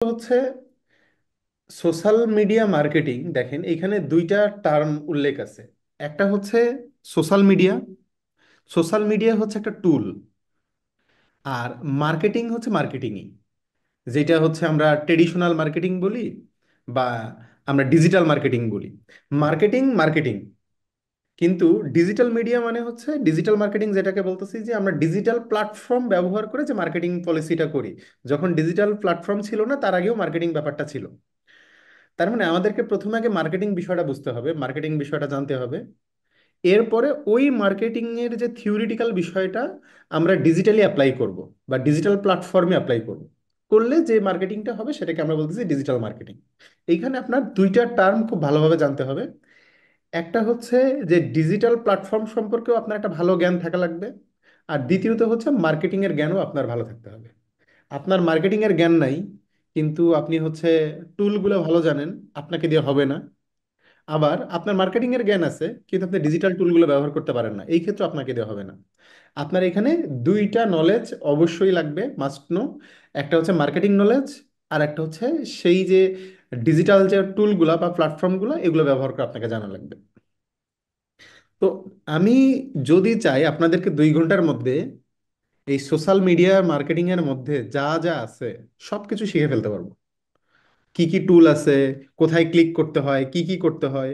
হচ্ছে social media marketing. দেখেন এখানে দুইটা টার্ম উল্লেখ আছে। একটা হচ্ছে সোশ্যাল মিডিয়া। সোশ্যাল মিডিয়া হচ্ছে একটা টুল, আর মার্কেটিং হচ্ছে মার্কেটিংই, যেটা হচ্ছে আমরা ট্রেডিশনাল মার্কেটিং বলি বা আমরা ডিজিটাল মার্কেটিং বলি। মার্কেটিং মার্কেটিং, কিন্তু ডিজিটাল মিডিয়া মানে হচ্ছে ডিজিটাল মার্কেটিং, যেটাকে বলতেছি যে আমরা ডিজিটাল প্ল্যাটফর্ম ব্যবহার করে যে মার্কেটিং পলিসিটা করি। যখন ডিজিটাল প্ল্যাটফর্ম ছিল না তার আগেও মার্কেটিং ব্যাপারটা ছিল। তার মানে আমাদেরকে প্রথমে আগে মার্কেটিং বিষয়টা বুঝতে হবে, মার্কেটিং বিষয়টা জানতে হবে। এরপরে ওই মার্কেটিং এর যে থিওরিটিক্যাল বিষয়টা আমরা ডিজিটালি অ্যাপ্লাই করব বা ডিজিটাল প্ল্যাটফর্মে অ্যাপ্লাই করব। করলে যে মার্কেটিংটা হবে সেটাকে আমরা বলতেছি ডিজিটাল মার্কেটিং। এইখানে আপনার দুইটা টার্ম খুব ভালোভাবে জানতে হবে। একটা হচ্ছে যে ডিজিটাল প্ল্যাটফর্ম সম্পর্কেও আপনার একটা ভালো জ্ঞান থাকা লাগবে। আর দ্বিতীয়ত হচ্ছে মার্কেটিং এর জ্ঞানও আপনার ভালো থাকতে হবে। আপনার মার্কেটিং এর জ্ঞান নাই, কিন্তু আপনি হচ্ছে টুলগুলো ভালো জানেন, আপনাকে দিয়ে হবে না। আবার আপনার মার্কেটিং এর জ্ঞান আছে কিন্তু আপনি ডিজিটাল টুলগুলো ব্যবহার করতে পারেন না, এই ক্ষেত্রে আপনাকে দেওয়া হবে না। আপনার এখানে দুইটা নলেজ অবশ্যই লাগবে, মাস্ট নো। একটা হচ্ছে মার্কেটিং নলেজ, আর একটা হচ্ছে সেই যে ডিজিটাল যে টুলগুলো বা প্ল্যাটফর্মগুলো এগুলো ব্যবহার করে আপনাকে জানা লাগবে। তো আমি যদি চাই আপনাদেরকে 2 ঘন্টার মধ্যে এই সোশ্যাল মিডিয়া মার্কেটিং এর মধ্যে যা যা আছে সব কিছু শিখে ফেলতে পারবো। কি কি টুল আছে, কোথায় ক্লিক করতে হয়, কি কি করতে হয়,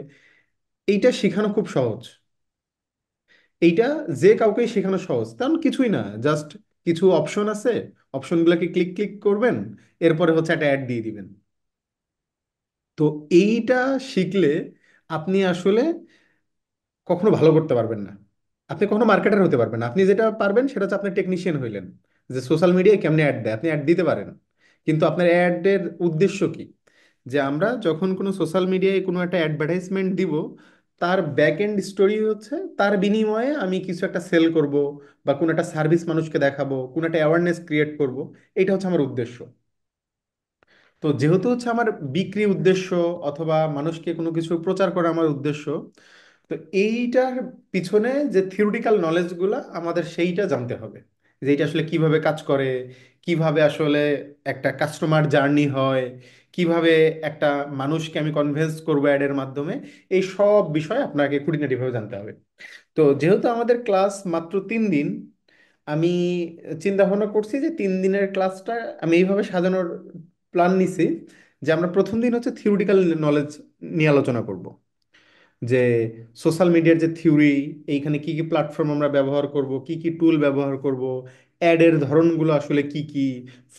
এইটা শেখানো খুব সহজ। এইটা যে কাউকেই শেখানো সহজ, তেমন কিছুই না। জাস্ট কিছু অপশন আছে, অপশনগুলোকে ক্লিক ক্লিক করবেন, এরপরে হচ্ছে একটা অ্যাড দিয়ে দিবেন। তো এইটা শিখলে আপনি আসলে কখনো ভালো করতে পারবেন না, আপনি কখনো মার্কেটার হতে পারবেন না। আপনি যেটা পারবেন সেটা হচ্ছে আপনি টেকনিশিয়ান হইলেন, যে সোশ্যাল মিডিয়ায় কেমনে অ্যাড দেয় আপনি অ্যাড দিতে পারেন। কিন্তু আপনার অ্যাডের উদ্দেশ্য কি? যে আমরা যখন কোনো সোশ্যাল মিডিয়ায় কোনো একটা অ্যাডভার্টাইজমেন্ট দিব, তার ব্যাক এন্ড স্টোরি হচ্ছে তার বিনিময়ে আমি কিছু একটা সেল করব বা কোনো একটা সার্ভিস মানুষকে দেখাবো, কোনো একটা অ্যাওয়ারনেস ক্রিয়েট করব। এটা হচ্ছে আমার উদ্দেশ্য। তো যেহেতু হচ্ছে আমার বিক্রি উদ্দেশ্য অথবা মানুষকে কোনো কিছু প্রচার করা আমার উদ্দেশ্য, তো এইটার পিছনে যে থিওরিটিক্যাল নলেজগুলো আমাদের সেইটা জানতে হবে, যে এটা আসলে কিভাবে কাজ করে, কিভাবে আসলে একটা কাস্টমার জার্নি হয়, কিভাবে একটা মানুষকে আমি কনভিন্স করবো অ্যাডের মাধ্যমে। এই সব বিষয় আপনাকে খুঁটিনাটিভাবে জানতে হবে। তো যেহেতু আমাদের ক্লাস মাত্র 3 দিন, আমি চিন্তা ভাবনা করছি যে 3 দিনের ক্লাসটা আমি এইভাবে সাজানোর প্ল্যান নিছি যে আমরা প্রথম দিন হচ্ছে থিওরিটিক্যাল নলেজ নিয়ে আলোচনা করব, যে সোশ্যাল মিডিয়ার যে থিওরি, এইখানে কি কি প্ল্যাটফর্ম আমরা ব্যবহার করব, কি কি টুল ব্যবহার করব, অ্যাডের ধরনগুলো আসলে কি কি,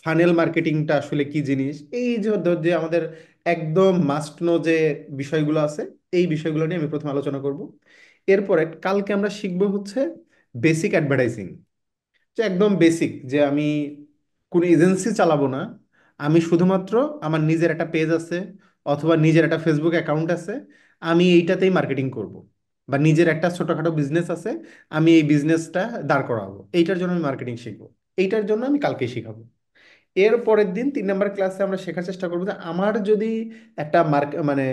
ফানেল মার্কেটিংটা আসলে কি জিনিস, এই যে যে আমাদের একদম মাস্ট নো যে বিষয়গুলো আছে, এই বিষয়গুলো নিয়ে আমি প্রথম আলোচনা করব। এরপরে কালকে আমরা শিখবো হচ্ছে বেসিক অ্যাডভার্টাইজিং, যে একদম বেসিক, যে আমি কোনো এজেন্সি চালাবো না, আমি শুধুমাত্র আমার নিজের একটা পেজ আছে অথবা নিজের একটা ফেসবুক অ্যাকাউন্ট আছে, আমি এইটাতেই মার্কেটিং করব। বা নিজের একটা ছোটখাটো বিজনেস আছে, আমি এই বিজনেসটা দাঁড় করাবো, এইটার জন্য আমি মার্কেটিং শিখবো। এইটার জন্য আমি কালকে শিখাবো। এর পরের দিন 3 নম্বর ক্লাসে আমরা শেখার চেষ্টা করবো যে আমার যদি একটা মানে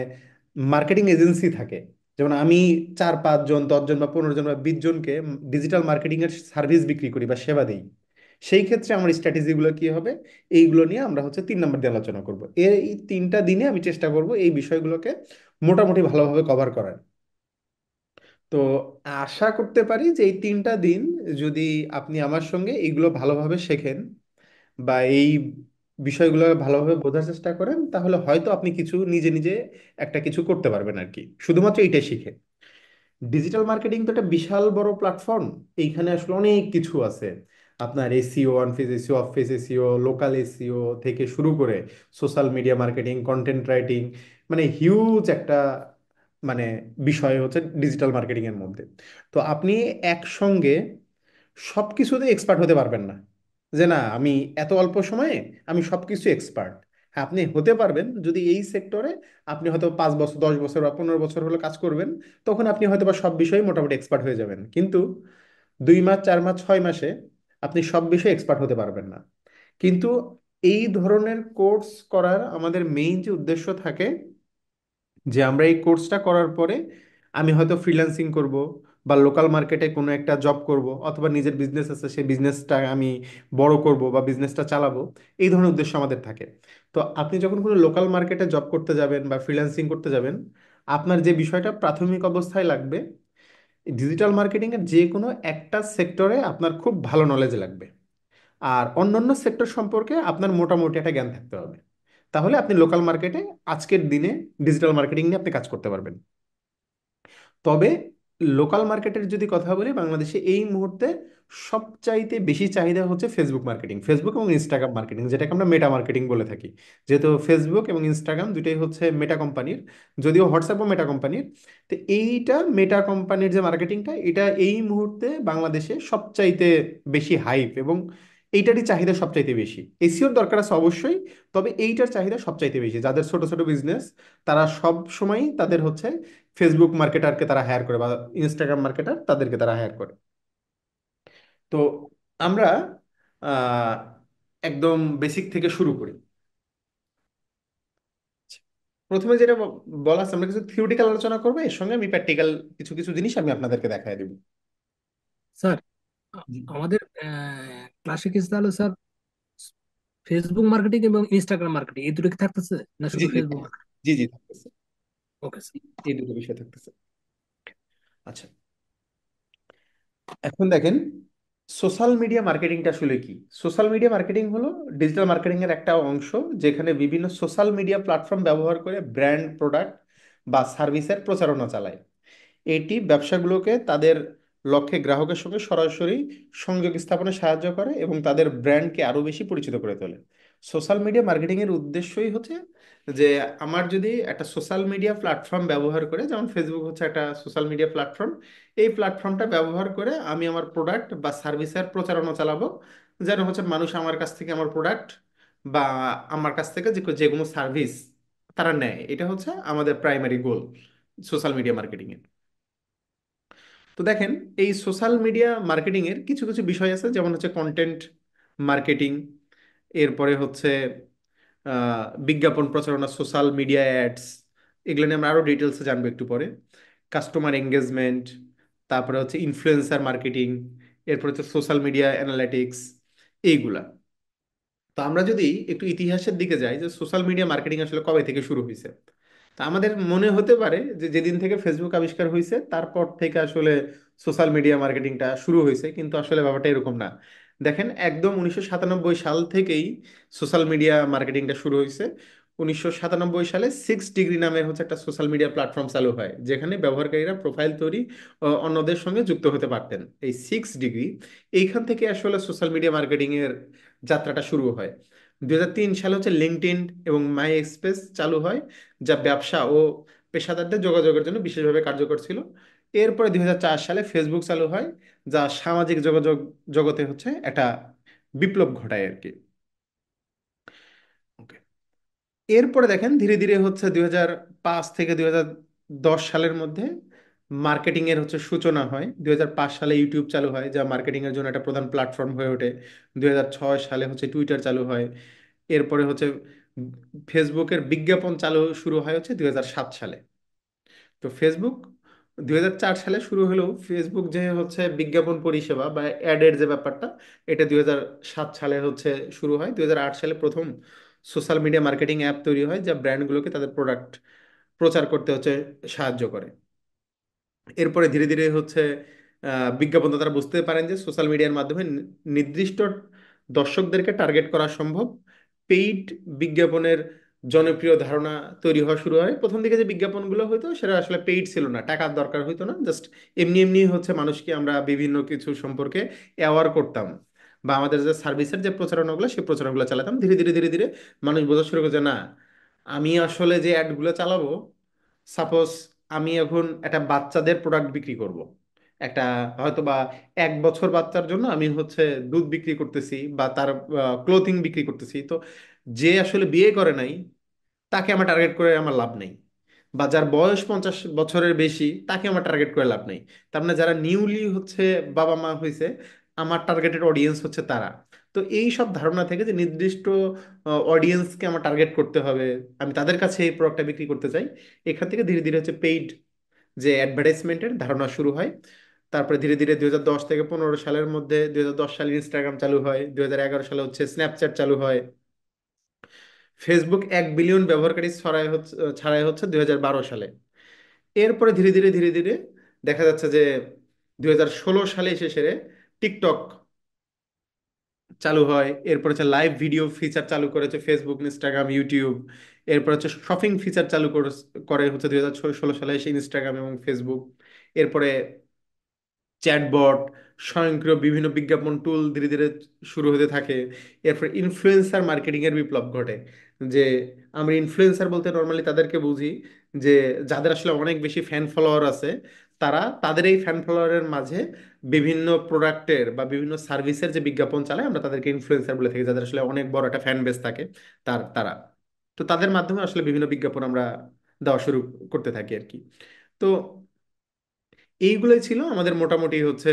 মার্কেটিং এজেন্সি থাকে, যেমন আমি 4-5 জন 10 জন বা 15 জন বা 20 জনকে ডিজিটাল মার্কেটিং এর সার্ভিস বিক্রি করি বা সেবা দিই, সেই ক্ষেত্রে আমার স্ট্র্যাটেজিগুলো কি হবে, এইগুলো নিয়ে আমরা হচ্ছে 3 নম্বর দিয়ে আলোচনা করবো। এই 3টা দিনে আমি চেষ্টা করব এই বিষয়গুলোকে মোটামুটি ভালোভাবে কভার করার। তো আশা করতে পারি যে এই 3টা দিন যদি আপনি আমার সঙ্গে এইগুলো ভালোভাবে শেখেন বা এই বিষয়গুলো ভালোভাবে বোঝার চেষ্টা করেন, তাহলে হয়তো আপনি কিছু নিজে নিজে একটা কিছু করতে পারবেন আর কি, শুধুমাত্র এইটা শিখে। ডিজিটাল মার্কেটিং তো একটা বিশাল বড় প্ল্যাটফর্ম। এইখানে আসলে অনেক কিছু আছে। আপনার SEO, on page SEO, of page SEO, local SEO থেকে শুরু করে social media marketing, content writing, মানে হিউজ একটা মানে বিষয় হচ্ছে ডিজিটাল মার্কেটিং এর মধ্যে। তো আপনি একসঙ্গে সব কিছুতে এক্সপার্ট হতে পারবেন না, যে না আমি এত অল্প সময়ে আমি সবকিছু এক্সপার্ট। হ্যাঁ, আপনি হতে পারবেন যদি এই সেক্টরে আপনি হয়তো 5 বছর 10 বছর বা 15 বছর হলো কাজ করবেন, তখন আপনি হয়তো বা সব বিষয়ে মোটামুটি এক্সপার্ট হয়ে যাবেন। কিন্তু 2 মাস 4 মাস 6 মাসে আপনি সব বিষয়ে এক্সপার্ট হতে পারবেন না। কিন্তু এই ধরনের কোর্স করার আমাদের মেইন যে উদ্দেশ্য থাকে, যে আমরা এই কোর্সটা করার পরে আমি হয়তো ফ্রিল্যান্সিং করব, বা লোকাল মার্কেটে কোনো একটা জব করব, অথবা নিজের বিজনেস আছে সেই বিজনেসটা আমি বড় করব বা বিজনেসটা চালাবো, এই ধরনের উদ্দেশ্য আমাদের থাকে। তো আপনি যখন কোনো লোকাল মার্কেটে জব করতে যাবেন বা ফ্রিল্যান্সিং করতে যাবেন, আপনার যে বিষয়টা প্রাথমিক অবস্থায় লাগবে, ডিজিটাল মার্কেটিং এর যে কোনো একটা সেক্টরে আপনার খুব ভালো নলেজ লাগবে, আর অন্যান্য সেক্টর সম্পর্কে আপনার মোটামুটি একটা জ্ঞান থাকতে হবে। তাহলে আপনি লোকাল মার্কেটে আজকের দিনে ডিজিটাল মার্কেটিং নিয়ে আপনি কাজ করতে পারবেন। তবে লোকাল মার্কেটের যদি কথা বলি, বাংলাদেশে এই মুহূর্তে সবচাইতে বেশি চাহিদা হচ্ছে ফেসবুক মার্কেটিং, ফেসবুক এবং ইনস্টাগ্রাম মার্কেটিং, যেটাকে আমরা মেটা মার্কেটিং বলে থাকি। যেহেতু ফেসবুক এবং ইনস্টাগ্রাম দুটোই হচ্ছে মেটা কোম্পানির, যদিও হোয়াটসঅ্যাপও মেটা কোম্পানির। তো এইটা মেটা কোম্পানির যে মার্কেটিংটা, এটা এই মুহূর্তে বাংলাদেশে সবচাইতে বেশি হাইপ, এবং এইটারই চাহিদা সবচাইতে বেশি। এসিওর দরকার আছে অবশ্যই, তবে এইটার চাহিদা সবচাইতে বেশি। যাদের ছোট ছোট বিজনেস, তারা সব সময়ই তাদের হচ্ছে ফেসবুক মার্কেটারকে তারা হায়ার করে, বা ইনস্টাগ্রাম মার্কেটার তাদেরকে তারা হায়ার করে। তো আমরা আহ, একদম বেসিক থেকে শুরু করি। প্রথমে যেটা বলা আছে, আমরা কিছু থিওরিটিক্যাল আলোচনা করবো, এর সঙ্গে আমি প্র্যাকটিক্যাল কিছু কিছু জিনিস আমি আপনাদেরকে দেখাই দেবো। স্যার, জি আমাদের ক্লাসে কি তাহলে স্যার ফেসবুক মার্কেটিং এবং ইনস্টাগ্রাম মার্কেটিং এই দুটো কি থাকতেছে, না জি শুধু জি ফেসবুক মার্কেটিং? জি জি থাকতেছে, ওকে স্যার। এই দুটো বিষয় থাকতেছে। আচ্ছা, এখন দেখেন সোশ্যাল মিডিয়া মার্কেটিংটা আসলে কি। সোশ্যাল মিডিয়া মার্কেটিং হলো ডিজিটাল মার্কেটিং এর একটা অংশ, যেখানে বিভিন্ন সোশ্যাল মিডিয়া প্ল্যাটফর্ম ব্যবহার করে ব্র্যান্ড, প্রোডাক্ট বা সার্ভিসের প্রচারণা চালায়। এটি ব্যবসাগুলোকে তাদের লক্ষ্যে গ্রাহকের সঙ্গে সরাসরি সংযোগ স্থাপনে সাহায্য করে এবং তাদের ব্র্যান্ডকে আরো বেশি পরিচিত করে তোলে। সোশ্যাল মিডিয়া মার্কেটিং এর উদ্দেশ্যই হচ্ছে যে, আমার যদি একটা সোশ্যাল মিডিয়া প্ল্যাটফর্ম ব্যবহার করে, যেমন ফেসবুক হচ্ছে একটা সোশ্যাল মিডিয়া প্ল্যাটফর্ম, এই প্ল্যাটফর্মটা ব্যবহার করে আমি আমার প্রোডাক্ট বা সার্ভিসের প্রচারণা চালাবো, যেন হচ্ছে মানুষ আমার কাছ থেকে আমার প্রোডাক্ট বা আমার কাছ থেকে যে যে কোনো সার্ভিস তারা নেয়। এটা হচ্ছে আমাদের প্রাইমারি গোল সোশ্যাল মিডিয়া মার্কেটিং এর। তো দেখেন, এই সোশ্যাল মিডিয়া মার্কেটিং এর কিছু কিছু বিষয় আছে, যেমন হচ্ছে কন্টেন্ট মার্কেটিং, এরপরে হচ্ছে বিজ্ঞাপন প্রচারণা, সোশ্যাল মিডিয়া অ্যাডস, এগুলো নিয়ে আমরা আরো ডিটেলসে জানবো একটু পরে। কাস্টমার এঙ্গেজমেন্ট, তারপরে হচ্ছে ইনফ্লুয়েন্সার মার্কেটিং, এরপর হচ্ছে সোশ্যাল মিডিয়া অ্যানালাইটিক্স, এইগুলা। তো আমরা যদি একটু ইতিহাসের দিকে যাই, যে সোশ্যাল মিডিয়া মার্কেটিং আসলে কবে থেকে শুরু হয়েছে, তা আমাদের মনে হতে পারে যে যেদিন থেকে ফেসবুক আবিষ্কার হয়েছে তারপর থেকে আসলে সোশ্যাল মিডিয়া মার্কেটিংটা শুরু হয়েছে, কিন্তু আসলে ব্যাপারটা এরকম না। দেখেন, একদম 1997 সাল থেকেই সোশ্যাল মিডিয়া মার্কেটিংটা শুরু হয়েছে। 1997 সালে 6 ডিগ্রি নামের হচ্ছে একটা সোশ্যাল মিডিয়া প্ল্যাটফর্ম চালু হয়, যেখানে ব্যবহারকারীরা প্রোফাইল তৈরি অন্যদের সঙ্গে যুক্ত হতে পারতেন। এই 6 ডিগ্রি, এইখান থেকে আসলে সোশ্যাল মিডিয়া মার্কেটিং এর যাত্রাটা শুরু হয়। 2003 সালে হচ্ছে লিঙ্কডইন এবং মাই এক্সপ্রেস চালু হয়, যা ব্যবসা ও পেশাদারদের যোগাযোগের জন্য বিশেষভাবে কার্যকর ছিল। এরপরে 2004 সালে ফেসবুক চালু হয়, যা সামাজিক যোগাযোগ জগতে হচ্ছে একটা বিপ্লব ঘটায় আর কি। ওকে। এরপরে দেখেন ধীরে ধীরে হচ্ছে 2005 থেকে 2010 সালের মধ্যে মার্কেটিং এর হচ্ছে সূচনা হয়। 2005 সালে ইউটিউব চালু হয়, যা মার্কেটিং এর জন্য একটা প্রধান প্ল্যাটফর্ম হয়ে ওঠে। 2006 সালে হচ্ছে টুইটার চালু হয়। এরপরে হচ্ছে ফেসবুকের বিজ্ঞাপন চালু শুরু হয় হচ্ছে 2007 সালে। তো ফেসবুক 2004 সালে শুরু হলেও ফেসবুক যে হচ্ছে বিজ্ঞাপন পরিষেবা বা অ্যাডের যে ব্যাপারটা, এটা 2007 সালে হচ্ছে শুরু হয়। 2008 সালে প্রথম সোশ্যাল মিডিয়া মার্কেটিং অ্যাপ তৈরি হয়, যা ব্র্যান্ডগুলোকে তাদের প্রোডাক্ট প্রচার করতে হচ্ছে সাহায্য করে। এরপরে ধীরে ধীরে হচ্ছে বিজ্ঞাপনদাতারা বুঝতে পারেন যে সোশ্যাল মিডিয়ার মাধ্যমে নির্দিষ্ট দর্শকদেরকে টার্গেট করা সম্ভব। পেইড বিজ্ঞাপনের জনপ্রিয় ধারণা তৈরি হওয়া শুরু হয়। প্রথম দিকে যে বিজ্ঞাপনগুলো হতো সেটা আসলে পেইড ছিল না, টাকার দরকার হতো না, জাস্ট এমনি এমনি হচ্ছে মানুষকে আমরা বিভিন্ন কিছু সম্পর্কে অ্যাওয়ার করতাম, বা আমাদের যে সার্ভিসের যে প্রচারণাগুলো সেই প্রচারণাগুলো চালাতাম। ধীরে ধীরে ধীরে ধীরে মানুষ বোঝা শুরু করছে, না, আমি আসলে যে অ্যাডগুলো চালাবো, সাপোজ আমি এখন একটা বাচ্চাদের প্রোডাক্ট বিক্রি করব, একটা হয়তো বা 1 বছর বাচ্চার জন্য আমি হচ্ছে দুধ বিক্রি করতেছি বা তার ক্লোথিং বিক্রি করতেছি, তো যে আসলে বিয়ে করে নাই তাকে আমার টার্গেট করে আমার লাভ নেই, বা যার বয়স 50 বছরের বেশি তাকে আমার টার্গেট করে লাভ নেই। তার মানে যারা নিউলি হচ্ছে বাবা মা হয়েছে, আমার টার্গেটেড অডিয়েন্স হচ্ছে তারা। তো এই সব ধারণা থেকে যে নির্দিষ্ট অডিয়েন্সকে আমার টার্গেট করতে হবে, আমি তাদের কাছে এই প্রোডাক্টটা বিক্রি করতে চাই, এখান থেকে ধীরে ধীরে হচ্ছে পেইড যে অ্যাডভার্টাইজমেন্টের ধারণা শুরু হয়। তারপরে ধীরে ধীরে 2010 থেকে 15 সালের মধ্যে, 2010 সালে ইনস্টাগ্রাম চালু হয়, 2011 সালে হচ্ছে স্ন্যাপচ্যাট চালু হয়, ফেসবুক 1 বিলিয়ন ব্যবহারকারী ছাড়াই হচ্ছে 2012 সালে। এরপরে ধীরে ধীরে ধীরে ধীরে দেখা যাচ্ছে যে 2016 সালে এসে সেরে টিকটক চালু হয়। এরপর হচ্ছে লাইভ ভিডিও ফিচার চালু করেছে ফেসবুক, ইনস্টাগ্রাম, ইউটিউব। এরপর হচ্ছে শপিং ফিচার চালু করে হচ্ছে 2016 সালে এসে ইনস্টাগ্রাম এবং ফেসবুক। এরপরে চ্যাটবট, স্বয়ংক্রিয় বিভিন্ন বিজ্ঞাপন টুল ধীরে ধীরে শুরু হতে থাকে। এরপর ইনফ্লুয়েন্সার মার্কেটিং এর বিপ্লব ঘটে। যে আমরা ইনফ্লুয়েন্সার বলতে নর্মালি তাদেরকে বুঝি যে যাদের আসলে অনেক বেশি ফ্যান ফলোয়ার আছে, তারা তাদের এই ফ্যান ফলোয়ারের মাঝে বিভিন্ন প্রোডাক্টের বা বিভিন্ন সার্ভিসের যে বিজ্ঞাপন চালায়, আমরা তাদেরকে ইনফ্লুয়েন্সার বলে থাকি। যাদের আসলে অনেক বড় একটা ফ্যান বেস থাকে, তারা তো তাদের মাধ্যমে আসলে বিভিন্ন বিজ্ঞাপন আমরা দেওয়া শুরু করতে থাকি আর কি। তো এইগুলোই ছিল আমাদের মোটামুটি হচ্ছে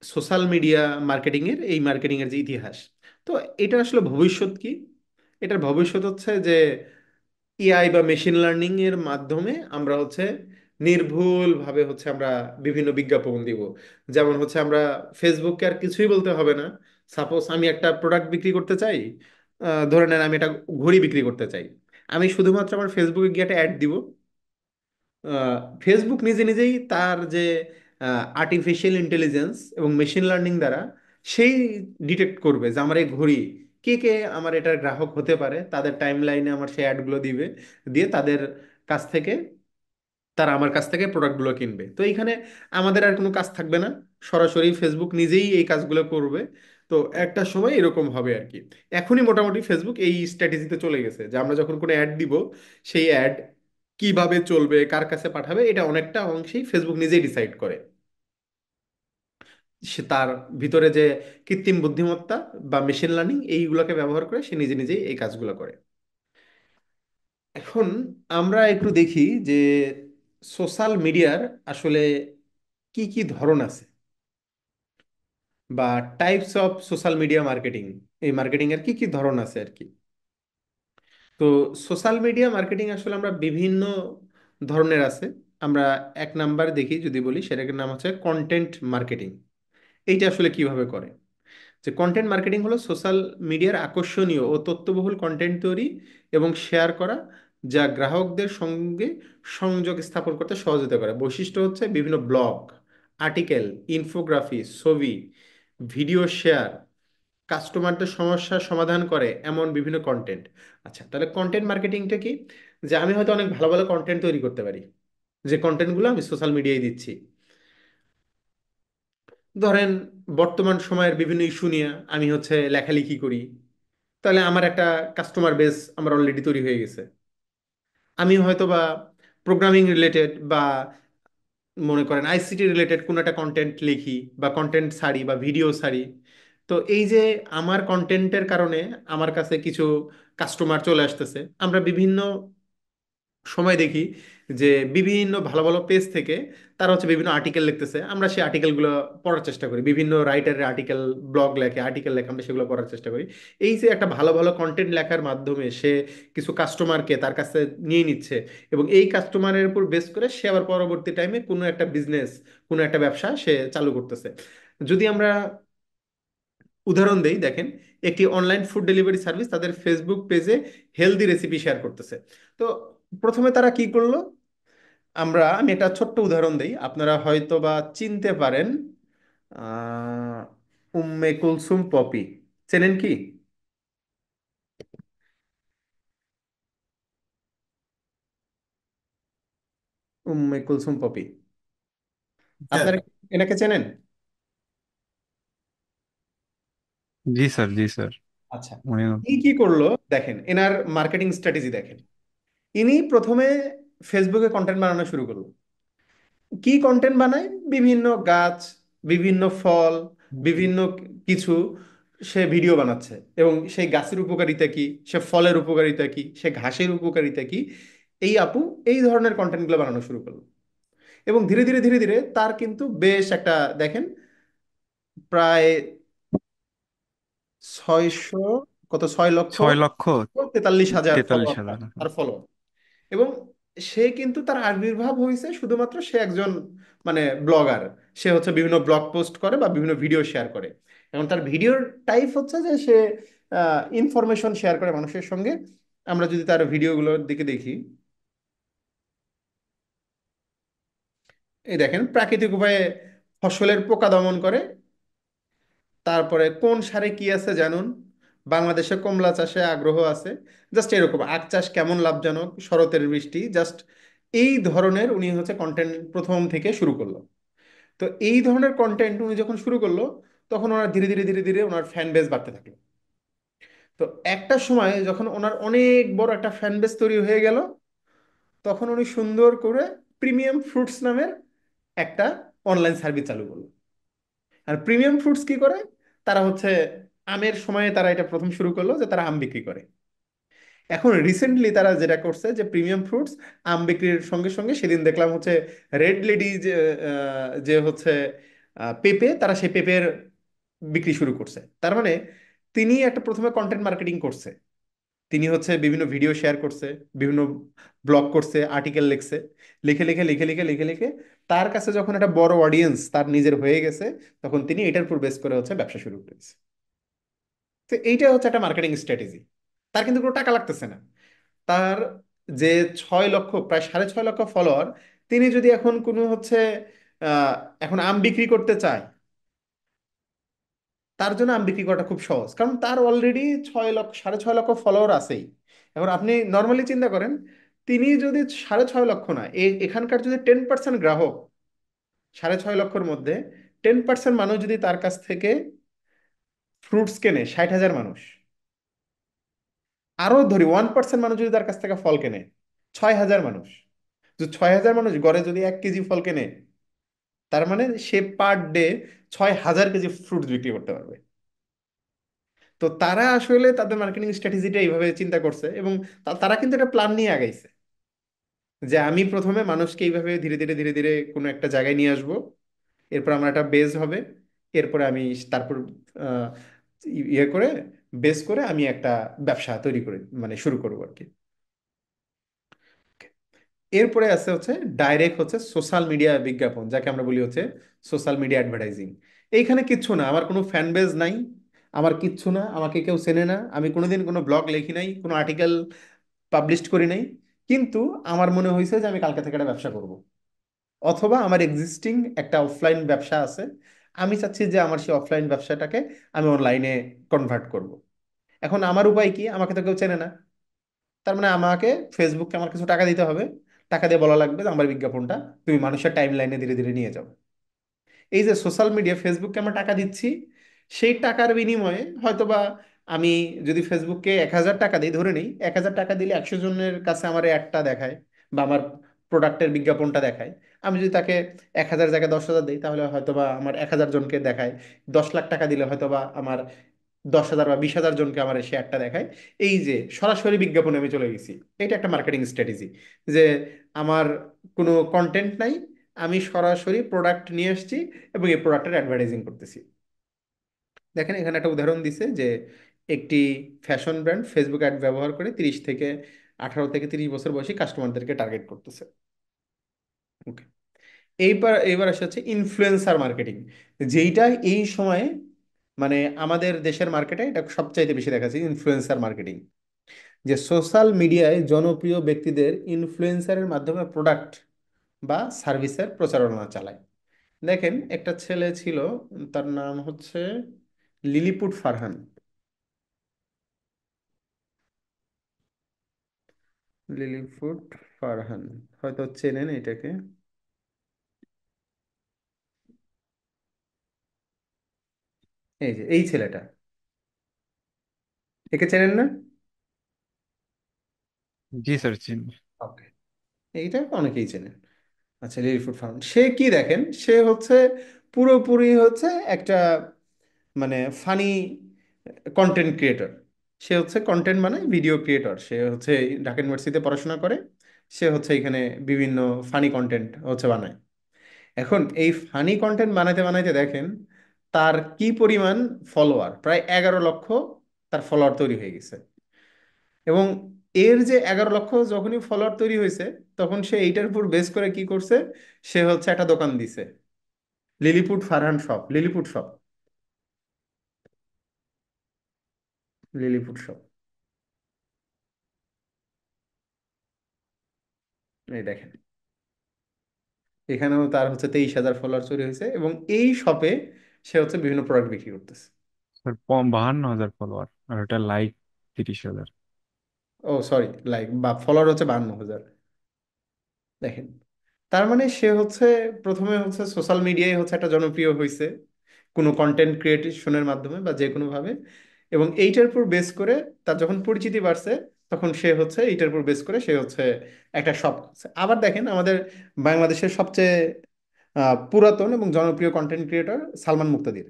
সোশ্যাল মিডিয়া মার্কেটিং এর, এই মার্কেটিং এর যে ইতিহাস। তো এটা আসলে ভবিষ্যৎ কি? এটার ভবিষ্যৎ হচ্ছে যে এআই বা মেশিন লার্নিং এর মাধ্যমে আমরা হচ্ছে নির্ভুল ভাবে হচ্ছে আমরা বিভিন্ন বিজ্ঞাপন দিব। যেমন হচ্ছে আমরা ফেসবুককে আর কিছুই বলতে হবে না। সাপোজ আমি একটা প্রোডাক্ট বিক্রি করতে চাই, ধরে নেন আমি একটা ঘড়ি বিক্রি করতে চাই। আমি শুধুমাত্র আমার ফেসবুকে গিয়ে একটা অ্যাড দিব। ফেসবুক নিজে নিজেই তার যে আর্টিফিশিয়াল ইন্টেলিজেন্স এবং মেশিন লার্নিং দ্বারা সেই ডিটেক্ট করবে যে আমার এই ঘড়ি কে কে আমার এটার গ্রাহক হতে পারে, তাদের টাইম লাইনে আমার সেই অ্যাডগুলো দিবে, দিয়ে তাদের কাছ থেকে তারা আমার কাছ থেকে প্রোডাক্টগুলো কিনবে। তো এইখানে আমাদের আর কোনো কাজ থাকবে না, সরাসরি ফেসবুক নিজেই এই কাজগুলো করবে। তো একটা সময় এরকম হবে আর কি। এখনই মোটামুটি ফেসবুক এই স্ট্র্যাটেজিতে চলে গেছে যে আমরা যখন কোনো অ্যাড দিব, সেই অ্যাড কিভাবে চলবে, কার কাছে পাঠাবে, এটা অনেকটা অংশেই ফেসবুক নিজেই ডিসাইড করে। সে তার ভিতরে যে কৃত্রিম বুদ্ধিমত্তা বা মেশিন লার্নিং এইগুলোকে ব্যবহার করে সে নিজে নিজেই এই কাজগুলো করে। এখন আমরা একটু দেখি যে সোশ্যাল মিডিয়ার আসলে কি কি ধরন আছে, বা types of social media marketing, এই মার্কেটিং এর কি কি ধরন আছে আর কি। তো সোশ্যাল মিডিয়া মার্কেটিং আসলে আমরা বিভিন্ন ধরনের আছে। আমরা এক নাম্বার দেখি যদি বলি, সেটার নাম হচ্ছে কন্টেন্ট মার্কেটিং। এইটা আসলে কিভাবে করে? যে কন্টেন্ট মার্কেটিং হলো সোশ্যাল মিডিয়ার আকর্ষণীয় ও তথ্যবহুল কন্টেন্ট তৈরি এবং শেয়ার করা, যা গ্রাহকদের সঙ্গে সংযোগ স্থাপন করতে সহযোগিতা করে। বৈশিষ্ট্য হচ্ছে বিভিন্ন ব্লগ, আর্টিকেল, ইনফোগ্রাফি, ছবি, ভিডিও শেয়ার, কাস্টমারদের সমস্যার সমাধান করে এমন বিভিন্ন কন্টেন্ট। আচ্ছা, তাহলে কন্টেন্ট মার্কেটিংটা কি? যে আমি হয়তো অনেক ভালো ভালো কন্টেন্ট তৈরি করতে পারি, যে কন্টেন্টগুলো আমি সোশ্যাল মিডিয়ায় দিচ্ছি। ধরেন বর্তমান সময়ের বিভিন্ন ইস্যু নিয়ে আমি হচ্ছে লেখালেখি করি, তাহলে আমার একটা কাস্টমার বেস আমার অলরেডি তৈরি হয়ে গেছে। আমি হয়তো বা প্রোগ্রামিং রিলেটেড বা মনে করেন আইসিটি রিলেটেড কোনো একটা কন্টেন্ট লিখি বা কন্টেন্ট ছাড়ি বা ভিডিও ছাড়ি। তো এই যে আমার কন্টেন্টের কারণে আমার কাছে কিছু কাস্টমার চলে আসতেছে। আমরা বিভিন্ন সময় দেখি যে বিভিন্ন ভালো ভালো পেজ থেকে তারা হচ্ছে বিভিন্ন আর্টিকেল লিখতেছে, আমরা সেই আর্টিকেলগুলো পড়ার চেষ্টা করি। বিভিন্ন রাইটারের আর্টিকেল, ব্লগ লেখে, আর্টিকেল লেখে, আমরা সেগুলো পড়ার চেষ্টা করি। এই যে একটা ভালো ভালো কন্টেন্ট লেখার মাধ্যমে সে কিছু কাস্টমারকে তার কাছে নিয়ে নিচ্ছে, এবং এই কাস্টমারের উপর বেস করে সে আবার পরবর্তী টাইমে কোনো একটা বিজনেস, কোনো একটা ব্যবসা সে চালু করতেছে। যদি আমরা উদাহরণ দেই, দেখেন একটি অনলাইন ফুড ডেলিভারি সার্ভিস তাদের ফেসবুক পেজে হেলদি রেসিপি শেয়ার করতেছে। তো প্রথমে তারা কি করলো, আমি একটা ছোট্ট উদাহরণ দেই, আপনারা হয়তো বা চিনতে পারেন। আহ, উম্মে কুলসুম পপি, চেনেন কি? উম্মে কুলসুম পপি, স্যার। আপনারা এনাকে চেনেন? জি স্যার, জি স্যার। আচ্ছা, উনি কি কি করলো দেখেন, এনার মার্কেটিং স্ট্র্যাটেজি দেখেন। ইনি প্রথমে ফেসবুকে কন্টেন্ট বানানো শুরু করলো। কি কন্টেন্ট বানায়? বিভিন্ন গাছ, বিভিন্ন ফল, বিভিন্ন কিছু সে ভিডিও বানাচ্ছে, এবং সেই গাছের উপকারিতা কি, সে ফলের উপকারিতা কি, সে ঘাসের উপকারিতা কি, এই আপু এই ধরনের কন্টেন্টগুলো বানানো শুরু করলো। এবং ধীরে ধীরে ধীরে ধীরে তার কিন্তু বেশ একটা, দেখেন, প্রায় 600, কত, 6 লক্ষ 6 লক্ষ 43,000 43 ফলোয়ার হাজার তার ফলোয়ার। এবং সে কিন্তু তার আবির্ভাব হয়েছে শুধুমাত্র সে একজন মানে ব্লগার। সে হচ্ছে বিভিন্ন ব্লগ পোস্ট করে বা বিভিন্ন ভিডিও শেয়ার করে। এবং তার ভিডিওর টাইপ হচ্ছে যে সে ইনফরমেশন শেয়ার করে মানুষের সঙ্গে। আমরা যদি তার ভিডিওগুলোর দিকে দেখি, এই দেখেন প্রাকৃতিক উপায়ে ফসলের পোকা দমন করে, তারপরে কোন সারে কি আছে জানুন, বাংলাদেশে কমলা চাষে আগ্রহ আছে, জাস্ট এরকম আখ চাষ কেমন লাভজনক, শরতের বৃষ্টি, জাস্ট এই ধরনের উনি হচ্ছে কন্টেন্ট প্রথম থেকে শুরু করলো। তো এই ধরনের কন্টেন্ট উনি যখন শুরু করলো, তখন ওনার ধীরে ধীরে ধীরে ধীরে ওনার ফ্যান বেস বাড়তে থাকলো। তো একটা সময় যখন ওনার অনেক বড় একটা ফ্যান বেস তৈরি হয়ে গেল, তখন উনি সুন্দর করে প্রিমিয়াম ফ্রুটস নামের একটা অনলাইন সার্ভিস চালু করলো। আর প্রিমিয়াম ফ্রুটস কি করে, তারা হচ্ছে আমের সময়ে তারা এটা প্রথম শুরু করলো যে তারা আম বিক্রি করে। এখন রিসেন্টলি তারা যেটা করছে যে প্রিমিয়াম ফ্রুটস আম বিক্রির সঙ্গে সঙ্গে সেদিন দেখলাম হচ্ছে রেড লেডি যে হচ্ছে পেঁপে, তারা সেই পেঁপের বিক্রি শুরু করছে। তার মানে তিনি একটা প্রথমে কন্টেন্ট মার্কেটিং করছে। তিনি হচ্ছে বিভিন্ন ভিডিও শেয়ার করছে, বিভিন্ন ব্লগ করছে, আর্টিকেল লিখছে, লিখে লিখে লিখে লিখে লিখে লিখে তার কাছে যখন একটা বড় অডিয়েন্স তার নিজের হয়ে গেছে, তখন তিনি এটার উপর বেস করে হচ্ছে ব্যবসা শুরু করেছে। তো এইটা হচ্ছে একটা মার্কেটিং স্ট্র্যাটেজি। তার কিন্তু কোনো টাকা লাগতেছে না। তার যে 6 লক্ষ, প্রায় 6.5 লক্ষ ফলোয়ার, তিনি যদি এখন কোনো হচ্ছে আহ, এখন আম বিক্রি করতে চায়, তার জন্য আম বিক্রি করাটা খুব সহজ, কারণ তার অলরেডি 6 লক্ষ, 6.5 লক্ষ ফলোয়ার আছেই। এখন আপনি নর্মালি চিন্তা করেন, তিনি যদি 6.5 লক্ষ না, এখানকার যদি 10% গ্রাহক, 6.5 লক্ষর মধ্যে 10% মানুষ যদি তার কাছ থেকে ফ্রুটস কেনে, 60,000 মানুষ, আরো ধরি 1% মানুষ যদি তার কাছ থেকে ফল কেনে, 6,000 মানুষ। যে 6,000 মানুষ গড়ে যদি 1 কেজি ফল কেনে, তার মানে সে পার ডে 6,000 কেজি ফ্রুটস বিক্রি করতে পারবে। তো তারা আসলে তাদের মার্কেটিং স্ট্র্যাটেজিটা এইভাবে চিন্তা করছে, এবং তারা কিন্তু একটা প্ল্যান নিয়ে আগাইছে যে আমি প্রথমে মানুষকে এইভাবে ধীরে ধীরে ধীরে ধীরে কোনো একটা জায়গায় নিয়ে আসব, এরপর আমার একটা বেজ হবে, এরপরে আমি তারপর আহ, ইয়ে করে বেস করে আমি একটা ব্যবসা তৈরি করে মানে শুরু করবো আর কি। এরপরে আছে হচ্ছে ডাইরেক্ট হচ্ছে সোশ্যাল মিডিয়া বিজ্ঞাপন, যাকে আমরা বলি হচ্ছে সোশ্যাল মিডিয়া অ্যাডভার্টাইজিং। এইখানে কিচ্ছু না, আমার কোনো ফ্যান বেজ নাই, আমার কিচ্ছু না, আমাকে কেউ চেনে না, আমি কোনোদিন কোনো ব্লগ লিখি নাই, কোনো আর্টিকেল পাবলিশ করি নাই, কিন্তু আমার মনে হয়েছে যে আমি কালকে থেকে একটা ব্যবসা করব। অথবা আমার এক্সিস্টিং একটা অফলাইন ব্যবসা আছে, আমি চাচ্ছি যে আমার সেই অফলাইন ব্যবসাটাকে আমি অনলাইনে কনভার্ট করব। এখন আমার উপায় কি, আমাকে তো কেউ চেনে না। তার মানে আমাকে ফেসবুককে আমার কিছু টাকা দিতে হবে, টাকা দিয়ে বলা লাগবে যে আমার বিজ্ঞাপনটা তুমি মানুষের টাইম লাইনে ধীরে ধীরে নিয়ে যাও। এই যে সোশ্যাল মিডিয়া, ফেসবুককে আমরা টাকা দিচ্ছি, সেই টাকার বিনিময়ে হয়তোবা আমি যদি ফেসবুককে 1,000 টাকা দিই, ধরে নিই 1,000 টাকা দিলে 100 জনের কাছে আমার একটা দেখায় বা আমার প্রোডাক্টের বিজ্ঞাপনটা দেখায়। আমি যদি তাকে 1,000 জায়গায় 10,000 দিই, তাহলে হয়তোবা আমার 1,000 জনকে দেখায়। 10 লাখ টাকা দিলে হয়তোবা আমার 10,000 বা 20,000 জনকে আমার শেয়ারটা দেখায়। এই যে সরাসরি বিজ্ঞাপনে আমি চলে গেছি, এটা একটা মার্কেটিং স্ট্র্যাটেজি। যে আমার কোনো কন্টেন্ট নাই, আমি সরাসরি প্রোডাক্ট নিয়ে আসছি এবং এই প্রোডাক্টের অ্যাডভার্টাইজিং করতেছি। দেখেন এখানে একটা উদাহরণ দিছে যে একটি ফ্যাশন ব্র্যান্ড ফেসবুক অ্যাড ব্যবহার করে 18 থেকে 30 বছর বয়সী কাস্টমারদেরকে টার্গেট করতেছে। ওকে, এইবার আসে হচ্ছে ইনফ্লুয়েন্সার মার্কেটিং, যেইটা এই সময়ে মানে আমাদের দেশের মার্কেটে এটা সবচাইতে বেশি দেখা যাচ্ছে, ইনফ্লুয়েন্সার মার্কেটিং। যে সোশ্যাল মিডিয়ায় জনপ্রিয় ব্যক্তিদের ইনফ্লুয়েন্সারের মাধ্যমে প্রোডাক্ট বা সার্ভিসের প্রচারণা চালায়। দেখেন একটা ছেলে ছিল, তার নাম হচ্ছে লিলিপুট ফারহান। লিলিপুট ফারহান, হয়তো চেনেন এটাকে। এই যে এই ছেলেটা, একে চেনেন না? जी सर चिन्ह। ওকে, এইটা অনেকেই চেনেন। আচ্ছা, লিলিপুট ফারহান সে কি দেখেন, সে হচ্ছে পুরোপুরি হচ্ছে একটা মানে ফানি কন্টেন্ট ক্রিয়েটর। সে হচ্ছে কন্টেন্ট মানে ভিডিও ক্রিয়েটর, সে হচ্ছে ঢাকা ইউনিভার্সিটিতে পড়াশোনা করে। সে হচ্ছে এখানে বিভিন্ন ফানি কন্টেন্ট হচ্ছে বানায়। এখন এই ফানি কন্টেন্ট বানাইতে বানাইতে দেখেন তার কি পরিমাণ ফলোয়ার, প্রায় 11 লক্ষ তার ফলোয়ার তৈরি হয়ে গেছে। এবং এর যে 11 লক্ষ যখনই ফলোয়ার তৈরি হয়েছে, তখন সে এইটার উপর বেস করে কি করছে, সে হচ্ছে একটা দোকান দিছে, lilliput Farhan shop, lilliput shop, lilliput shop. এই দেখেন, এখানেও তার হচ্ছে 23,000 ফলোয়ার তৈরি হয়েছে, এবং এই শপে সে হচ্ছে বিভিন্ন প্রোডাক্ট বিক্রি করতেছে। স্যার 52,000 ফলোয়ার, আর ওটা লাইক 30,000। ও সরি, লাইক বা ফলোয়ার হচ্ছে 52,000। দেখেন, তার মানে সে হচ্ছে প্রথমে হচ্ছে সোশ্যাল মিডিয়ায় হচ্ছে একটা জনপ্রিয় হয়েছে কোনো কন্টেন্ট ক্রিয়েশনের মাধ্যমে বা যে কোনো ভাবে, এবং এইটার উপর বেস করে তার যখন পরিচিতি বাড়ছে, তখন সে হচ্ছে এইটার উপর বেস করে সে হচ্ছে একটা শপ করছে। আবার দেখেন, আমাদের বাংলাদেশের সবচেয়ে পুরাতন এবং জনপ্রিয় কন্টেন্ট ক্রিয়েটর সালমান মুক্তাদির,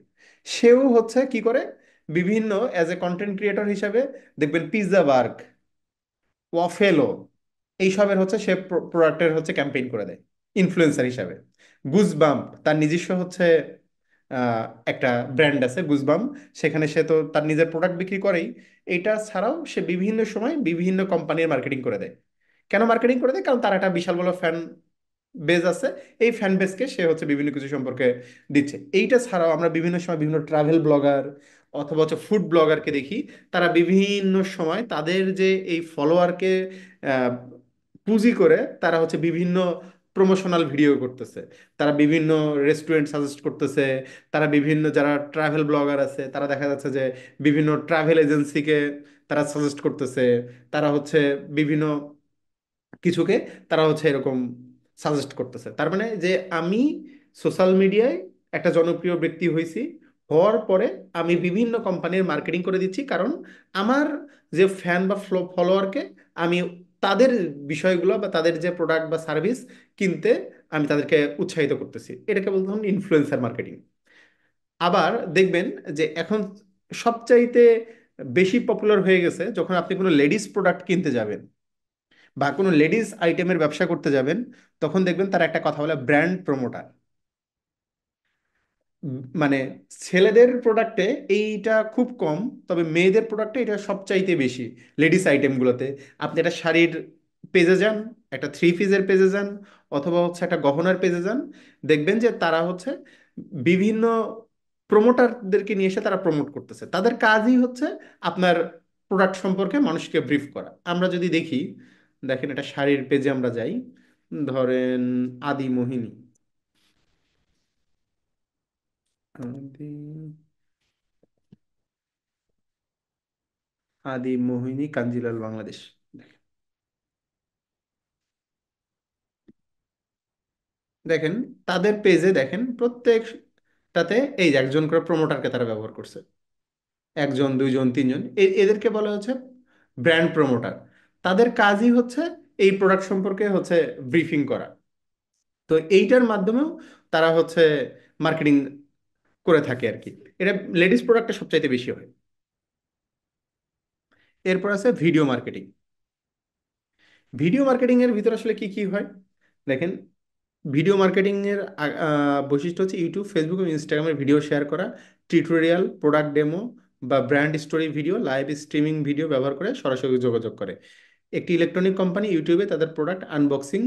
সেও হচ্ছে কি করে, বিভিন্ন অ্যাজ এ কন্টেন্ট ক্রিয়েটর হিসাবে দেখবেন পিৎজা বার্গ, ওয়াফেলো, এইসবের হচ্ছে সে প্রোডাক্টের হচ্ছে ক্যাম্পেইন করে দেয় ইনফ্লুয়েন্সার হিসাবে। গুজবাম্প তার নিজস্ব হচ্ছে একটা ব্র্যান্ড আছে গুজবাম্প, সেখানে সে তো তার নিজের প্রোডাক্ট বিক্রি করেই, এটা ছাড়াও সে বিভিন্ন সময় বিভিন্ন কোম্পানির মার্কেটিং করে দেয়। কেন মার্কেটিং করে দেয়? কারণ তার একটা বিশাল বড় ফ্যান বেজ আছে, এই ফ্যান বেজকে সে হচ্ছে বিভিন্ন কিছু সম্পর্কে দিচ্ছে। এইটা ছাড়াও আমরা বিভিন্ন সময় বিভিন্ন ট্রাভেল ব্লগার অথবা হচ্ছে ফুড ব্লগারকে দেখি, তারা বিভিন্ন সময় তাদের যে এই ফলোয়ারকে পুঁজি করে তারা হচ্ছে বিভিন্ন প্রমোশনাল ভিডিও করতেছে, তারা বিভিন্ন রেস্টুরেন্ট সাজেস্ট করতেছে, তারা বিভিন্ন যারা ট্রাভেল ব্লগার আছে তারা দেখা যাচ্ছে যে বিভিন্ন ট্রাভেল এজেন্সিকে তারা সাজেস্ট করতেছে, তারা হচ্ছে বিভিন্ন কিছুকে তারা হচ্ছে এরকম সাজেস্ট করতেছে। তার মানে যে আমি সোশ্যাল মিডিয়ায় একটা জনপ্রিয় ব্যক্তি হয়েছি, হওয়ার পরে আমি বিভিন্ন কোম্পানির মার্কেটিং করে দিচ্ছি, কারণ আমার যে ফ্যান বা ফলোয়ারকে আমি তাদের বিষয়গুলো বা তাদের যে প্রোডাক্ট বা সার্ভিস কিনতে আমি তাদেরকে উৎসাহিত করতেছি। এটাকে বলতে হবে ইনফ্লুয়েন্সার মার্কেটিং। আবার দেখবেন যে এখন সবচাইতে বেশি পপুলার হয়ে গেছে যখন আপনি কোনো লেডিস প্রোডাক্ট কিনতে যাবেন বা কোনো লেডিস আইটেমের ব্যবসা করতে যাবেন, তখন দেখবেন তার একটা কথা বলে ব্র্যান্ড প্রমোটার। মানে ছেলেদের প্রোডাক্টে এইটা খুব কম, তবে মেয়েদের প্রোডাক্টে এটা সবচাইতে বেশি। লেডিস আইটেমগুলোতে আপনি একটা শাড়ির পেজে যান, একটা থ্রি পিসের পেজে যান, অথবা হচ্ছে একটা গহনার পেজে যান, দেখবেন যে তারা হচ্ছে বিভিন্ন প্রমোটারদেরকে নিয়ে এসে তারা প্রমোট করতেছে। তাদের কাজই হচ্ছে আপনার প্রোডাক্ট সম্পর্কে মানুষকে ব্রিফ করা। আমরা যদি দেখি, দেখেন এটা শাড়ির পেজে আমরা যাই, ধরেন আদি মোহিনী, আদি আদি মোহিনী কাঞ্জিলাল বাংলাদেশ। দেখেন তাদের পেজে দেখেন প্রত্যেকটাতে এই যে একজন করে প্রমোটারকে তারা ব্যবহার করছে, একজন দুইজন তিনজন, এদেরকে বলা হচ্ছে ব্র্যান্ড প্রমোটার। তাদের কাজই হচ্ছে এই প্রোডাক্ট সম্পর্কে হচ্ছে ব্রিফিং করা। তো এইটার মাধ্যমেও তারা হচ্ছে মার্কেটিং করে থাকে আর কি। এটা লেডিস প্রোডাক্টে সবচাইতে বেশি হয়। এরপর আছে ভিডিও মার্কেটিং। ভিডিও মার্কেটিং এর ভিতরে আসলে কি কি হয় দেখেন, ভিডিও মার্কেটিং এর বৈশিষ্ট্য হচ্ছে ইউটিউব, ফেসবুক এবং ইনস্টাগ্রামের ভিডিও শেয়ার করা, টিউটোরিয়াল, প্রোডাক্ট ডেমো বা brand story video, live streaming video ব্যবহার করে সরাসরি যোগাযোগ করে। একটি ইলেকট্রনিক কোম্পানি ইউটিউবে তাদের প্রোডাক্ট আনবক্সিং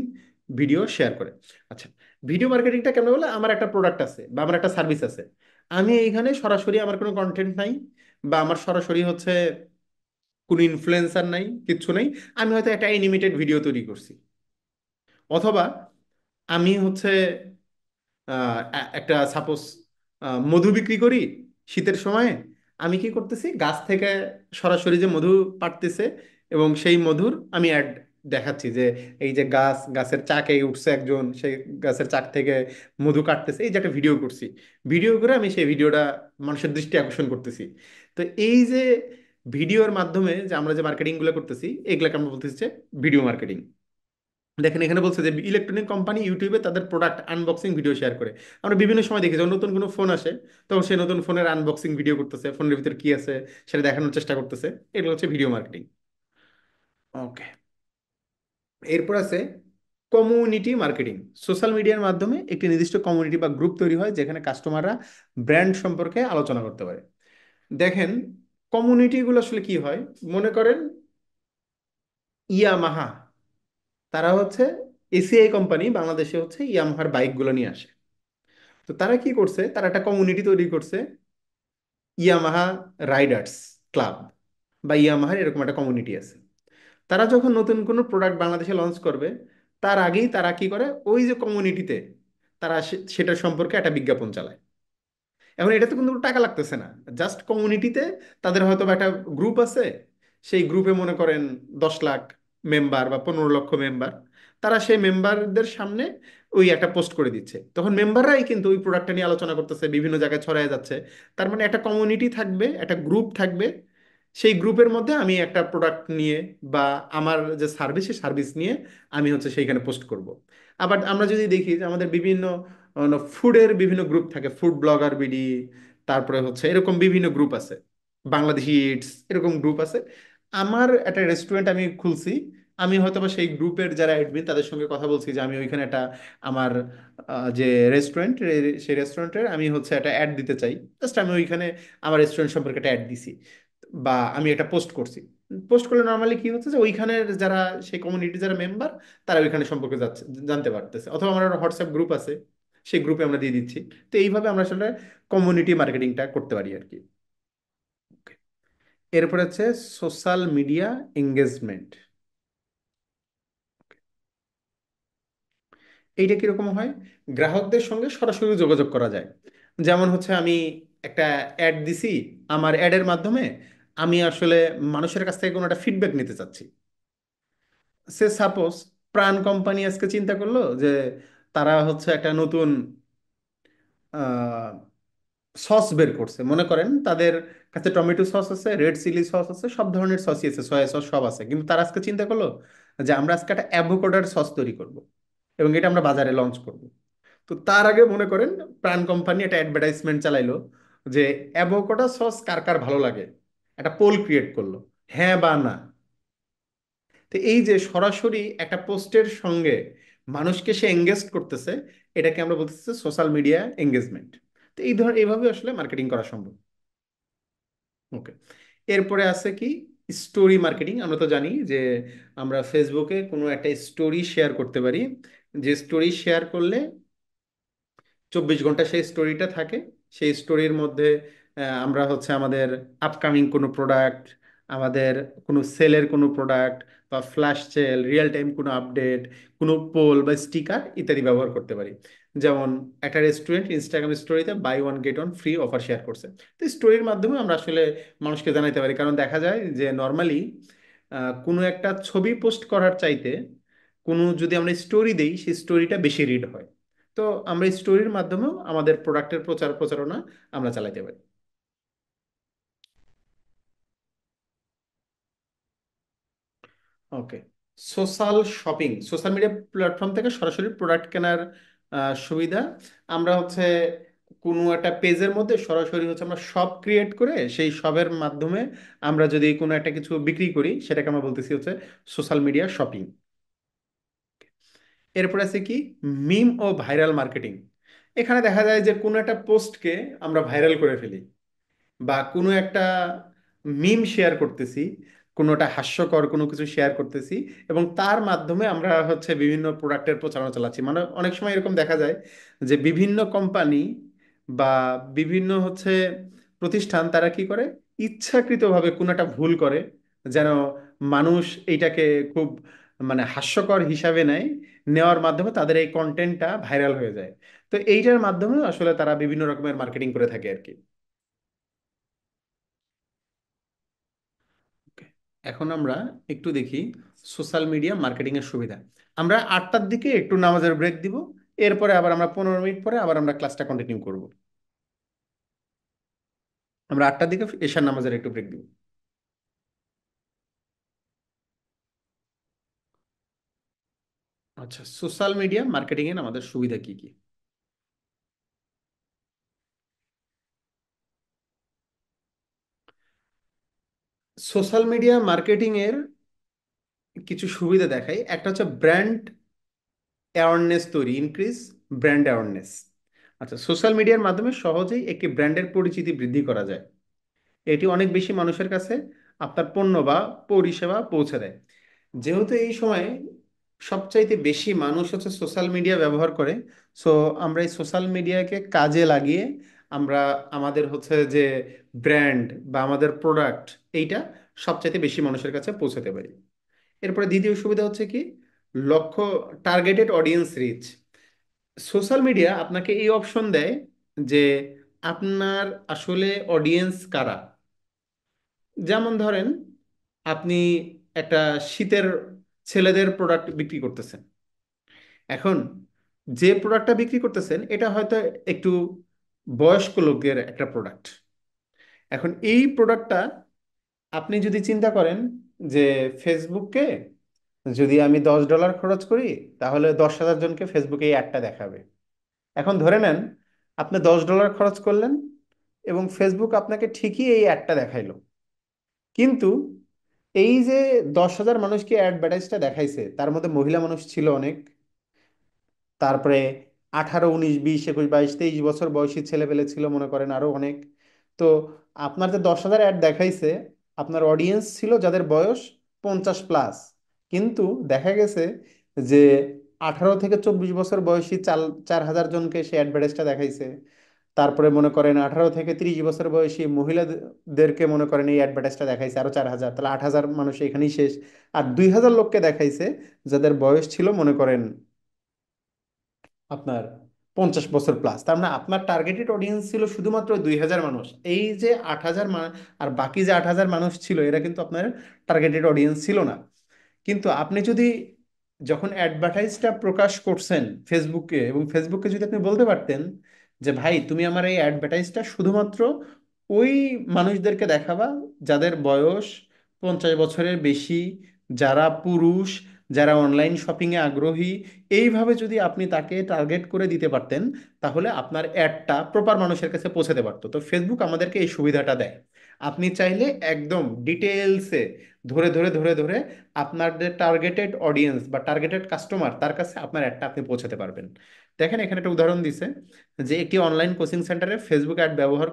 ভিডিও শেয়ার করে। আচ্ছা, ভিডিও মার্কেটিংটা কেমন বলে, আমার একটা প্রোডাক্ট আছে বা আমার একটা সার্ভিস আছে, আমি এইখানে সরাসরি আমার কোনো কন্টেন্ট নাই বা আমার সরাসরি হচ্ছে কোনো ইনফ্লুয়েন্সার নাই, কিচ্ছু নাই, আমি হয়তো একটা অ্যানিমেটেড ভিডিও তৈরি করছি, অথবা আমি হচ্ছে একটা সাপোজ মধু বিক্রি করি শীতের সময়ে, আমি কি করতেছি গাছ থেকে সরাসরি যে মধু পাড়তেছে এবং সেই মধুর আমি অ্যাড দেখাচ্ছি যে এই যে গাছের চাকে উঠছে একজন, সেই গাছের চাক থেকে মধু কাটতেছে, এই যে একটা ভিডিও করছি, ভিডিও করে আমি সেই ভিডিওটা মানুষের দৃষ্টি আকর্ষণ করতেছি। তো এই যে ভিডিওর মাধ্যমে যে আমরা যে মার্কেটিং গুলো করতেছি, এগুলাকে আমরা বলতেছি যে ভিডিও মার্কেটিং। দেখেন এখানে বলছে যে ইলেকট্রনিক কোম্পানি ইউটিউবে তাদের প্রোডাক্ট আনবক্সিং ভিডিও শেয়ার করে। আমরা বিভিন্ন সময় দেখি যখন নতুন কোনো ফোন আসে, তখন সেই নতুন ফোনের আনবক্সিং ভিডিও করতেছে, ফোনের ভিতরে কি আছে সেটা দেখানোর চেষ্টা করতেছে। এগুলো হচ্ছে ভিডিও মার্কেটিং। ওকে, এরপর আছে কমিউনিটি মার্কেটিং। সোশ্যাল মিডিয়ার মাধ্যমে একটি নির্দিষ্ট কমিউনিটি বা গ্রুপ তৈরি হয় যেখানে কাস্টমাররা ব্র্যান্ড সম্পর্কে আলোচনা করতে পারে। দেখেন কমিউনিটিগুলো আসলে কি হয়, মনে করেন ইয়ামাহা, তারা হচ্ছে এসিআই কোম্পানি বাংলাদেশে হচ্ছে ইয়ামাহার বাইকগুলো নিয়ে আসে। তো তারা কি করছে, তারা একটা কমিউনিটি তৈরি করছে, ইয়ামাহা রাইডার্স ক্লাব বা ইয়ামাহার এরকম একটা কমিউনিটি আছে। তারা যখন নতুন কোনো প্রোডাক্ট বাংলাদেশে লঞ্চ করবে, তার আগেই তারা কি করে, ওই যে কমিউনিটিতে তারা সেটার সম্পর্কে একটা বিজ্ঞাপন চালায়। এখন এটাতে কিন্তু কোনো টাকা লাগতেছে না, জাস্ট কমিউনিটিতে তাদের হয়তো বা একটা গ্রুপ আছে, সেই গ্রুপে মনে করেন 10 লাখ মেম্বার বা 15 লক্ষ মেম্বার, তারা সেই মেম্বারদের সামনে ওই একটা পোস্ট করে দিচ্ছে, তখন মেম্বাররাই কিন্তু ওই প্রোডাক্টটা নিয়ে আলোচনা করতেছে, বিভিন্ন জায়গায় ছড়ায় যাচ্ছে। তার মানে একটা কমিউনিটি থাকবে, একটা গ্রুপ থাকবে, সেই গ্রুপের মধ্যে আমি একটা প্রোডাক্ট নিয়ে বা আমার যে সার্ভিস, সেই সার্ভিস নিয়ে আমি হচ্ছে সেইখানে পোস্ট করব। আবার আমরা যদি দেখি যে আমাদের বিভিন্ন ফুডের বিভিন্ন গ্রুপ থাকে, ফুড ব্লগার বিডি, তারপরে হচ্ছে এরকম বিভিন্ন গ্রুপ আছে, বাংলাদেশি ইটস এরকম গ্রুপ আছে। আমার একটা রেস্টুরেন্ট আমি খুলছি, আমি হয়তো বা সেই গ্রুপের যারা অ্যাডমিন তাদের সঙ্গে কথা বলছি যে আমি ওইখানে একটা আমার যে রেস্টুরেন্ট, সেই রেস্টুরেন্টের আমি হচ্ছে একটা অ্যাড দিতে চাই। জাস্ট আমি ওইখানে আমার রেস্টুরেন্ট সম্পর্কে একটা অ্যাড দিছি বা আমি একটা পোস্ট করছি। পোস্ট করলে নর্মালি কি হচ্ছে যে ওইখানের যারা, সেই কমিউনিটি যারা মেম্বার, তারা ওইখানে সম্পর্কে যাচ্ছে, জানতে পারতেছে। অথবা আমার হোয়াটসঅ্যাপ গ্রুপ আছে, সেই গ্রুপে আমরা দিয়ে দিচ্ছি। তো এইভাবে আমরা আসলে কমিউনিটি মার্কেটিংটা করতে পারি আর কি। Okay. এরপর হচ্ছে সোশ্যাল মিডিয়া এঙ্গেজমেন্ট। এইটা কিরকম হয়, গ্রাহকদের সঙ্গে সরাসরি যোগাযোগ করা যায়। যেমন হচ্ছে আমি একটা অ্যাড দিছি, আমার অ্যাডের মাধ্যমে আমি আসলে মানুষের কাছ থেকে কোনো একটা ফিডব্যাক নিতে চাচ্ছি। সে সাপোজ প্রাণ কোম্পানি আজকে চিন্তা করলো যে তারা হচ্ছে একটা নতুন সস বের করছে, মনে করেন তাদের কাছে টমেটো সস আছে, রেড চিলি সস আছে, সব ধরনের সসই আছে, সয়া সস সব আছে, কিন্তু তারা আজকে চিন্তা করলো যে আমরা আজকে একটা অ্যাভোকাডোর সস তৈরি করব এবং এটা আমরা বাজারে লঞ্চ করব। তো তার আগে মনে করেন প্রাণ কোম্পানি একটা অ্যাডভার্টাইজমেন্ট চালাইলো যে অ্যাভোকাডো সস কার কার ভালো লাগে, একটা পোল ক্রিয়েট করলো, হ্যাঁ বা না। তো এই যে সরাসরি একটা পোস্টের সঙ্গে মানুষকে সে এঙ্গেজ করতেছে, এটাকে আমরা বলতেছি সোশ্যাল মিডিয়া এঙ্গেজমেন্ট। তো এই ধর এইভাবে আসলে মার্কেটিং করা সম্ভব। ওকে। এরপরে আছে কি, স্টোরি মার্কেটিং। আমরা তো জানি যে আমরা ফেসবুকে কোনো একটা স্টোরি শেয়ার করতে পারি, যে স্টোরি শেয়ার করলে 24 ঘন্টা সেই স্টোরিটা থাকে। সেই স্টোরির মধ্যে আমরা হচ্ছে আমাদের আপকামিং কোনো প্রোডাক্ট, আমাদের কোনো সেলের কোনো প্রোডাক্ট বা ফ্ল্যাশ সেল, রিয়েল টাইম কোনো আপডেট, কোনো পোল বা স্টিকার ইত্যাদি ব্যবহার করতে পারি। যেমন একটা রেস্টুরেন্ট ইনস্টাগ্রাম স্টোরিতে buy one get one free offer share করছে। তো স্টোরির মাধ্যমে আমরা আসলে মানুষকে জানাতে পারি, কারণ দেখা যায় যে নর্মালি কোনো একটা ছবি পোস্ট করার চাইতে কোনো যদি আমরা স্টোরি দেই, সেই স্টোরিটা বেশি রিড হয়। তো আমরা স্টোরির মাধ্যমেও আমাদের প্রোডাক্টের প্রচার প্রচারণা আমরা চালাতে পারি। Okay. Social shopping, social media platform থেকে সরাসরি প্রোডাক্ট কেনার সুবিধা। আমরা হচ্ছে কোনো একটা পেজের মধ্যে সরাসরি হচ্ছে আমরা শপ ক্রিয়েট করে সেই শপের মাধ্যমে আমরা যদি কোনো একটা কিছু বিক্রি করি, সেটাকে আমরা বলতেছি হচ্ছে সোশ্যাল মিডিয়া শপিং। এরপর আছে কি, মিম ও ভাইরাল মার্কেটিং। এখানে দেখা যায় যে কোনো একটা পোস্টকে আমরা ভাইরাল করে ফেলি বা কোনো একটা মিম শেয়ার করতেছি, কোনোটা হাস্যকর কোনো কিছু শেয়ার করতেছি, এবং তার মাধ্যমে আমরা হচ্ছে বিভিন্ন প্রোডাক্টের প্রচারণা চালাচ্ছি। মানে অনেক সময় এরকম দেখা যায় যে বিভিন্ন কোম্পানি বা বিভিন্ন হচ্ছে প্রতিষ্ঠান তারা কি করে, ইচ্ছাকৃতভাবে কোনো একটা ভুল করে যেন মানুষ এইটাকে খুব মানে হাস্যকর হিসাবে নেয়, নেওয়ার মাধ্যমে তাদের এই কন্টেন্টটা ভাইরাল হয়ে যায়। তো এইটার মাধ্যমে আসলে তারা বিভিন্ন রকমের মার্কেটিং করে থাকে আর কি। Okay. এখন আমরা একটু দেখি সোশ্যাল মিডিয়া মার্কেটিং এর সুবিধা। আমরা 8টার দিকে একটু নামাজের ব্রেক দিব, এরপরে আবার আমরা 15 মিনিট পরে আবার আমরা ক্লাসটা কন্টিনিউ করব। আমরা 8টার দিকে এশার নামাজের একটু ব্রেক দিব। আচ্ছা, সোশ্যাল মিডিয়া মার্কেটিং এর আমাদের সুবিধা কি কি। সোশ্যাল মিডিয়া মার্কেটিং এর কিছু সুবিধা দেখাই। একটা হচ্ছে ব্র্যান্ড অ্যাওয়ারনেস তৈরি, ইনক্রিজ ব্র্যান্ড অ্যাওয়ারনেস। আচ্ছা, সোশ্যাল মিডিয়ার মাধ্যমে সহজেই একটি ব্র্যান্ডের পরিচিতি বৃদ্ধি করা যায়। এটি অনেক বেশি মানুষের কাছে আপনার পণ্য বা পরিষেবা পৌঁছে দেয়। যেহেতু এই সময় সবচাইতে বেশি মানুষ হচ্ছে সোশ্যাল মিডিয়া ব্যবহার করে, সো আমরা এই সোশ্যাল মিডিয়াকে কাজে লাগিয়ে আমরা আমাদের হচ্ছে যে ব্র্যান্ড বা আমাদের প্রোডাক্ট এইটা সবচাইতে বেশি মানুষের কাছে পৌঁছাতে পারি। এরপরে দ্বিতীয় সুবিধা হচ্ছে কি, লক্ষ্য, targeted audience reach. Social media আপনাকে এই অপশন দেয় যে আপনার আসলে অডিয়েন্স কারা। যেমন ধরেন আপনি একটা শীতের ছেলেদের প্রোডাক্ট বিক্রি করতেছেন। এখন যে প্রোডাক্টটা বিক্রি করতেছেন এটা হয়তো একটু বয়স্ক লোকের একটা প্রোডাক্ট। এখন এই প্রোডাক্টটা আপনি যদি চিন্তা করেন যে ফেসবুককে যদি আমি $10 খরচ করি তাহলে 10,000 জনকে ফেসবুকে এই অ্যাডটা দেখাবে। এখন ধরে নেন আপনি $10 খরচ করলেন এবং ফেসবুক আপনাকে ঠিকই এই অ্যাডটা দেখাইলো, কিন্তু এই যে 10,000 মানুষকে অ্যাডভার্টাইজটা দেখাইছে তার মধ্যে মহিলা মানুষ ছিল অনেক, তারপরে 18, 19, 20, 21, 22, 23 বছর বয়সী ছেলেপেলে ছিল মনে করেন আরো অনেক। তো আপনার যে 10,000 অ্যাড দেখাইছে, আপনার অডিয়েন্স ছিল যাদের বয়স 50+, কিন্তু দেখা গেছে যে 18 থেকে 24 বছর বয়সী 4,000 জনকে সে অ্যাডভার্টাইজটা দেখাইছে। তারপরে মনে করেন 18 থেকে 30 বছর বয়সী মহিলাদেরকে মনে করেন এই অ্যাডভার্টাইজটা দেখাইছে আরো 4,000, তাহলে 8,000 মানুষ এখানেই শেষ। আর 2,000 লোককে দেখাইছে যাদের বয়স ছিল মনে করেন আপনার 50 বছর প্লাস। তার মানে আপনার টার্গেটেড অডিয়েন্স ছিল শুধুমাত্র 2,000 মানুষ। এই যে 8,000 আর বাকি যে 8,000 মানুষ ছিল এরা কিন্তু আপনার টার্গেটেড অডিয়েন্স ছিল না। কিন্তু আপনি যদি যখন অ্যাডভার্টাইজটা প্রকাশ করছেন ফেসবুকে, এবং ফেসবুককে যদি আপনি বলতে পারতেন যে ভাই তুমি আমার এই অ্যাডভার্টাইজটা শুধুমাত্র ওই মানুষদেরকে দেখাবা যাদের বয়স 50 বছরের বেশি, যারা পুরুষ, যারা অনলাইন শপিংয়ে আগ্রহী, এইভাবে যদি আপনি তাকে টার্গেট করে দিতে পারতেন তাহলে আপনার অ্যাডটা প্রপার মানুষের কাছে পৌঁছাতে পারতো। তো ফেসবুক আমাদেরকে এই সুবিধাটা দেয়। আপনি চাইলে একদম ডিটেলসে ধরে ধরে ধরে ধরে আপনার যে টার্গেটেড অডিয়েন্স বা টার্গেটেড কাস্টমার তার কাছে আপনার অ্যাডটা আপনি পৌঁছাতে পারবেন। দেখেন এখানে একটা উদাহরণ দিছে যে একটি অনলাইন কোচিং সেন্টারে ফেসবুক অ্যাড ব্যবহার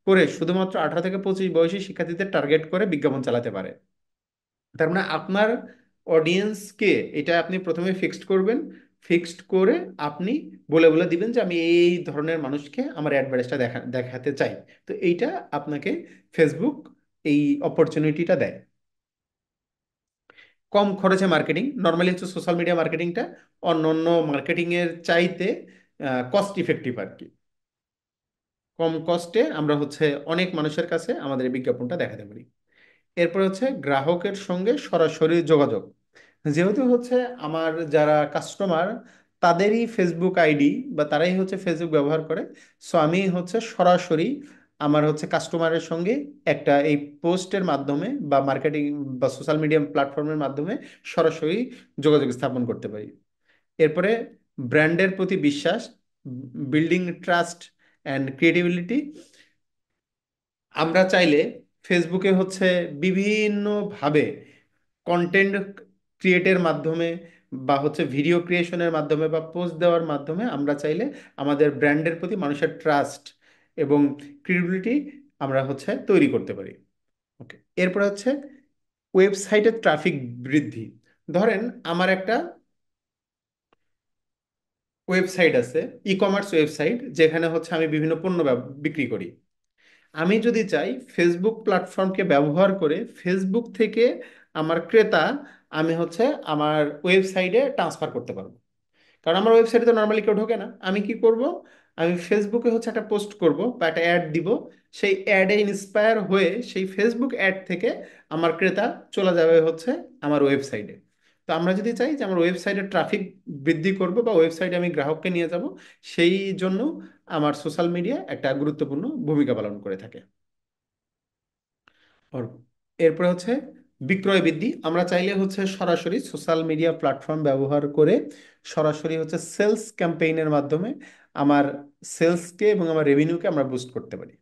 করে শুধুমাত্র 18 থেকে 25 বয়সী শিক্ষার্থীদের টার্গেট করে বিজ্ঞাপন চালাতে পারে। তার মানে আপনার অডিয়েন্সকে এটা আপনি প্রথমে ফিক্সড করবেন, ফিক্সড করে আপনি বলে বলে দিবেন যে আমি এই ধরনের মানুষকে আমার অ্যাডভার্টাইজটা দেখাতে চাই। তো এইটা আপনাকে ফেসবুক এই অপরচুনিটিটা দেয়। কম খরচে মার্কেটিং, নর্মালি হচ্ছে সোশ্যাল মিডিয়া মার্কেটিংটা অন্য অন্য মার্কেটিংয়ের চাইতে কস্ট ইফেক্টিভ আর কি। কম কস্টে আমরা হচ্ছে অনেক মানুষের কাছে আমাদের এই বিজ্ঞাপনটা দেখাতে পারি। এরপর হচ্ছে গ্রাহকের সঙ্গে সরাসরি যোগাযোগ। যেহেতু হচ্ছে আমার যারা কাস্টমার তাদেরই ফেসবুক আইডি বা তারাই হচ্ছে ফেসবুক ব্যবহার করে, সো আমি হচ্ছে সরাসরি আমার হচ্ছে কাস্টমারের সঙ্গে একটা এই পোস্টের মাধ্যমে বা মার্কেটিং বা সোশ্যাল মিডিয়া প্ল্যাটফর্মের মাধ্যমে সরাসরি যোগাযোগ স্থাপন করতে পারি। এরপরে ব্র্যান্ডের প্রতি বিশ্বাস, বিল্ডিং ট্রাস্ট অ্যান্ড ক্রিয়েটিভিলিটি। আমরা চাইলে ফেসবুকে হচ্ছে বিভিন্নভাবে কন্টেন্ট ক্রিয়েটের মাধ্যমে বা হচ্ছে ভিডিও ক্রিয়েশনের মাধ্যমে বা পোস্ট দেওয়ার মাধ্যমে আমরা চাইলে আমাদের ব্র্যান্ডের প্রতি মানুষের ট্রাস্ট এবং ক্রেডিবিলিটি আমরা হচ্ছে তৈরি করতে পারি। ওকে, এরপর হচ্ছে ওয়েবসাইটের ট্রাফিক বৃদ্ধি। ধরেন আমার একটা ওয়েবসাইট আছে, ই কমার্স ওয়েবসাইট, যেখানে হচ্ছে আমি বিভিন্ন পণ্য বিক্রি করি। আমি যদি চাই ফেসবুক প্ল্যাটফর্মকে ব্যবহার করে ফেসবুক থেকে আমার ক্রেতা আমি হচ্ছে আমার ওয়েবসাইটে ট্রান্সফার করতে পারবো। কারণ আমার ওয়েবসাইটে তো নর্মালি কেউ ঢোকে না। আমি কি করব, আমি ফেসবুকে হচ্ছে একটা পোস্ট করব বা একটা অ্যাড দিব, সেই অ্যাডে ইন্সপায়ার হয়ে সেই ফেসবুক অ্যাড থেকে আমার ক্রেতা চলে যাবে হচ্ছে আমার ওয়েবসাইটে। তো আমরা যদি চাই যে আমার ওয়েবসাইটের ট্রাফিক বৃদ্ধি করব বা ওয়েবসাইটে আমি গ্রাহককে নিয়ে যাব, সেই জন্য আমার সোশ্যাল মিডিয়া একটা গুরুত্বপূর্ণ ভূমিকা পালন করে থাকে। আর এরপরে হচ্ছে বিক্রয় বৃদ্ধি। আমরা চাইলে হচ্ছে সরাসরি সোশ্যাল মিডিয়া প্ল্যাটফর্ম ব্যবহার করে সরাসরি হচ্ছে সেলস ক্যাম্পেইনের মাধ্যমে আমার সেলসকে এবং আমার রেভিনিউকে আমরা বুস্ট করতে পারি।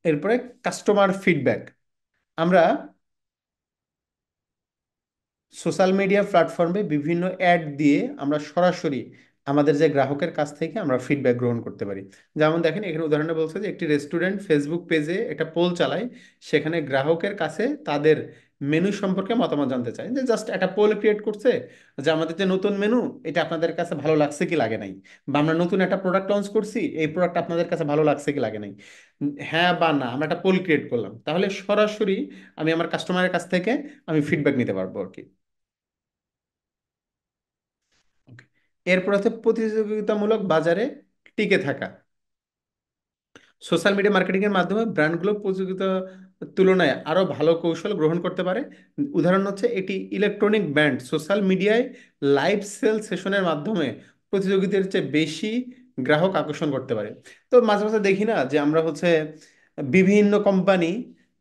এরপরে কাস্টমার ফিডব্যাক। আমরা সোশ্যাল মিডিয়া প্ল্যাটফর্মে বিভিন্ন অ্যাড দিয়ে আমরা সরাসরি আমাদের যে গ্রাহকের কাছ থেকে আমরা ফিডব্যাক গ্রহণ করতে পারি। যেমন দেখেন এখানে উদাহরণে বলছে যে একটি রেস্টুরেন্ট ফেসবুক পেজে একটা পোল চালায়, সেখানে গ্রাহকের কাছে তাদের মেনু সম্পর্কে মতামত জানতে চায়, যে জাস্ট একটা পোল ক্রিয়েট করছে যে আমাদের যে নতুন মেনু এটা আপনাদের কাছে ভালো লাগছে কি লাগে নাই, বা আমরা নতুন একটা প্রোডাক্ট লঞ্চ করছি এই প্রোডাক্ট আপনাদের কাছে ভালো লাগছে কি লাগে নাই, হ্যাঁ বা না, আমরা একটা পোল ক্রিয়েট করলাম, তাহলে সরাসরি আমি আমার কাস্টমারের কাছ থেকে আমি ফিডব্যাক নিতে পারবো আর কি। Okay. এরপর হচ্ছে প্রতিযোগিতামূলক বাজারে টিকে থাকা। সোশ্যাল মিডিয়া মার্কেটিং এর মাধ্যমে ব্র্যান্ডগুলো প্রতিযোগিতার তুলনায় আরো ভালো কৌশল গ্রহণ করতে পারে। উদাহরণ হচ্ছে এটি ইলেকট্রনিক ব্র্যান্ড সোশ্যাল মিডিয়ায় লাইভ সেল সেশনের মাধ্যমে প্রতিযোগীদের চেয়ে বেশি গ্রাহক আকর্ষণ করতে পারে। তো মাঝে মাঝে দেখি না যে আমরা হচ্ছে বিভিন্ন কোম্পানি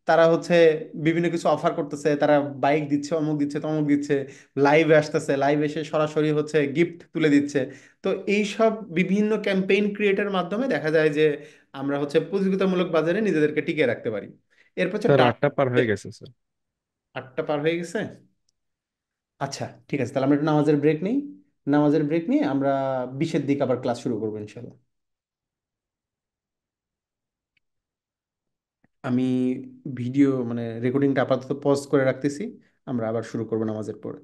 তারা হচ্ছে বিভিন্ন কিছু অফার করতেছে, তারা বাইক দিচ্ছে, অমুক দিচ্ছে, তমুক দিচ্ছে, লাইভে আসতেছে, লাইভ এসে সরাসরি হচ্ছে গিফট তুলে দিচ্ছে। তো এইসব বিভিন্ন ক্যাম্পেইন ক্রিয়েটের মাধ্যমে দেখা যায় যে আমরা হচ্ছে প্রতিযোগিতামূলক বাজারে নিজেদেরকে টিকিয়ে রাখতে পারি। এরপর হচ্ছে স্যার ডাটা। 8টা পার হয়ে গেছে স্যার। 8টা পার হয়ে গেছে। আচ্ছা, ঠিক আছে, তাহলে আমরা একটু নামাজের ব্রেক নিই। নামাজের ব্রেক নিয়ে আমরা 20-এর দিকে আবার ক্লাস শুরু করবো ইনশাল্লাহ। আমি ভিডিও মানে রেকর্ডিংটা আপাতত পজ করে রাখতেছি, আমরা আবার শুরু করবো নামাজের পরে।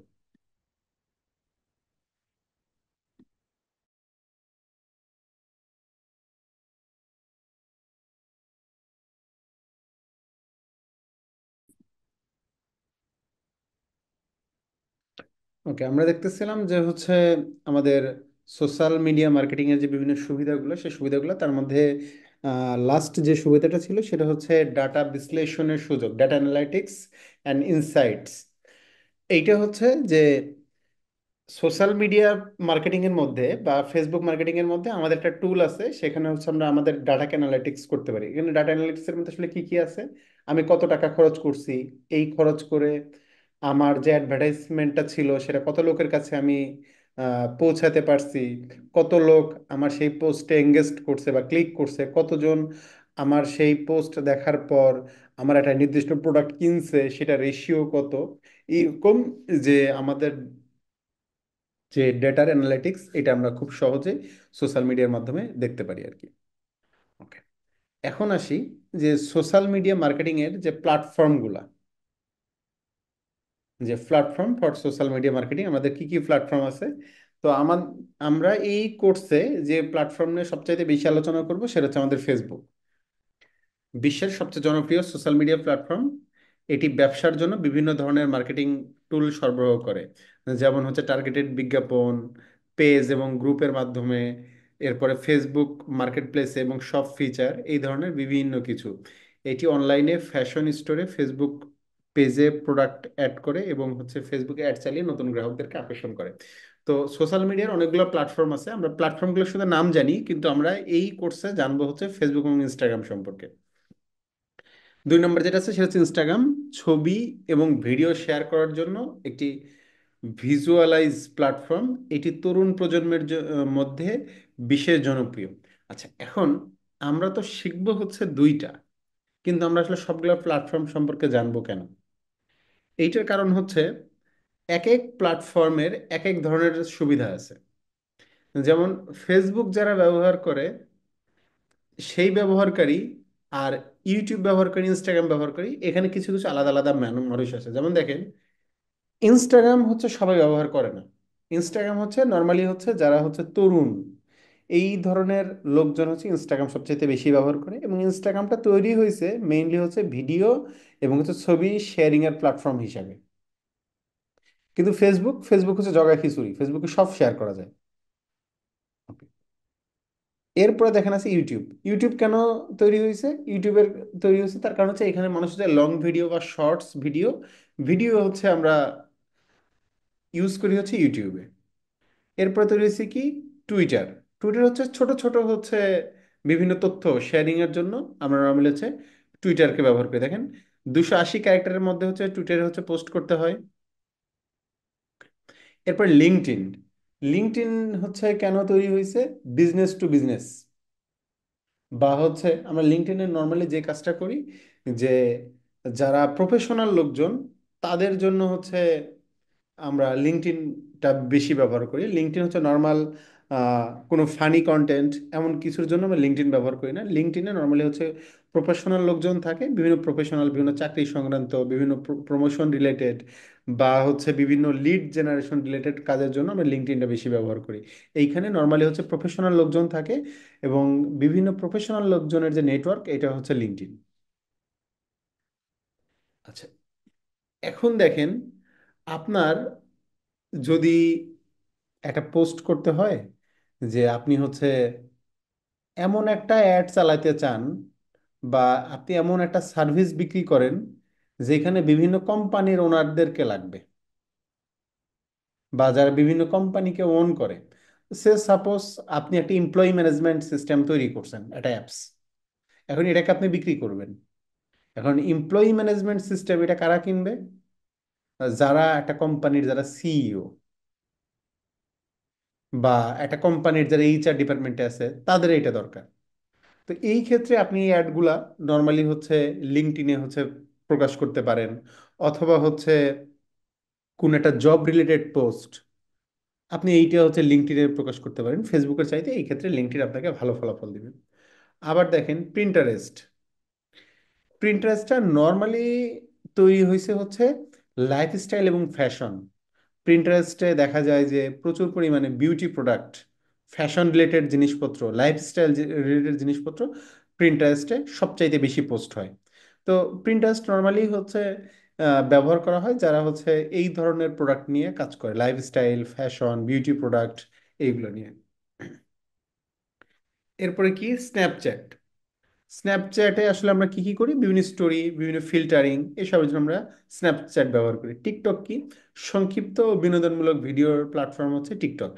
ওকে, আমরা দেখতেছিলাম যে হচ্ছে আমাদের সোশ্যাল মিডিয়া মার্কেটিং এর যে বিভিন্ন সুবিধাগুলো, সেই সুবিধাগুলো তার মধ্যে লাস্ট যে সুবিধাটা ছিল সেটা হচ্ছে ডাটা বিশ্লেষণের সুযোগ, ডাটা অ্যানালাইটিক্স অ্যান্ড ইনসাইটস। এইটা হচ্ছে যে সোশ্যাল মিডিয়া মার্কেটিং এর মধ্যে বা ফেসবুক মার্কেটিং এর মধ্যে আমাদের একটা টুল আছে, সেখানে হচ্ছে আমরা আমাদের ডাটাকে অ্যানালাইটিক্স করতে পারি। এখানে ডাটা অ্যানালাইটিক্স এর মধ্যে আসলে কি কি আছে, আমি কত টাকা খরচ করছি, এই খরচ করে আমার যে অ্যাডভার্টাইজমেন্টটা ছিল সেটা কত লোকের কাছে আমি পৌঁছাতে পারছি, কত লোক আমার সেই পোস্টে এঙ্গেজ করছে বা ক্লিক করছে, কতজন আমার সেই পোস্ট দেখার পর আমার একটা নির্দিষ্ট প্রোডাক্ট কিনছে, সেটা রেশিও কত, এরকম যে আমাদের যে ডেটার অ্যানালিটিক্স এটা আমরা খুব সহজে সোশ্যাল মিডিয়ার মাধ্যমে দেখতে পারি আর কি। ওকে, এখন আসি যে সোশ্যাল মিডিয়া মার্কেটিং এর যে প্ল্যাটফর্মগুলা, যে platform for social media marketing আমাদের কি কি প্ল্যাটফর্ম আছে। তো আমরা এই কোর্সে যে প্ল্যাটফর্ম নিয়ে সবচাইতে বেশি আলোচনা করব সেটা হচ্ছে আমাদের ফেসবুক। বিশ্বের সবচেয়ে জনপ্রিয় সোশ্যাল মিডিয়া প্ল্যাটফর্ম। এটি ব্যবসার জন্য বিভিন্ন ধরনের মার্কেটিং টুল সরবরাহ করে, যেমন হচ্ছে টার্গেটেড বিজ্ঞাপন, পেজ এবং গ্রুপের মাধ্যমে, এরপরে ফেসবুক মার্কেট প্লেসে এবং সব ফিচার, এই ধরনের বিভিন্ন কিছু। এটি অনলাইনে ফ্যাশন স্টোরে ফেসবুক পেজে প্রোডাক্ট অ্যাড করে এবং হচ্ছে ফেসবুকে অ্যাড চালিয়ে নতুন গ্রাহকদেরকে আকর্ষণ করে। তো সোশ্যাল মিডিয়ার অনেকগুলো প্ল্যাটফর্ম আছে, আমরা প্ল্যাটফর্মগুলো শুধু নাম জানি, কিন্তু আমরা এই কোর্সে জানবো হচ্ছে ফেসবুক এবং ইনস্টাগ্রাম সম্পর্কে। 2 নম্বর যেটা আছে সেটা হচ্ছে ইনস্টাগ্রাম, ছবি এবং ভিডিও শেয়ার করার জন্য একটি ভিজুয়ালাইজ প্ল্যাটফর্ম। এটি তরুণ প্রজন্মের মধ্যে বিশেষ জনপ্রিয়। আচ্ছা, এখন আমরা তো শিখবো হচ্ছে দুইটা, কিন্তু আমরা আসলে সবগুলো প্ল্যাটফর্ম সম্পর্কে জানবো কেন? এইটার কারণ হচ্ছে এক এক প্ল্যাটফর্মের এক এক ধরনের সুবিধা আছে। যেমন ফেসবুক যারা ব্যবহার করে সেই ব্যবহারকারী আর ইউটিউব ব্যবহারকারী, ইনস্টাগ্রাম ব্যবহারকারী, এখানে কিছু কিছু আলাদা আলাদা মানুষ আছে। যেমন দেখেন, ইনস্টাগ্রাম হচ্ছে সবাই ব্যবহার করে না। ইনস্টাগ্রাম হচ্ছে নর্মালি হচ্ছে যারা হচ্ছে তরুণ, এই ধরনের লোকজন হচ্ছে ইনস্টাগ্রাম সবচেয়ে বেশি ব্যবহার করে, এবং ইনস্টাগ্রামটা তৈরি হয়েছে মেইনলি হচ্ছে ভিডিও এবং হচ্ছে ছবি শেয়ারিং এর প্ল্যাটফর্ম হিসাবে। কিন্তু ফেসবুক ফেসবুক হচ্ছে জগা খিচুড়ি, ফেসবুকে সব শেয়ার করা যায়। এরপরে দেখেন আছে ইউটিউব। ইউটিউব কেন তৈরি হয়েছে? ইউটিউবের তৈরি হয়েছে তার কারণ হচ্ছে এখানে মানুষ হচ্ছে লং ভিডিও বা শর্টস ভিডিও, ভিডিও হচ্ছে আমরা ইউজ করি হচ্ছে ইউটিউবে। এরপরে তৈরি হয়েছে কি, টুইটার। টুইটার হচ্ছে ছোট ছোট হচ্ছে বিভিন্ন তথ্য শেয়ারিং এর জন্য আমরা নর্মালি হচ্ছে টুইটারকে ব্যবহার করি। দেখেন 280 ক্যারেক্টারের মধ্যে হচ্ছে টুইটারে হচ্ছে পোস্ট করতে হয়। এরপর লিঙ্কডইন। লিঙ্কডইন হচ্ছে কেন তৈরি হয়েছে? বিজনেস টু বিজনেস, বা হচ্ছে আমরা লিঙ্কডইনে নর্মালি যে কাজটা করি যে যারা প্রফেশনাল লোকজন তাদের জন্য হচ্ছে আমরা লিঙ্কডইনটা বেশি ব্যবহার করি। লিঙ্কডইন হচ্ছে নর্মাল কোনো ফানি কন্টেন্ট এমন কিছুর জন্য আমরা লিঙ্কডইন ব্যবহার করি না। লিঙ্কডইনে নর্মালি হচ্ছে প্রফেশনাল লোকজন থাকে, বিভিন্ন প্রফেশনাল, বিভিন্ন চাকরি সংক্রান্ত, বিভিন্ন প্রমোশন রিলেটেড বা হচ্ছে বিভিন্ন লিড জেনারেশন রিলেটেড কাজের জন্য আমরা লিঙ্কডইনটা বেশি ব্যবহার করি। এইখানে নর্মালি হচ্ছে প্রফেশনাল লোকজন থাকে এবং বিভিন্ন প্রফেশনাল লোকজনের যে নেটওয়ার্ক, এটা হচ্ছে লিঙ্কডইন। আচ্ছা, এখন দেখেন, আপনার যদি একটা পোস্ট করতে হয়, যে আপনি হচ্ছে এমন একটা অ্যাড চালাতে চান বা আপনি এমন একটা সার্ভিস বিক্রি করেন যেখানে বিভিন্ন কোম্পানির ওনারদেরকে লাগবে বা যারা বিভিন্ন কোম্পানিকে ওন করে। সে সাপোজ আপনি একটা এমপ্লয়ি ম্যানেজমেন্ট সিস্টেম তৈরি করছেন, একটা অ্যাপস, এখন এটাকে আপনি বিক্রি করবেন। এখন এমপ্লয়ি ম্যানেজমেন্ট সিস্টেম এটা কারা কিনবে? যারা একটা কোম্পানির যারা সিইও বা একটা কোম্পানির যারা এইচআর ডিপার্টমেন্টে আছে, তাদের এটা দরকার। তো এই ক্ষেত্রে আপনি এই অ্যাডগুলা নর্মালি হচ্ছে লিঙ্কডইনে হচ্ছে প্রকাশ করতে পারেন, অথবা হচ্ছে কোন একটা জব রিলেটেড পোস্ট আপনি এইটা হচ্ছে লিঙ্কডইনে প্রকাশ করতে পারেন। ফেসবুকের চাইতে এই ক্ষেত্রে লিঙ্কডইন আপনাকে ভালো ফলাফল দিবে। আবার দেখেন প্রিন্টারেস্ট। প্রিন্টারেস্টটা নর্মালি তৈরি হয়েছে হচ্ছে লাইফস্টাইল এবং ফ্যাশন। প্রিন্টারেস্টে দেখা যায় যে প্রচুর পরিমাণে বিউটি প্রোডাক্ট, ফ্যাশন রিলেটেড জিনিসপত্র, লাইফস্টাইল রিলেটেড জিনিসপত্র প্রিন্টারেস্টে সবচাইতে বেশি পোস্ট হয়। তো প্রিন্টারেস্ট নর্মালি হচ্ছে ব্যবহার করা হয় যারা হচ্ছে এই ধরনের প্রোডাক্ট নিয়ে কাজ করে, লাইফস্টাইল, ফ্যাশন, বিউটি প্রোডাক্ট, এইগুলো নিয়ে। এরপরে কি স্ন্যাপচ্যাট। স্ন্যাপচ্যাটে আসলে আমরা কি কি করি, বিভিন্ন স্টোরি, বিভিন্ন ফিল্টারিং, এসবের জন্য আমরা স্ন্যাপচ্যাট ব্যবহার করি। টিকটক কি, সংক্ষিপ্ত ও বিনোদনমূলক ভিডিওর প্ল্যাটফর্ম হচ্ছে টিকটক।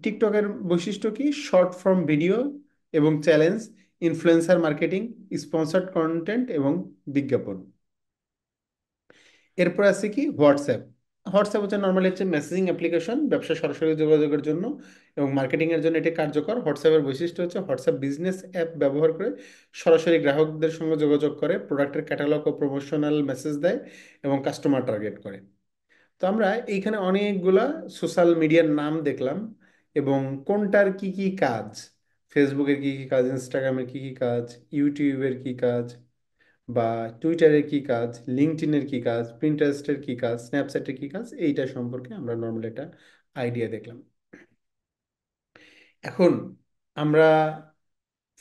টিকটকের বৈশিষ্ট্য কি, শর্ট ফর্ম ভিডিও এবং challenge, influencer marketing, sponsored content এবং বিজ্ঞাপন। এরপর আছে কি হোয়াটসঅ্যাপ। হোয়াটসঅ্যাপ হচ্ছে নর্মালি হচ্ছে মেসেজিং অ্যাপ্লিকেশন, ব্যবসা সরাসরি যোগাযোগের জন্য এবং মার্কেটিং এর জন্য এটি কার্যকর। হোয়াটসঅ্যাপের বৈশিষ্ট্য হচ্ছে হোয়াটসঅ্যাপ বিজনেস অ্যাপ ব্যবহার করে সরাসরি গ্রাহকদের সঙ্গে যোগাযোগ করে, প্রোডাক্টের ক্যাটালগ ও প্রমোশনাল মেসেজ দেয় এবং কাস্টমার টার্গেট করে। তো আমরা এইখানে অনেকগুলা সোশ্যাল মিডিয়ার নাম দেখলাম এবং কোনটার কি কি কাজ, ফেসবুকের কি কি কাজ, ইনস্টাগ্রামের কি কি কাজ, ইউটিউবের কি কাজ বা টুইটারের কি কাজ, লিঙ্কডইনের কি কাজ, প্রিন্টারেস্টের কি কাজ, স্ন্যাপচ্যাটের কি কাজ, এইটা সম্পর্কে আমরা নর্মালি একটা আইডিয়া দেখলাম। এখন আমরা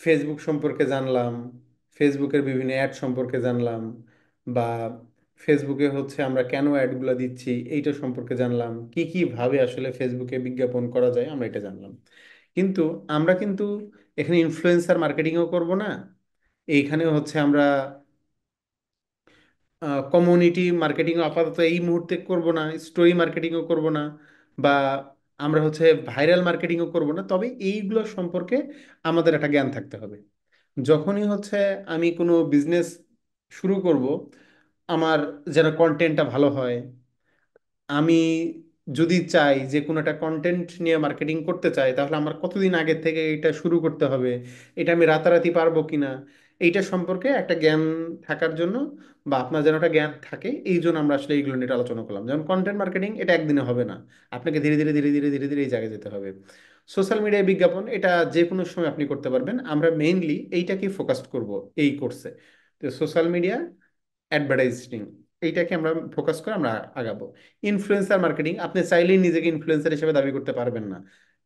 ফেসবুক সম্পর্কে জানলাম, ফেসবুকের বিভিন্ন অ্যাড সম্পর্কে জানলাম, বা ফেসবুকে হচ্ছে আমরা কেন অ্যাডগুলো দিচ্ছি এইটা সম্পর্কে জানলাম, কি কি ভাবে আসলে ফেসবুকে বিজ্ঞাপন করা যায় আমরা এটা জানলাম। কিন্তু আমরা কিন্তু এখানে ইনফ্লুয়েন্সার মার্কেটিংও করব না, এইখানে হচ্ছে আমরা কমিউনিটি মার্কেটিংও আপাতত এই মুহূর্তে করব না, স্টোরি মার্কেটিংও করব না, বা আমরা হচ্ছে ভাইরাল মার্কেটিংও করব না। তবে এইগুলো সম্পর্কে আমাদের একটা জ্ঞান থাকতে হবে। যখনই হচ্ছে আমি কোনো বিজনেস শুরু করব, আমার যেন কন্টেন্টটা ভালো হয়। আমি যদি চাই যে কোনো একটা কন্টেন্ট নিয়ে মার্কেটিং করতে চাই, তাহলে আমার কতদিন আগে থেকে এটা শুরু করতে হবে, এটা আমি রাতারাতি পারবো কিনা, এইটা সম্পর্কে একটা জ্ঞান থাকার জন্য বা আপনার যেন একটা জ্ঞান থাকে, এই জন্য আমরা আসলে এইগুলো নিয়ে আলোচনা করলাম। যেমন কন্টেন্ট মার্কেটিং, এটা একদিনে হবে না, আপনাকে ধীরে ধীরে ধীরে ধীরে ধীরে ধীরে এই জায়গায় যেতে হবে। সোশ্যাল মিডিয়ায় বিজ্ঞাপন, এটা যে কোনো সময় আপনি করতে পারবেন, আমরা মেইনলি এইটাকেই ফোকাস করব এই কোর্সে। তো সোশ্যাল মিডিয়া অ্যাডভার্টাইজিং, এইটাকে আমরা ফোকাস করে আমরা আগাবো। ইনফ্লুয়েন্সার মার্কেটিং, আপনি চাইলেই নিজেকে ইনফ্লুয়েন্সার হিসেবে দাবি করতে পারবেন না,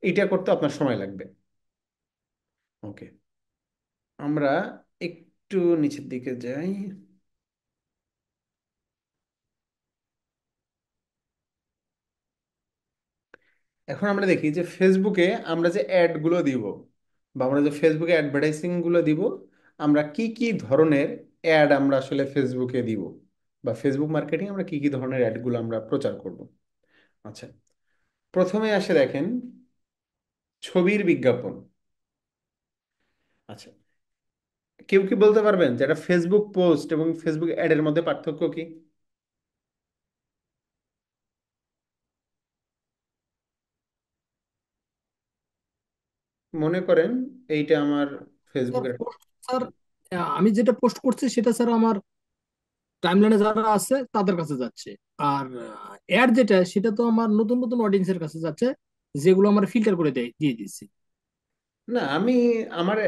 এইটা করতে আপনার সময় লাগবে। ওকে, আমরা একটু নিচের দিকে যাই। এখন আমরা দেখি যে ফেসবুকে আমরা যে অ্যাডগুলো দিব বা আমরা যে ফেসবুকে অ্যাডভার্টাইজিং গুলো দিব, আমরা কি কি ধরনের অ্যাড আমরা আসলে ফেসবুকে দিব, বা ফেসবুক মার্কেটিং আমরা কি কি ধরনের অ্যাডগুলো আমরা প্রচার করব। আচ্ছা, প্রথমে আসে দেখেন ছবির বিজ্ঞাপন। আচ্ছা, কেউ কি বলতে পারবেন যে একটা ফেসবুক পোস্ট এবং ফেসবুক অ্যাডের মধ্যে পার্থক্য কি? মনে করেন এইটা আমার স্যার ফেসবুকের। পোস্ট স্যার, আমি যেটা পোস্ট করছি সেটা স্যার আমার টাইমলাইনে যারা আছে তাদের কাছে যাচ্ছে। আর অ্যাড যেটা, সেটা তো আমার নতুন নতুন অডিয়েন্সের কাছে যাচ্ছে। যেগুলো আমার ফিল্টার করে দিয়ে দিচ্ছি। না, আমি আমার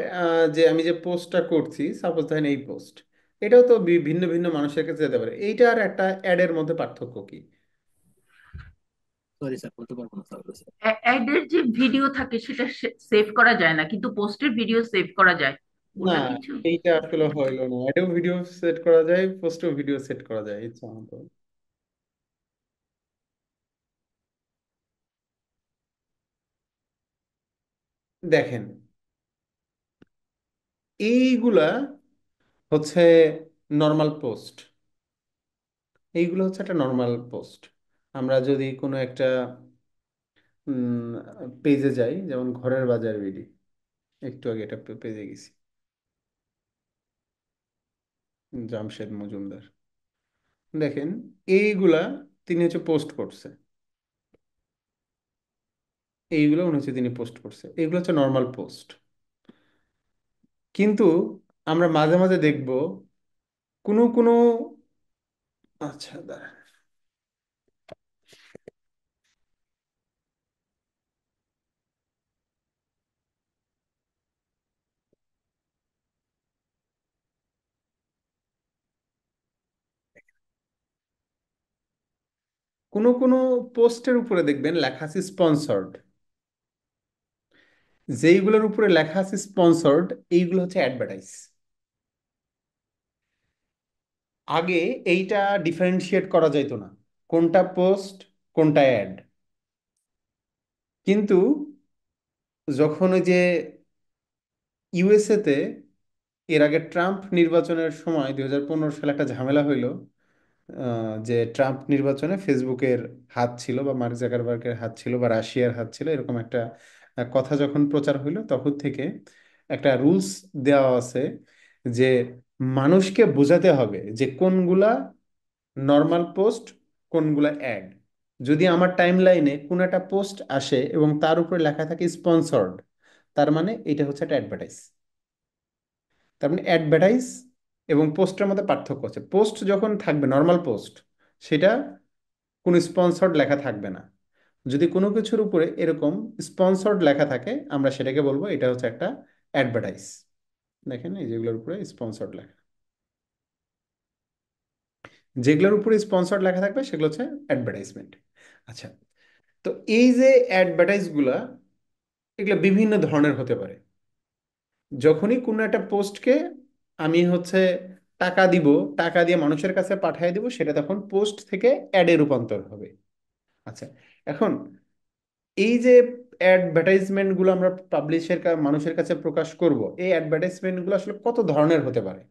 যে আমি যে পোস্টটা করছি, সাপোজ ধরেন এই পোস্ট, এটাও তো ভিন্ন ভিন্ন মানুষের কাছে যেতে পারে। এইটা আর একটা অ্যাডের মধ্যে পার্থক্য কি? সরি স্যার, বলতে পারবো না তাহলে স্যার। অ্যাডের যে ভিডিও থাকে সেটা সেভ করা যায় না, কিন্তু পোস্টের ভিডিও সেভ করা যায়। না, ওটা কিছু। এইটা আসলে হইলো না। অ্যাডেও ভিডিও সেট করা যায়, পোস্টেও ভিডিও সেট করা যায় ইচ্ছা মতো। দেখেন, এইগুলা হচ্ছে নর্মাল পোস্ট। এইগুলো হচ্ছে একটা নর্মাল পোস্ট। আমরা যদি কোনো একটা পেজে যাই, যেমন ঘরের বাজার বিডি, একটু আগে এটা পেজে গেছি, জামশেদ মজুমদার। দেখেন, এইগুলা তিনি হচ্ছে পোস্ট করছে, এইগুলো মনে হচ্ছে তিনি পোস্ট করছে, এইগুলো হচ্ছে নর্মাল পোস্ট। কিন্তু আমরা মাঝে মাঝে দেখব কোনো কোনো, আচ্ছা দাঁড়ান, কোনো কোনো পোস্টের উপরে দেখবেন লেখা আছে স্পন্সর্ড। যেইগুলোর উপরে লেখা আছে স্পন্সর্ড, এইগুলো হচ্ছে অ্যাডভার্টাইজ। আগে এইটা ডিফারেন্সিয়েট করা যেত না, কোনটা পোস্ট কোনটা অ্যাড। কিন্তু যখন ওই যে ইউএসএ তে এর আগে ট্রাম্প নির্বাচনের সময় 2015 সালে একটা ঝামেলা হইলো, যে ট্রাম্প নির্বাচনে ফেসবুকের হাত ছিল বা মার্ক জাকারবার্গের হাত ছিল বা রাশিয়ার হাত ছিল, এরকম একটা কথা যখন প্রচার হইলো, তখন থেকে একটা রুলস দেওয়া আছে যে মানুষকে বোঝাতে হবে যে কোনগুলা নর্মাল পোস্ট, কোনগুলা অ্যাড। যদি আমার টাইম লাইনে কোনো একটা পোস্ট আসে এবং তার উপরে লেখা থাকে স্পন্সর্ড, তার মানে এটা হচ্ছে একটা অ্যাডভার্টাইজ। তার মানে অ্যাডভার্টাইজ এবং পোস্টের মধ্যে পার্থক্য আছে। পোস্ট যখন থাকবে নর্মাল পোস্ট, সেটা কোনো স্পন্সর্ড লেখা থাকবে না। যদি কোনো কিছুর উপরে এরকম স্পন্সর্ড লেখা থাকে, আমরা সেটাকে বলবো এটা হচ্ছে একটা অ্যাডভার্টাইজ। দেখেন, এই যেগুলোর উপরে স্পন্সর্ড লেখা, যেগুলোর উপরে স্পন্সর্ড লেখা থাকবে সেগুলো হচ্ছে অ্যাডভার্টাইজমেন্ট। আচ্ছা, তো এই যে অ্যাডভার্টাইজগুলা, এগুলো বিভিন্ন ধরনের হতে পারে। যখনই কোনো একটা পোস্টকে আমি হচ্ছে টাকা দিব, টাকা দিয়ে মানুষের কাছে পাঠিয়ে দিব, সেটা তখন পোস্ট থেকে অ্যাডে রূপান্তর হবে। আচ্ছা, এখন এই যে অ্যাডভার্টাইজমেন্টগুলো আমরা মানুষের কাছে প্রকাশ করব, এই অ্যাডভার্টাইজমেন্টগুলো আসলে কত ধরনের হতে পারে?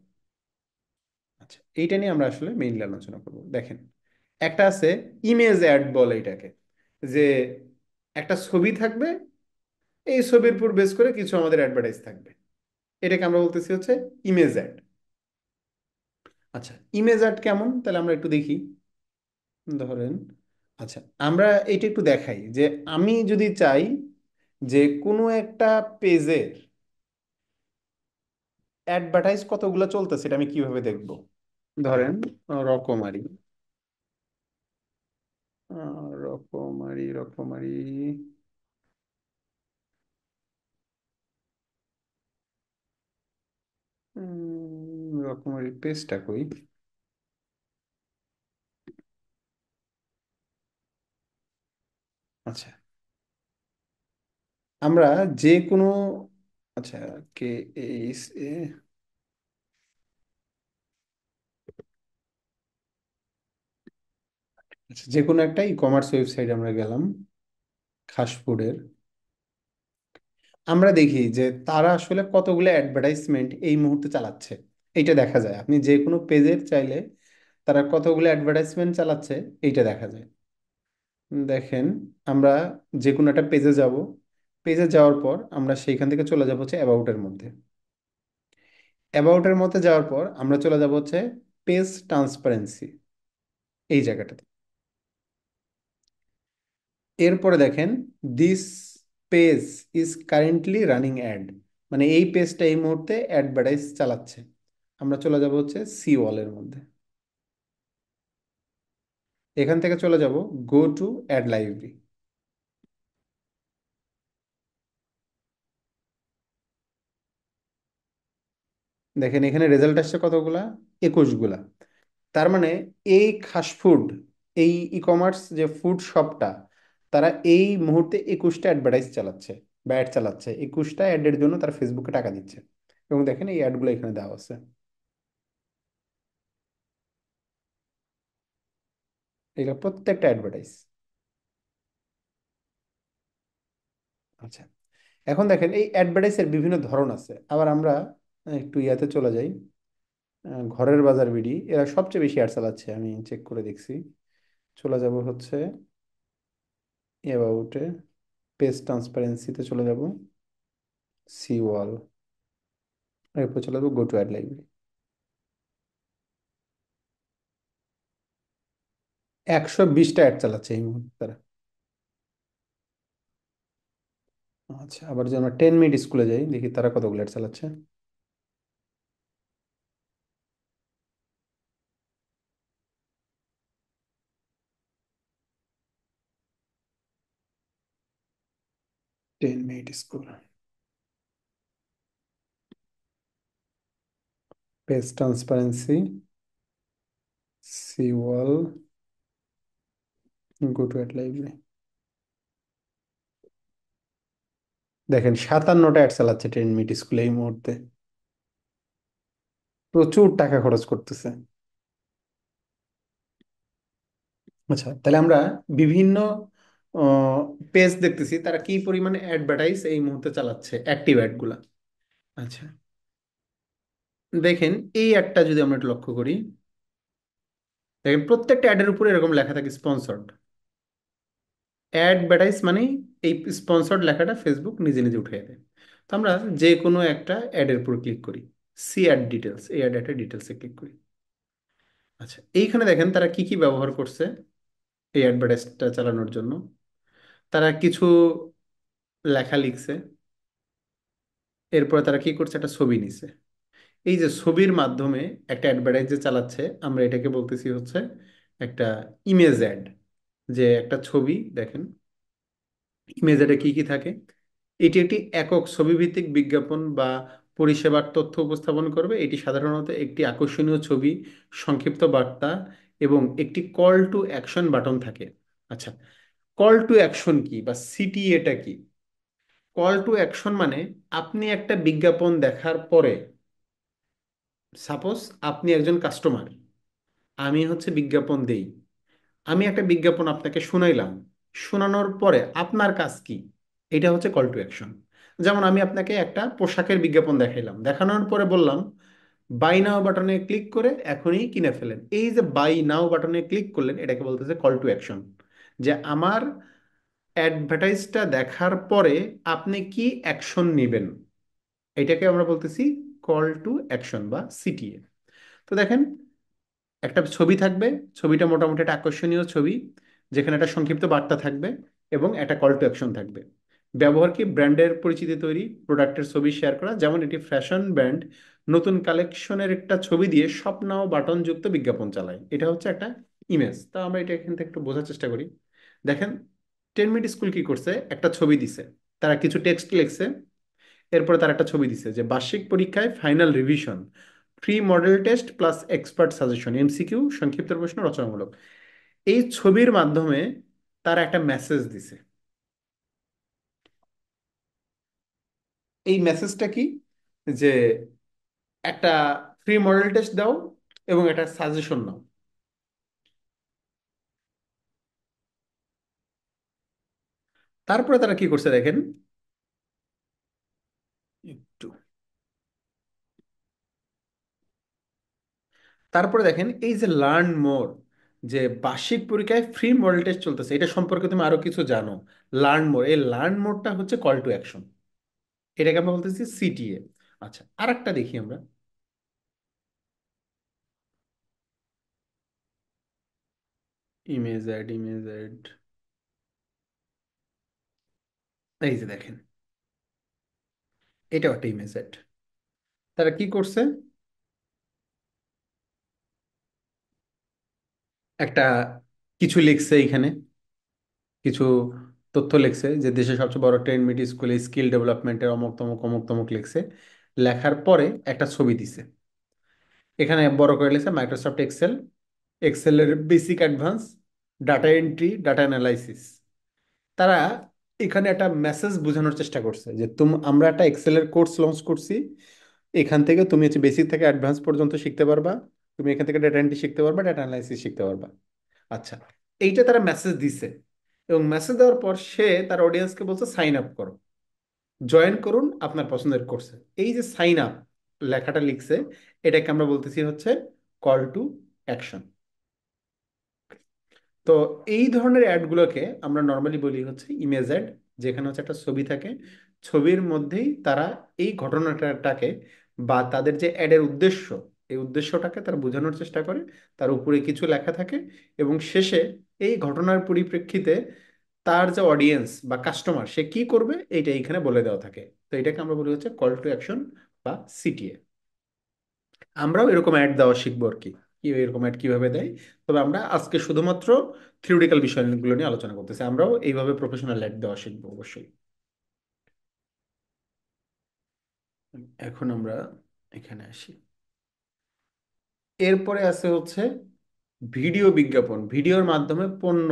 আচ্ছা, এইটা নিয়ে আমরা আসলে মেইনলি আলোচনা করব। দেখেন, একটা আছে ইমেজ অ্যাড বলে এটাকে, যে একটা ছবি থাকবে, এই ছবির উপর বেস করে কিছু আমাদের অ্যাডভার্টাইজ থাকবে, এটাকে আমরা বলতেছি হচ্ছে ইমেজ অ্যাড। আচ্ছা, ইমেজ অ্যাড কেমন তাহলে আমরা একটু দেখি। ধরেন, আচ্ছা, আমরা এইটা একটু দেখাই যে আমি যদি চাই যে কোনো একটা পেজের অ্যাডভার্টাইজ কতগুলো চলতেছে, এটা আমি কিভাবে দেখব? ধরেন রকমারি, রকমারি রকমারি, রকমারি পেজটা কই? আচ্ছা, আমরা যে কোনো, আচ্ছা, কে এইচ এ, আচ্ছা, যে কোনো একটা ই কমার্স ওয়েবসাইট আমরা গেলাম, খাসফুডের। আমরা দেখি যে তারা আসলে কতগুলো অ্যাডভার্টাইজমেন্ট এই মুহূর্তে চালাচ্ছে, এইটা দেখা যায়। আপনি যে কোনো পেজের চাইলে তারা কতগুলো অ্যাডভার্টাইজমেন্ট চালাচ্ছে এইটা দেখা যায়। দেখেন, আমরা যে কোনো একটা পেজে যাব, পেজে যাওয়ার পর আমরা সেইখান থেকে চলে যাব হচ্ছে অ্যাবাউটের মধ্যে। অ্যাবাউটের মধ্যে যাওয়ার পর আমরা চলে যাব হচ্ছে পেজ ট্রান্সপারেন্সি, এই জায়গাটাতে। এরপরে দেখেন, this page is currently running ad, মানে এই পেজটা এই মুহূর্তে অ্যাডভার্টাইজ চালাচ্ছে। আমরা চলে যাব হচ্ছে সি ওয়ালের মধ্যে। এখান থেকে চলে যাব গো টু অ্যাড লাইব্রেরি। দেখেন এখানে রেজাল্ট আসছে কতগুলা, 21গুলা। তার মানে এই খাসফুড, এই ই কমার্স যে ফুড শপটা, তারা এই মুহূর্তে 21টা অ্যাডভার্টাইজ চালাচ্ছে বা অ্যাড চালাচ্ছে, 21টা অ্যাডের জন্য তারা ফেসবুকে টাকা দিচ্ছে। এবং দেখেন এই অ্যাডগুলো এখানে দেওয়া আছে, এগুলো প্রত্যেকটা অ্যাডভার্টাইজ। আচ্ছা, এখন দেখেন এই অ্যাডভার্টাইজের বিভিন্ন ধরন আছে। আবার আমরা একটু ইয়াতে চলে যাই, ঘরের বাজার বিডি, এরা সবচেয়ে বেশি অ্যাড চালাচ্ছে, আমি চেক করে দেখছি। চলে যাব হচ্ছে অ্যাবাউটে, পেজ ট্রান্সপারেন্সিতে চলে যাব, সি ওয়াল, এরপর চলে যাবো গো টু অ্যাড লাইব্রেরি। 120টা অ্যাড চালাচ্ছে এই মুহূর্তে তারা। আচ্ছা, আবার যদি আমরা 10 মিনিট স্কুলে যাই, দেখি তারা কতগুলো অ্যাড চালাচ্ছে। 10 minute school, page transparency, see all, go to ad library. দেখেন 57টা অ্যাড চালাচ্ছে 10 মিনিট স্কুলে এই মুহূর্তে, প্রচুর টাকা খরচ করতেছে। আচ্ছা, তাহলে আমরা বিভিন্ন পেজ দেখতেছি তারা কি পরিমাণে অ্যাডভার্টাইজ এই মুহূর্তে চালাচ্ছে, অ্যাক্টিভ অ্যাড গুলা। আচ্ছা, দেখেন এই অ্যাডটা যদি আমরা একটু লক্ষ্য করি, দেখেন প্রত্যেকটা অ্যাডের উপরে এরকম লেখা থাকে স্পন্সর্ড। অ্যাডভার্টাইজ মানেই এই স্পন্সর্ড লেখাটা ফেসবুক নিজে নিজে উঠিয়ে দেয়। তো আমরা যে কোনো একটা অ্যাডের উপর ক্লিক করি, সি অ্যাড ডিটেলস, এই অ্যাডের ডিটেলসে ক্লিক করি। আচ্ছা, এইখানে দেখেন তারা কি কি ব্যবহার করছে এই অ্যাডভার্টাইজটা চালানোর জন্য। তারা কিছু লেখা লিখছে, এরপর তারা কি করছে, একটা ছবি নিছে। এই যে ছবির মাধ্যমে একটা অ্যাডভার্টাইজ যে চালাচ্ছে, আমরা এটাকে বলতেছি হচ্ছে একটা ইমেজ অ্যাড। যে একটা ছবি দেখেন, ইমেজ অ্যাডে কি কি থাকে, এটি একটি একক ছবিভিত্তিক বিজ্ঞাপন বা পরিষেবার তথ্য উপস্থাপন করবে। এটি সাধারণত একটি আকর্ষণীয় ছবি, সংক্ষিপ্ত বার্তা এবং একটি কল টু অ্যাকশন বাটন থাকে। আচ্ছা, কল টু অ্যাকশন কি বা সিটিএটা কি? কল টু অ্যাকশন মানে আপনি একটা বিজ্ঞাপন দেখার পরে, সাপোজ আপনি একজন কাস্টমার, আমি হচ্ছে বিজ্ঞাপন দেই, আমি একটা বিজ্ঞাপন আপনাকে শুনাইলাম, শোনানোর পরে আপনার কাজ কি, এটা হচ্ছে কল টু অ্যাকশন। যেমন আমি আপনাকে একটা পোশাকের বিজ্ঞাপন দেখাইলাম, দেখানোর পরে বললাম বাই নাও বাটনে ক্লিক করে এখনই কিনে ফেলেন। এই যে বাই নাও বাটনে ক্লিক করলেন, এটাকে বলতেছে কল টু অ্যাকশন। যে আমার অ্যাডভার্টাইজটা দেখার পরে আপনি কি অ্যাকশন নেবেন, এটাকে আমরা বলতেছি কল টু অ্যাকশন বা সিটিএ। তো দেখেন একটা ছবি থাকবে, ছবিটা মোটামুটি একটা আকর্ষণীয় ছবি, যেখানে একটা সংক্ষিপ্ত বার্তা থাকবে এবং একটা কল টু অ্যাকশন থাকবে। ব্যবহার কি, ব্র্যান্ডের পরিচিতি তৈরি, প্রোডাক্টের ছবি শেয়ার করা। যেমন এটি ফ্যাশন ব্র্যান্ড নতুন কালেকশনের একটা ছবি দিয়ে স্বপ্নাও বাটন যুক্ত বিজ্ঞাপন চালায়, এটা হচ্ছে একটা ইমেজ। তা আমরা এটা এখান থেকে একটু বোঝার চেষ্টা করি। দেখেন 10 মিনিট স্কুল কি করছে, একটা ছবি দিছে, তারা কিছু টেক্সট লিখছে, এরপরে তার একটা ছবি দিছে যে বার্ষিক পরীক্ষায় final revision, free model test plus expert suggestion, MCQ, সংক্ষিপ্ত প্রশ্ন, রচনামূলক। এই ছবির মাধ্যমে তারা একটা মেসেজ দিছে। এই মেসেজটা কি, যে একটা ফ্রি মডেল টেস্ট দাও এবং একটা সাজেশন নাও। তারপরে তারা কি করছে দেখেন, একটু, তারপরে দেখেন এই যে লার্ন মোর, যে বার্ষিক পরীক্ষায় ফ্রি মডেল টেস্ট চলতেছে, এটা সম্পর্কে তুমি আরো কিছু জানো, লার্ন মোর। এই লার্ন মোরটা হচ্ছে কল টু অ্যাকশন, এটাকে আমরা বলতেছি সিটিএ। আচ্ছা, আরেকটা দেখি আমরা, ইমেজ অ্যাড, ইমেজ অ্যাড, এই যে দেখেন এটাও একটা ইমেজ অ্যাড। তারা কি করছে, একটা কিছু লিখছে এখানে, কিছু তথ্য লিখছে যে দেশের সবচেয়ে বড় 10 মিনিট স্কুলে স্কিল ডেভেলপমেন্টের অমুক তমুক অমুক তমুক লিখছে। লেখার পরে একটা ছবি দিছে, এখানে বড় করে লিখছে মাইক্রোসফট এক্সেল, এক্সেলের basic advance, data entry, data analysis. তারা এখানে একটা মেসেজ বোঝানোর চেষ্টা করছে যে আমরা একটা এক্সেলের কোর্স লঞ্চ করছি, এখান থেকে তুমি হচ্ছে বেসিক থেকে অ্যাডভান্স পর্যন্ত শিখতে পারবা, তুমি এখান থেকে ডাটা এন্ট্রি শিখতে পারবা, ডাটা অ্যানালাইসিস শিখতে পারবা। আচ্ছা, এইটা তারা মেসেজ দিছে, এবং মেসেজ দেওয়ার পর সে তার অডিয়েন্সকে বলছে সাইন আপ করো, জয়েন করুন আপনার পছন্দের কোর্সে। এই যে সাইন আপ লেখাটা লিখছে, এটাকে আমরা বলতেছি হচ্ছে কল টু অ্যাকশন। তো এই ধরনের অ্যাডগুলোকে আমরা নর্মালি বলি হচ্ছে ইমেজ অ্যাড, যেখানে হচ্ছে একটা ছবি থাকে, ছবির মধ্যেই তারা এই ঘটনাটাকে বা তাদের যে অ্যাডের উদ্দেশ্য, এই উদ্দেশ্যটাকে তারা বোঝানোর চেষ্টা করে, তার উপরে কিছু লেখা থাকে, এবং শেষে এই ঘটনার পরিপ্রেক্ষিতে তার যে অডিয়েন্স বা কাস্টমার সে কি করবে এইটা এখানে বলে দেওয়া থাকে। তো এটাকে আমরা বলি হচ্ছে কল টু অ্যাকশন বা সিটিএ। আমরাও এরকম অ্যাড দেওয়া শিখবো আর কি, কি এরকম অ্যাড কিভাবে দেয়। তবে আমরা আজকে শুধুমাত্র থিওরিটিক্যাল বিষয়গুলো নিয়ে আলোচনা করতেছি, আমরাও এইভাবে প্রফেশনাল অ্যাড দেওয়া শিখবো অবশ্যই। এখন আমরা এখানে আসি, এরপরে আছে হচ্ছে ভিডিও বিজ্ঞাপন। ভিডিওর মাধ্যমে পণ্য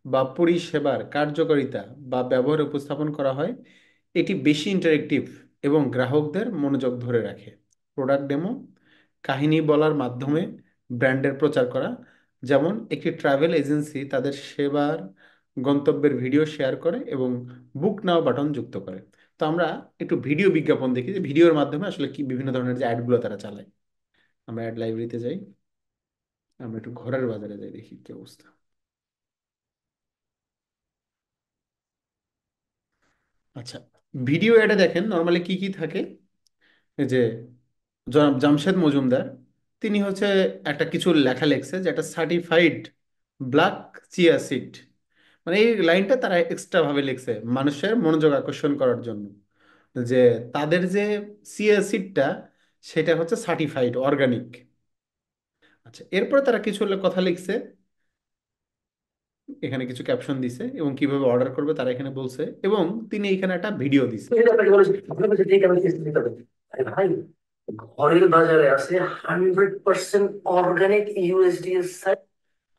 বা পরিষেবার কার্যকারিতা বা ব্যবহার উপস্থাপন করা হয়। এটি বেশি ইন্টারেক্টিভ এবং গ্রাহকদের মনোযোগ ধরে রাখে। প্রোডাক্ট ডেমো, কাহিনী বলার মাধ্যমে ব্র্যান্ডের প্রচার করা, যেমন একটি ট্রাভেল এজেন্সি তাদের সেবার গন্তব্যের ভিডিও শেয়ার করে এবং বুক নাও বাটন যুক্ত করে। তো আমরা একটু ভিডিও বিজ্ঞাপন দেখি যে ভিডিওর মাধ্যমে আসলে কি বিভিন্ন ধরনের যে অ্যাডগুলো তারা চালায়। আমরা অ্যাড লাইব্রেরিতে যাই, আমরা একটু ঘোড়ার বাজারে যাই, দেখি কি অবস্থা। আচ্ছা, ভিডিও অ্যাডে দেখেন নর্মালি কি কি থাকে। এই যে জনাব জামশেদ মজুমদার, তিনি হচ্ছে একটা কিছু লেখা লেখছে যে একটা সার্টিফাইড ব্ল্যাক চিয়া সিড, মানে এই লাইনটা তারা এক্সট্রা ভাবে লিখছে মানুষের মনোযোগ আকর্ষণ করার জন্য, যে তাদের যে চিয়া সিডটা সেটা হচ্ছে সার্টিফাইড অর্গানিক। আচ্ছা, এরপরে তারা কিছু কথা লিখছে, এখানে কিছু ক্যাপশন দিছে এবং কিভাবে অর্ডার করবে তারা এখানে বলছে, এবং তিনি এখানে একটা ভিডিও দিছে। এটা আপনাকে বলেছি আপনার কাছে ঠিক আমি কিস্তি দিতে হবে। আরে ভাই, ঘরের বাজারে আছে 100% অর্গানিক ইউএসডিএস সাইট।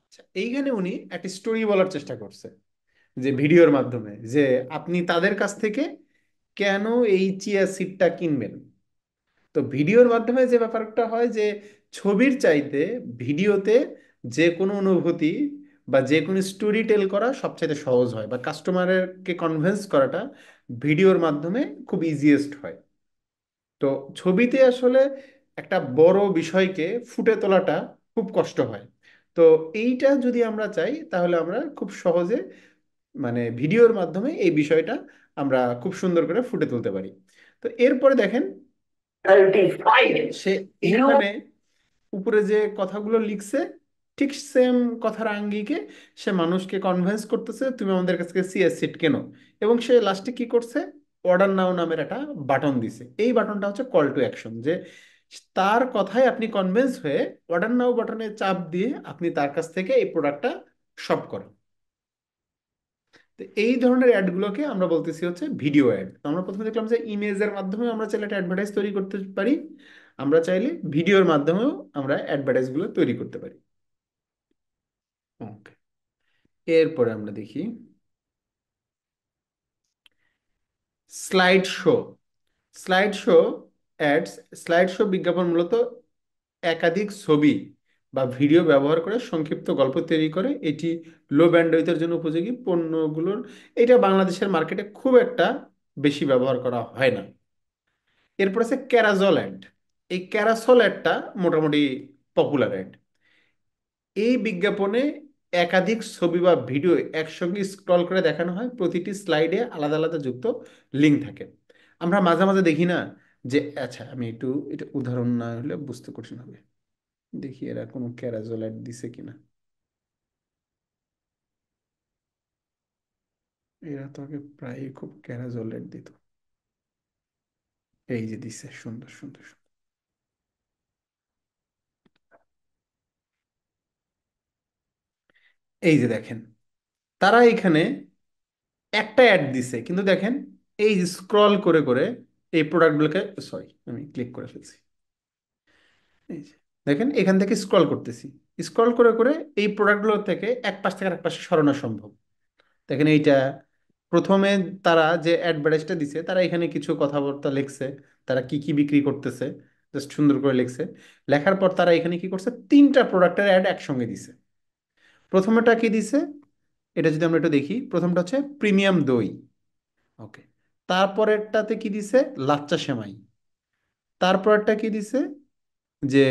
আচ্ছা, এইখানে উনি একটা স্টোরি বলার চেষ্টা করছে যে ভিডিওর মাধ্যমে, যে আপনি তাদের কাছ থেকে কেন এই চিয়া সিডটা কিনবেন। তো ভিডিওর মাধ্যমে যে ব্যাপারটা হয় যে ছবির চাইতে ভিডিওতে যে কোনো অনুভূতি বা যে কোনো স্টোরি টেল করা সবচাইতে সহজ হয়, বা কাস্টমারকে কনভিন্স করাটা ভিডিওর মাধ্যমে খুব ইজিয়েস্ট হয়। তো ছবিতে আসলে একটা বড় বিষয়কে ফুটে তোলাটা খুব কষ্ট হয়। তো এইটা যদি আমরা চাই তাহলে আমরা খুব সহজে মানে ভিডিওর মাধ্যমে এই বিষয়টা আমরা খুব সুন্দর করে ফুটে তুলতে পারি। তো এরপরে দেখেন 35 সে এখানে উপরে যে কথাগুলো লিখছে ঠিক সেম কথার আঙ্গিকে সে মানুষকে কনভিন্স করতেছে তুমি আমাদের কাছ থেকে সিএস সিট কেনো, এবং সে লাস্টে কি করছে, অর্ডার নাও নামের একটা বাটন দিছে। এই বাটনটা হচ্ছে কল টু অ্যাকশন, যে তার কথায় আপনি কনভিন্স হয়ে অর্ডার নাও বাটনে চাপ দিয়ে আপনি তার কাছ থেকে এই প্রোডাক্টটা শপ করেন। তো এই ধরনের অ্যাডগুলোকে আমরা বলতেছি হচ্ছে ভিডিও অ্যাড। তো আমরা প্রথমে দেখলাম যে ইমেজের মাধ্যমে আমরা চাইলে একটা অ্যাডভার্টাইজ তৈরি করতে পারি, আমরা চাইলে ভিডিওর মাধ্যমেও আমরা অ্যাডভার্টাইজগুলো তৈরি করতে পারি। ওকে, এরপরে আমরা দেখি slide show. Slide show ads, slide show বিজ্ঞাপন মূলত একাধিক ছবি বা ভিডিও ব্যবহার করে সংক্ষিপ্ত গল্প তৈরি করে। এটি লো ব্যান্ডউইথের জন্য উপযোগী পণ্যগুলোর, এটা বাংলাদেশের মার্কেটে খুব একটা বেশি ব্যবহার করা হয় না। এরপর আছে ক্যারাজল অ্যাড। এই ক্যারাসল অ্যাডটা মোটামুটি পপুলার অ্যাড। এই বিজ্ঞাপনে একাধিক ছবি বা ভিডিও একসঙ্গে স্ক্রল করে দেখানো হয়, প্রতিটি স্লাইডে আলাদা আলাদা যুক্ত লিঙ্ক থাকে। আমরা মাঝে মাঝে দেখি না যে, আচ্ছা আমি একটু এটা উদাহরণ না হলে বুঝতে কঠিন হবে, দেখি এরা কোনো ক্যারাজল অ্যাড দিছে কিনা। এরা তো আগে প্রায় খুব ক্যারাজল অ্যাড দিত, এই যে দিছে সুন্দর সুন্দর সুন্দর। এই যে দেখেন তারা এখানে একটা অ্যাড দিছে, কিন্তু দেখেন এই যে স্ক্রল করে করে এই প্রোডাক্টগুলোকে, সরি আমি ক্লিক করে ফেলছি, এই যে দেখেন এখান থেকে স্ক্রল করতেছি, স্ক্রল করে করে এই প্রোডাক্টগুলো থেকে এক পাশ থেকে আরেক পাশে সরানো সম্ভব। দেখেন এইটা প্রথমে তারা যে অ্যাডভার্টাইজটা দিছে, তারা এখানে কিছু কথাবার্তা লিখছে, তারা কি কি বিক্রি করতেছে জাস্ট সুন্দর করে লিখছে। লেখার পর তারা এখানে কি করছে, তিনটা প্রোডাক্টের অ্যাড একসঙ্গে দিছে। প্রথমটা কি দিছে, এটা যদি আমরা একটু দেখি, প্রথমটা হচ্ছে প্রিমিয়াম দই, ওকে। তারপরেরটাতে কি দিছে, লাচ্চা সেমাই। তারপরেরটা কি দিছে, যে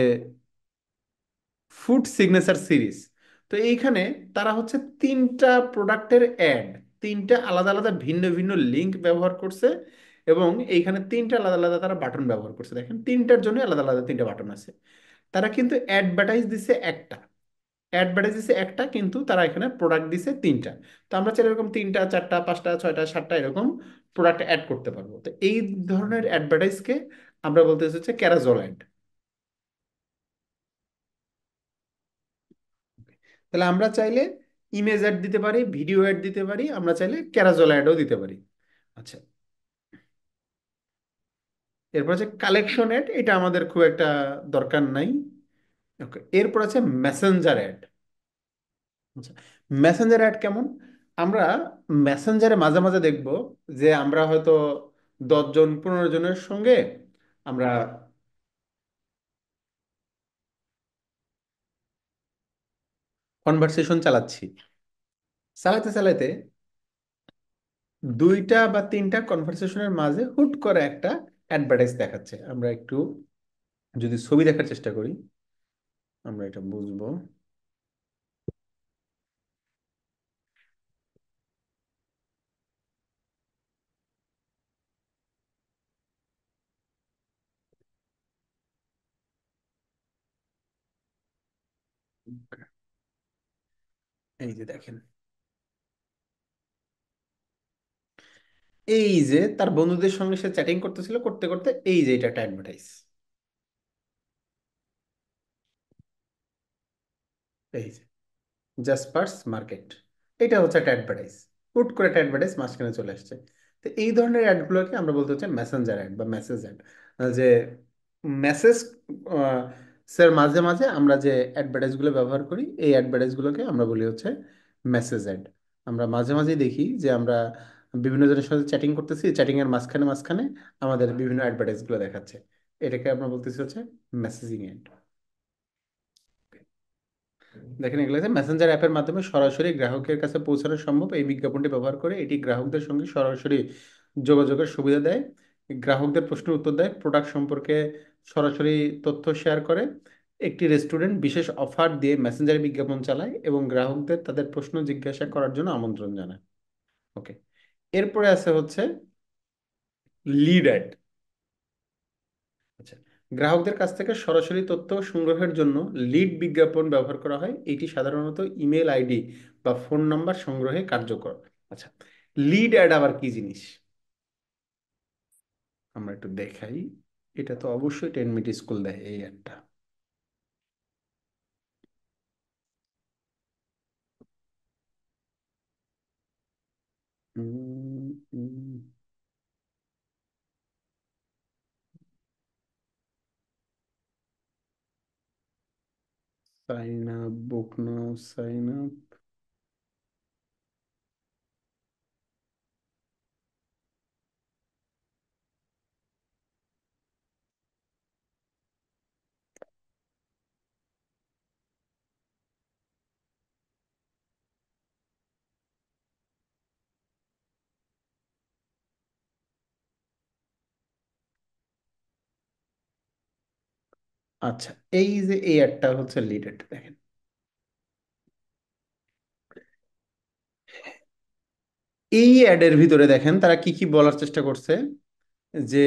ফুড সিগনেচার সিরিজ। তো এইখানে তারা হচ্ছে তিনটা প্রোডাক্টের অ্যাড, তিনটা আলাদা আলাদা ভিন্ন ভিন্ন লিঙ্ক ব্যবহার করছে, এবং এইখানে তিনটা আলাদা আলাদা তারা বাটন ব্যবহার করছে। দেখেন তিনটার জন্য আলাদা আলাদা তিনটা বাটন আছে। তারা কিন্তু অ্যাডভার্টাইজ দিছে একটা, অ্যাডভার্টাইজ দিছে একটা, কিন্তু তারা এখানে প্রোডাক্ট দিছে তিনটা। তো আমরা চাইলে এরকম তিনটা, চারটা, পাঁচটা, ছয়টা, সাতটা এরকম প্রোডাক্ট অ্যাড করতে পারবো। তো এই ধরনের অ্যাডভার্টাইজকে আমরা বলতে হচ্ছে ক্যারাজল অ্যাড। তাহলে আমরা চাইলে ইমেজ অ্যাড দিতে পারি, ভিডিও অ্যাড দিতে পারি, আমরা চাইলে ক্যারাজল অ্যাডও দিতে পারি। আচ্ছা, এরপর আছে কালেকশন অ্যাড, এটা আমাদের খুব একটা দরকার নাই, ওকে। এরপর আছে মেসেঞ্জার অ্যাড। আচ্ছা, মেসেঞ্জার অ্যাড কেমন, আমরা মেসেঞ্জারে মাঝে মাঝে দেখব যে আমরা হয়তো 10 জন 15 জনের সঙ্গে আমরা কনভারসেশন চালাচ্ছি, চালাতে চালাতে দুইটা বা তিনটা কনভারসেশনের মাঝে হুট করে একটা অ্যাডভার্টাইজ দেখাচ্ছে। আমরা একটু যদি ছবি দেখার চেষ্টা করি আমরা এটা বুঝবো। এই যে দেখেন, এই যে তার বন্ধুদের সঙ্গে সে চ্যাটিং করতেছিল, করতে করতে এই যে এটা একটা অ্যাডভার্টাইজ, এই যে জাসপার্স মার্কেট, এটা হচ্ছে একটা অ্যাডভার্টাইজ, হুট করে একটা অ্যাডভার্টাইজ মাঝখানে চলে আসছে। তো এই ধরনের অ্যাডগুলোকে আমরা বলতে হচ্ছে মেসেঞ্জার অ্যাড বা মেসেজ অ্যাড। যে মেসেজ স্যার মাঝে মাঝে আমরা যে অ্যাডভার্টাইজগুলো ব্যবহার করি, এই অ্যাডভার্টাইজগুলোকে আমরা বলি হচ্ছে মেসেজ অ্যাড। আমরা মাঝে মাঝেই দেখি যে আমরা বিভিন্ন জনের সাথে চ্যাটিং করতেছি, চ্যাটিং এর মাঝখানে মাঝখানে আমাদের বিভিন্ন অ্যাডভার্টাইজগুলো দেখাচ্ছে, এটাকে আমরা বলতেছি হচ্ছে মেসেজিং অ্যাড। দেখেন এগুলো মেসেঞ্জার অ্যাপের মাধ্যমে সরাসরি গ্রাহকের কাছে পৌঁছানো সম্ভব। এই বিজ্ঞাপনটি ব্যবহার করে এটি গ্রাহকদের সঙ্গে সরাসরি যোগাযোগের সুবিধা দেয়, গ্রাহকদের প্রশ্নের উত্তর দেয়, প্রোডাক্ট সম্পর্কে সরাসরি তথ্য শেয়ার করে। একটি রেস্টুরেন্ট বিশেষ অফার দিয়ে মেসেঞ্জারে বিজ্ঞাপন চালায় এবং গ্রাহকদের তাদের প্রশ্ন জিজ্ঞাসা করার জন্য আমন্ত্রণ জানায়, ওকে। এরপরে আছে হচ্ছে লিড অ্যাড। আচ্ছা, গ্রাহকদের কাছ থেকে সরাসরি তথ্য সংগ্রহের জন্য লিড বিজ্ঞাপন ব্যবহার করা হয়। এটি সাধারণত ইমেল আইডি বা ফোন নাম্বার সংগ্রহে কার্যকর। আচ্ছা, লিড অ্যাড আবার কি জিনিস আমরা একটু দেখাই। এটা তো অবশ্যই 10 মিনিট স্কুল দেয় এই অ্যাডটা। সাইন আপ, বুক নাও, সাইন আপ। আচ্ছা, এই যে এই অ্যাডটা হচ্ছে লিড অ্যাড। দেখেন এই অ্যাডের ভিতরে দেখেন তারা কি কি বলার চেষ্টা করছে, যে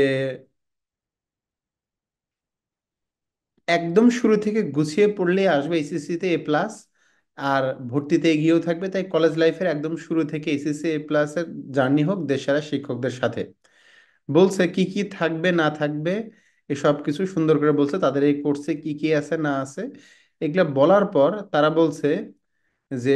একদম শুরু থেকে গুছিয়ে পড়লে আসবে এসএসসিতে A+, আর ভর্তিতে এগিয়েও থাকবে। তাই কলেজ লাইফের একদম শুরু থেকে এসএসসি A+-এর জার্নি হোক দেশসেরা শিক্ষকদের সাথে। বলছে কি কি থাকবে না থাকবে, এসব কিছু সুন্দর করে বলছে, তাদের এই কোর্সে কি কি আছে না আছে। এগুলা বলার পর তারা বলছে যে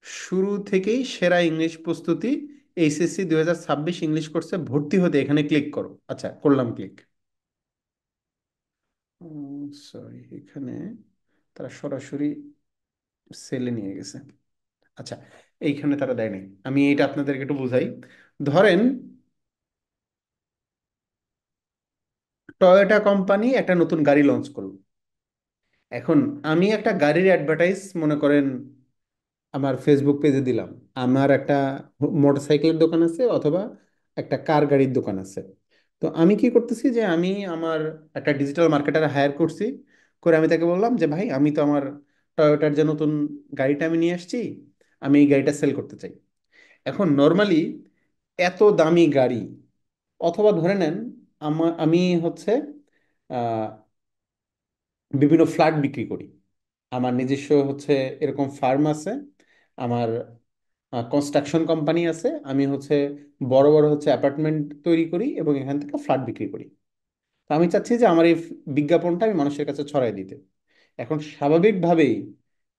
শুরু থেকেই সেরা ইংলিশ প্রস্তুতি এইচএসসি 2026 ইংলিশ কোর্সে ভর্তি হতে এখানে ক্লিক করো। আচ্ছা, করলাম ক্লিক। সরি, এখানে তারা সরাসরি সেলে নিয়ে গেছে। আচ্ছা, এইখানে তারা দেয় নাই। আমি এটা আপনাদেরকে একটু বুঝাই। ধরেন টয়োটা কোম্পানি একটা নতুন গাড়ি লঞ্চ করলো। এখন আমি একটা গাড়ির অ্যাডভার্টাইজ মনে করেন আমার ফেসবুক পেজে দিলাম। আমার একটা মোটরসাইকেলের দোকান আছে অথবা একটা কার গাড়ির দোকান আছে। তো আমি কি করতেছি যে আমি আমার একটা ডিজিটাল মার্কেটার হায়ার করছি, করে আমি তাকে বললাম যে ভাই, আমি তো আমার টয়োটার যে নতুন গাড়িটা আমি নিয়ে আসছি, আমি এই গাড়িটা সেল করতে চাই। এখন নর্মালি এত দামি গাড়ি, অথবা ধরে নেন আমি হচ্ছে আহ, বিভিন্ন ফ্ল্যাট বিক্রি করি। আমার নিজস্ব হচ্ছে এরকম ফার্ম আছে, আমার কনস্ট্রাকশন কোম্পানি আছে, আমি হচ্ছে বড় বড় হচ্ছে অ্যাপার্টমেন্ট তৈরি করি এবং এখান থেকে ফ্ল্যাট বিক্রি করি। তো আমি চাচ্ছি যে আমার এই বিজ্ঞাপনটা আমি মানুষের কাছে ছড়াই দিতে। এখন স্বাভাবিকভাবেই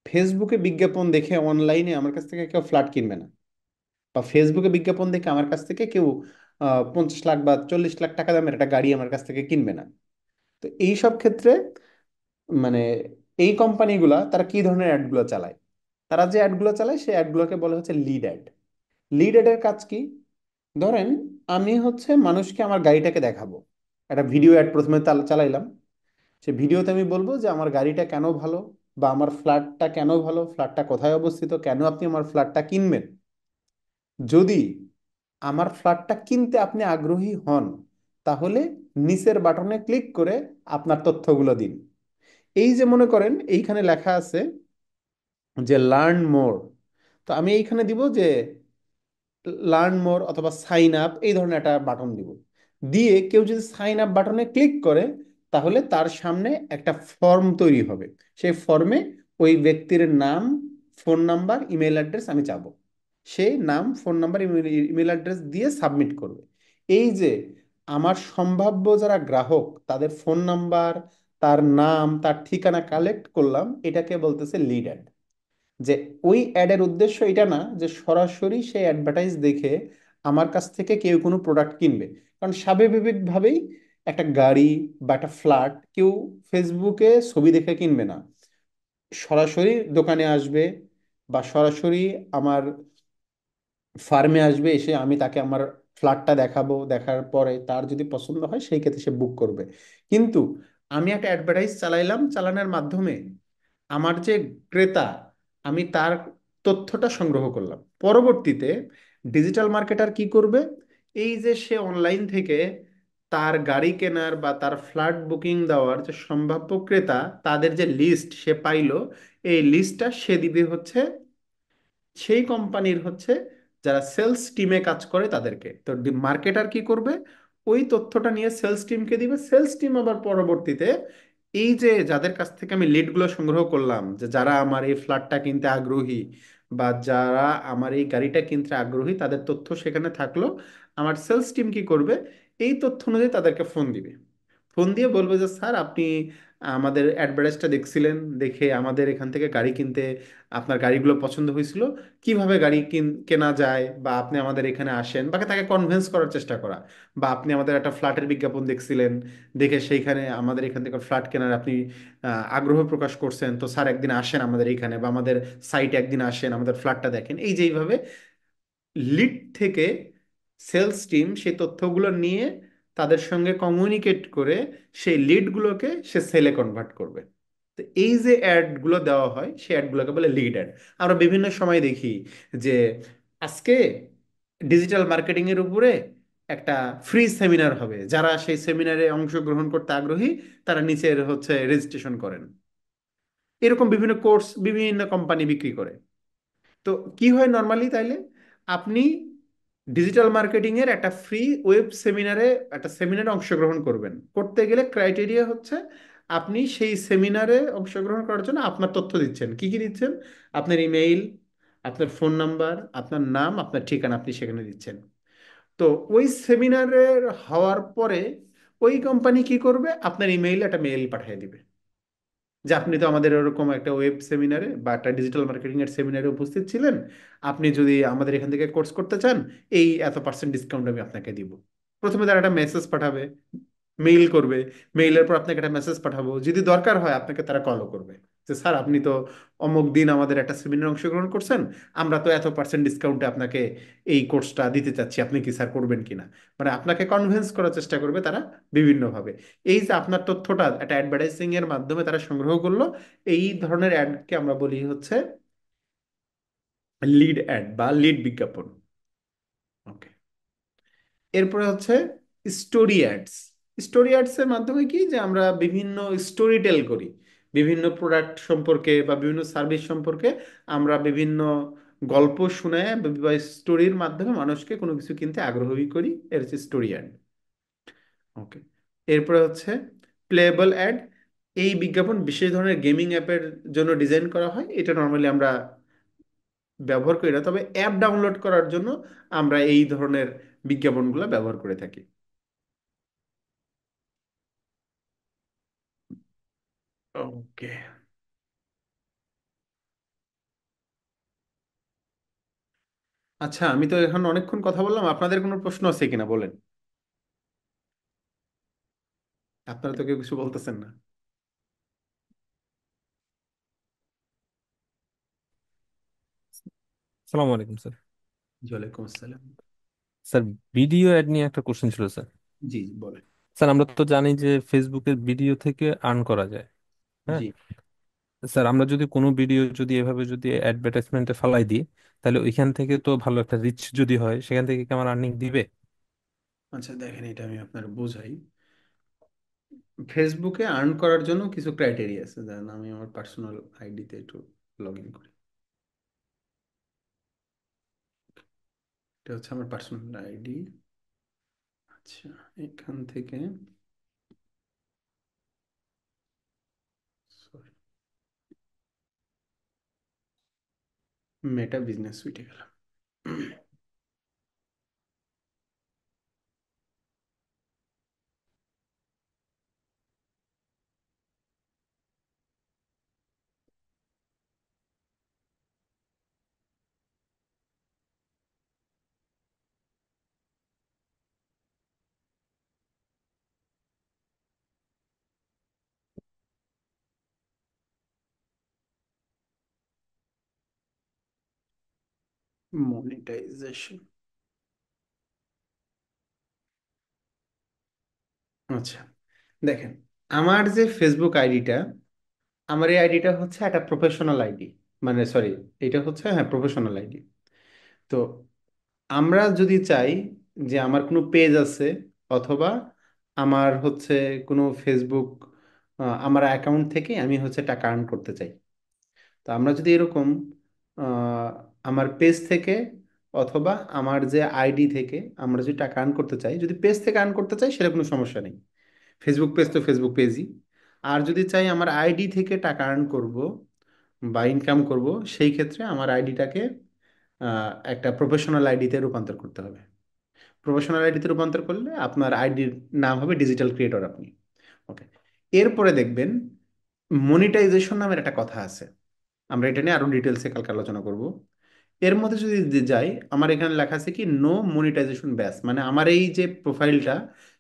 ফেসবুকে বিজ্ঞাপন দেখে অনলাইনে আমার কাছ থেকে কেউ ফ্ল্যাট কিনবে না, বা ফেসবুকে বিজ্ঞাপন দেখে আমার কাছ থেকে কেউ 50 লাখ বা 40 লাখ টাকা দামের একটা গাড়ি আমার কাছ থেকে কিনবে না। তো এই সব ক্ষেত্রে মানে এই কোম্পানিগুলা তারা কি ধরনের অ্যাডগুলো চালায়? তারা যে অ্যাডগুলো চালায় সেই অ্যাডগুলোকে বলে হচ্ছে লিড অ্যাড। লিড অ্যাডের কাজ কি? ধরেন আমি হচ্ছে মানুষকে আমার গাড়িটাকে দেখাবো, একটা ভিডিও অ্যাড প্রথমে চালাইলাম। সে ভিডিওতে আমি বলবো যে আমার গাড়িটা কেন ভালো, বা আমার ফ্ল্যাটটা কেন ভালো, ফ্ল্যাটটা কোথায় অবস্থিত, কেন আপনি আমার ফ্ল্যাটটা কিনবেন। যদি আমার ফ্ল্যাটটা কিনতে আপনি আগ্রহী হন, তাহলে নিচের বাটনে ক্লিক করে আপনার তথ্যগুলো দিন। এই যে মনে করেন এইখানে লেখা আছে যে লার্ন মোর, তো আমি এইখানে দিব যে লার্ন মোর অথবা সাইন আপ, এই ধরনের একটা বাটন দিব। দিয়ে কেউ যদি সাইন আপ বাটনে ক্লিক করে, তাহলে তার সামনে একটা ফর্ম তৈরি হবে। সেই ফর্মে ওই ব্যক্তির নাম, ফোন নাম্বার, ইমেল অ্যাড্রেস আমি চাবো। সেই নাম, ফোন নাম্বার, ইমেল অ্যাড্রেস দিয়ে সাবমিট করবে। এই যে আমার সম্ভাব্য যারা গ্রাহক, তাদের ফোন নাম্বার, তার নাম, তার ঠিকানা কালেক্ট করলাম, এটাকে বলতেছে লিড অ্যাড। যে ওই অ্যাডের উদ্দেশ্য এটা না যে সরাসরি সেই অ্যাডভার্টাইজ দেখে আমার কাছ থেকে কেউ কোনো প্রোডাক্ট কিনবে। কারণ স্বাভাবিকভাবেই একটা গাড়ি বা একটা ফ্ল্যাট কেউ ফেসবুকে ছবি দেখে কিনবে না, সরাসরি দোকানে আসবে বা সরাসরি আমার ফার্মে আসবে, এসে আমি তাকে আমার ফ্ল্যাটটা দেখাবো, দেখার পরে তার যদি পছন্দ হয় সেই ক্ষেত্রে সে বুক করবে। কিন্তু আমি একটা অ্যাডভার্টাইজ চালাইলাম, চালানোর মাধ্যমে আমার যে ক্রেতা, আমি তার তথ্যটা সংগ্রহ করলাম। পরবর্তীতে ডিজিটাল মার্কেটার কি করবে? এই যে সে অনলাইন থেকে তার গাড়ি কেনার বা তার ফ্ল্যাট বুকিং দেওয়ার যে সম্ভাব্য ক্রেতা, তাদের যে লিস্ট সে পাইলো, এই লিস্টটা সে দিবে হচ্ছে সেই কোম্পানির হচ্ছে যারা সেলস টিমে কাজ করে তাদেরকে। তো মার্কেটার কি করবে? ওই তথ্যটা নিয়ে সেলস টিমকে দিবে। সেলস টিম আবার পরবর্তীতে এই যে যাদের কাছ থেকে আমি লিডগুলো সংগ্রহ করলাম, যে যারা আমার এই ফ্ল্যাটটা কিনতে আগ্রহী বা যারা আমার এই গাড়িটা কিনতে আগ্রহী, তাদের তথ্য সেখানে থাকলো। আমার সেলস টিম কি করবে? এই তথ্য অনুযায়ী তাদেরকে ফোন দিবে। ফোন দিয়ে বলবে যে স্যার, আপনি আমাদের অ্যাডভার্টাইজটা দেখছিলেন, দেখে আমাদের এখান থেকে গাড়ি কিনতে আপনার গাড়িগুলো পছন্দ হয়েছিল, কিভাবে গাড়ি কেনা যায়, বা আপনি আমাদের এখানে আসেন, বা তাকে কনভিন্স করার চেষ্টা করা। বা আপনি আমাদের একটা ফ্ল্যাটের বিজ্ঞাপন দেখছিলেন, দেখে সেইখানে আমাদের এখান থেকে ফ্ল্যাট কেনার আপনি আগ্রহ প্রকাশ করছেন, তো স্যার একদিন আসেন আমাদের এইখানে, বা আমাদের সাইটে একদিন আসেন, আমাদের ফ্ল্যাটটা দেখেন। এই যে এইভাবে লিড থেকে সেলস টিম সেই তথ্যগুলো নিয়ে তাদের সঙ্গে কমিউনিকেট করে সেই লিডগুলোকে সে সেলে কনভার্ট করবে। তো এই যে অ্যাডগুলো দেওয়া হয় সেই অ্যাডগুলোকে বলে লিড অ্যাড। আমরা বিভিন্ন সময় দেখি যে আজকে ডিজিটাল মার্কেটিং এর উপরে একটা ফ্রি সেমিনার হবে, যারা সেই সেমিনারে অংশগ্রহণ করতে আগ্রহী তারা নিচের হচ্ছে রেজিস্ট্রেশন করেন। এরকম বিভিন্ন কোর্স বিভিন্ন কোম্পানি বিক্রি করে। তো কি হয় নর্মালি তাইলে? আপনি ডিজিটাল মার্কেটিং এর একটা ফ্রি ওয়েব সেমিনারে, একটা সেমিনারে অংশগ্রহণ করবেন। করতে গেলে ক্রাইটেরিয়া হচ্ছে আপনি সেই সেমিনারে অংশগ্রহণ করার জন্য আপনার তথ্য দিচ্ছেন। কি কি দিচ্ছেন? আপনার ইমেইল, আপনার ফোন নাম্বার, আপনার নাম, আপনার ঠিকানা আপনি সেখানে দিচ্ছেন। তো ওই সেমিনারের হওয়ার পরে ওই কোম্পানি কি করবে? আপনার ইমেইলে একটা মেইল পাঠিয়ে দিবে যে আপনি তো আমাদের এরকম একটা ওয়েব সেমিনারে বা একটা ডিজিটাল মার্কেটিং এর সেমিনারে উপস্থিত ছিলেন, আপনি যদি আমাদের এখান থেকে কোর্স করতে চান এই এত পার্সেন্ট ডিসকাউন্ট আমি আপনাকে দিব। প্রথমে তারা একটা মেসেজ পাঠাবে, মেইল করবে, মেইলের পর আপনাকে একটা মেসেজ পাঠাবো, যদি দরকার হয় আপনাকে তারা কলও করবে যে স্যার আপনি তো অমুক দিন আমাদের একটা সেমিনারে অংশগ্রহণ করছেন, আমরা তো এত পার্সেন্ট ডিসকাউন্টে আপনাকে এই কোর্সটা দিতে চাচ্ছি, আপনি কি স্যার করবেন কিনা। মানে আপনাকে কনভিন্স করার চেষ্টা করবে তারা বিভিন্নভাবে। এই যে আপনার তথ্যটা একটা অ্যাডভার্টাইজিং এর মাধ্যমে তারা সংগ্রহ করলো, এই ধরনের অ্যাডকে আমরা বলি হচ্ছে লিড অ্যাড বা লিড বিজ্ঞাপন। ওকে, এরপরে হচ্ছে স্টোরি অ্যাডস। স্টোরি অ্যাডস এর মাধ্যমে কি যে আমরা বিভিন্ন স্টোরি টেল করি, বিভিন্ন প্রোডাক্ট সম্পর্কে বা বিভিন্ন সার্ভিস সম্পর্কে আমরা বিভিন্ন গল্প শুনে বা স্টোরির মাধ্যমে মানুষকে কোনো কিছু কিনতে আগ্রহী করি, এর হচ্ছে স্টোরি অ্যাড। ওকে, এরপরে হচ্ছে প্লেয়েবল অ্যাড। এই বিজ্ঞাপন বিশেষ ধরনের গেমিং অ্যাপের জন্য ডিজাইন করা হয়, এটা নর্মালি আমরা ব্যবহার করি না, তবে অ্যাপ ডাউনলোড করার জন্য আমরা এই ধরনের বিজ্ঞাপনগুলো ব্যবহার করে থাকি। ওকে, আচ্ছা আমি তো এখন অনেকক্ষণ কথা বললাম, আপনাদের কোনো প্রশ্ন আছে কিনা বলেন। আপনারা তো কেউ কিছু বলতেছেন না। সালাম আলাইকুম স্যার। ওয়ালাইকুম আসসালাম। স্যার, ভিডিও অ্যাড নিয়ে একটা কোশ্চেন ছিল স্যার। জি জি, বলেন। স্যার, আমরা তো জানি যে ফেসবুকের ভিডিও থেকে আর্ন করা যায়। হ্যাঁ জি, স্যার, আমরা যদি কোনো ভিডিও যদি এভাবে যদি অ্যাডভার্টাইজমেন্টে ফালাই দিই, তাহলে ওইখান থেকে তো ভালো একটা রিচ যদি হয়, সেখান থেকে কি আমার আর্নিং দিবে? আচ্ছা দেখেন এটা আমি আপনার বোঝাই। ফেসবুকে আর্ন করার জন্য কিছু ক্রাইটেরিয়া আছে, যেমন আমি আমার পার্সোনাল আইডিতে একটু লগ ইন করি। এটা হচ্ছে আমার পার্সোনাল আইডি। আচ্ছা, এখান থেকে সরি, মেটা বিজনেস সুইটে গেলাম। মনিটাইজেশন। আচ্ছা দেখেন, আমার যে ফেসবুক আইডিটা, আমার এই আইডিটা হচ্ছে একটা প্রফেশনাল আইডি, মানে সরি, এটা হচ্ছে হ্যাঁ প্রফেশনাল আইডি। তো আমরা যদি চাই যে আমার কোনো পেজ আছে অথবা আমার হচ্ছে কোনো ফেসবুক আমার অ্যাকাউন্ট থেকে আমি হচ্ছে টাকা আর্ন করতে চাই, তো আমরা যদি এরকম আহ, আমার পেজ থেকে অথবা আমার যে আইডি থেকে আমরা যদি টাকা আর্ন করতে চাই, যদি পেজ থেকে আর্ন করতে চাই সেটা কোনো সমস্যা নেই, ফেসবুক পেজ তো ফেসবুক পেজই। আর যদি চাই আমার আইডি থেকে টাকা আর্ন করব বা ইনকাম করব, সেই ক্ষেত্রে আমার আইডিটাকে একটা প্রফেশনাল আইডিতে রূপান্তর করতে হবে। প্রফেশনাল আইডিতে রূপান্তর করলে আপনার আইডির নাম হবে ডিজিটাল ক্রিয়েটর আপনি। ওকে, এরপরে দেখবেন মনিটাইজেশন নামের একটা কথা আছে, আমরা এটা নিয়ে আরো ডিটেলসে কালকে আলোচনা করব। এর মধ্যে যদি যাই, আমার এখানে লেখা আছে কি নো মনিটাইজেশন ব্যাস, মানে আমার এই যে প্রোফাইলটা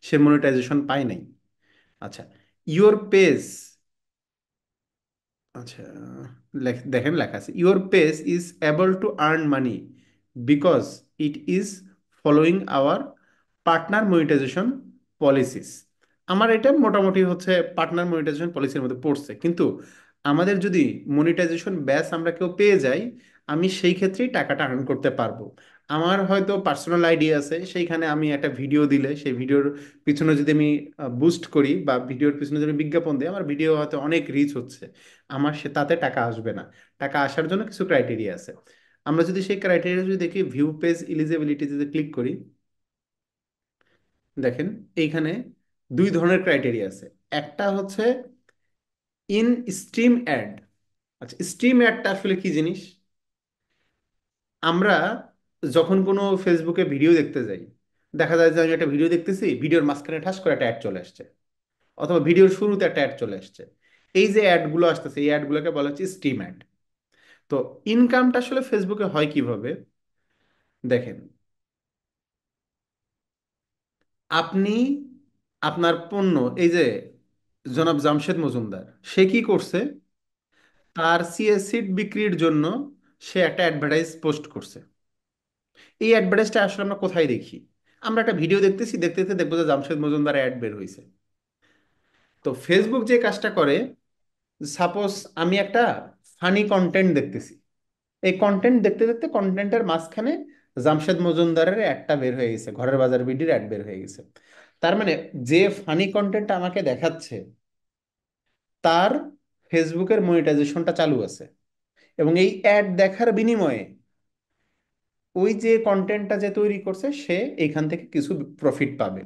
সে মনিটাইজেশন পায় নাই। আচ্ছা, ইওর পেজ, আচ্ছা দেখেন লেখা আছে your page is able to earn money because it is following our partner monetization policies. আমার এটা মোটামুটি হচ্ছে পার্টনার মনিটাইজেশন পলিসির মধ্যে পড়ছে, কিন্তু আমাদের যদি মনিটাইজেশন ব্যাস আমরা কেউ পেয়ে যাই, আমি সেই ক্ষেত্রেই টাকাটা আর্ন করতে পারবো। আমার হয়তো পার্সোনাল আইডি আছে, সেইখানে আমি একটা ভিডিও দিলে সেই ভিডিওর পিছনে যদি আমি বুস্ট করি বা ভিডিওর পিছনে যদি আমি বিজ্ঞাপন দিই, আমার ভিডিও হয়তো অনেক রিচ হচ্ছে, আমার সে তাতে টাকা আসবে না। টাকা আসার জন্য কিছু ক্রাইটেরিয়া আছে। আমরা যদি সেই ক্রাইটেরিয়া যদি দেখি ভিউ পেজ এলিজিবিলিটি যদি ক্লিক করি, দেখেন এইখানে দুই ধরনের ক্রাইটেরিয়া আছে। একটা হচ্ছে ইন স্ট্রিম অ্যাড। আচ্ছা, স্ট্রিম অ্যাডটা আসলে কি জিনিস? আমরা যখন কোনো ফেসবুকে ভিডিও দেখতে যাই, দেখা যায় যে আমি একটা ভিডিও দেখতেছি, ভিডিওর মাঝখানে ঠাস করে একটা অ্যাড চলে আসছে, অথবা ভিডিওর শুরুতে একটা অ্যাড চলে আসছে। এই যে অ্যাডগুলো আসতেছে এই অ্যাডগুলোকে বলা হচ্ছে স্ট্রিম অ্যাড। তো ইনকামটা আসলে ফেসবুকে হয় কিভাবে দেখেন, আপনি আপনার পণ্য, এই যে জনাব জামশেদ মজুমদার, সে কি করছে, তার সিএস সিট বিক্রির জন্য সে একটা অ্যাডভার্টাইজ পোস্ট করছে। এই অ্যাডভার্টাইজটা আসলে আমরা কোথায় দেখি? আমরা একটা ভিডিও দেখতেছি, দেখতে দেখতে দেখবো যে জামশেদ মজুমদার অ্যাড বের হয়েছে। তো ফেসবুক যে কাজটা করে, সাপোজ আমি একটা ফানি কন্টেন্ট দেখতেছি, এই কন্টেন্ট দেখতে দেখতে কন্টেন্টের মাঝখানে জামশেদ মজুমদারের একটা বের হয়ে গেছে, ঘরের বাজার বিডির অ্যাড বের হয়ে গেছে। তার মানে যে ফানি কন্টেন্ট আমাকে দেখাচ্ছে তার ফেসবুকের মনিটাইজেশনটা চালু আছে, এবং এই অ্যাড দেখার বিনিময়ে ওই যে কন্টেন্টটা যে তৈরি করছে সে এইখান থেকে কিছু প্রফিট পাবে।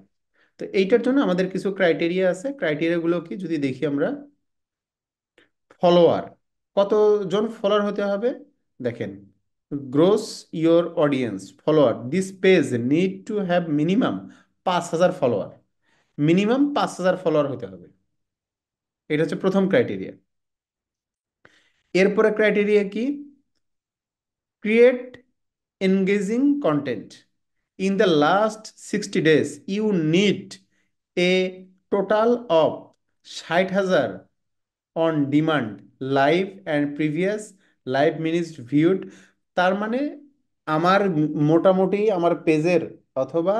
তো এইটার জন্য আমাদের কিছু ক্রাইটেরিয়া আছে। ক্রাইটেরিয়াগুলো কি যদি দেখি আমরা, ফলোয়ার, কতজন ফলোয়ার হতে হবে দেখেন, gross your audience follower, this page need to have minimum 5,000 follower, minimum 5,000 follower হতে হবে। এটা হচ্ছে প্রথম ক্রাইটেরিয়া। এরপরে ক্রাইটেরিয়া কি, create engaging content. In the last 60 days, you need a total of 60,000 on demand live and previous live minutes viewed। তার মানে আমার মোটামুটি আমার পেজের অথবা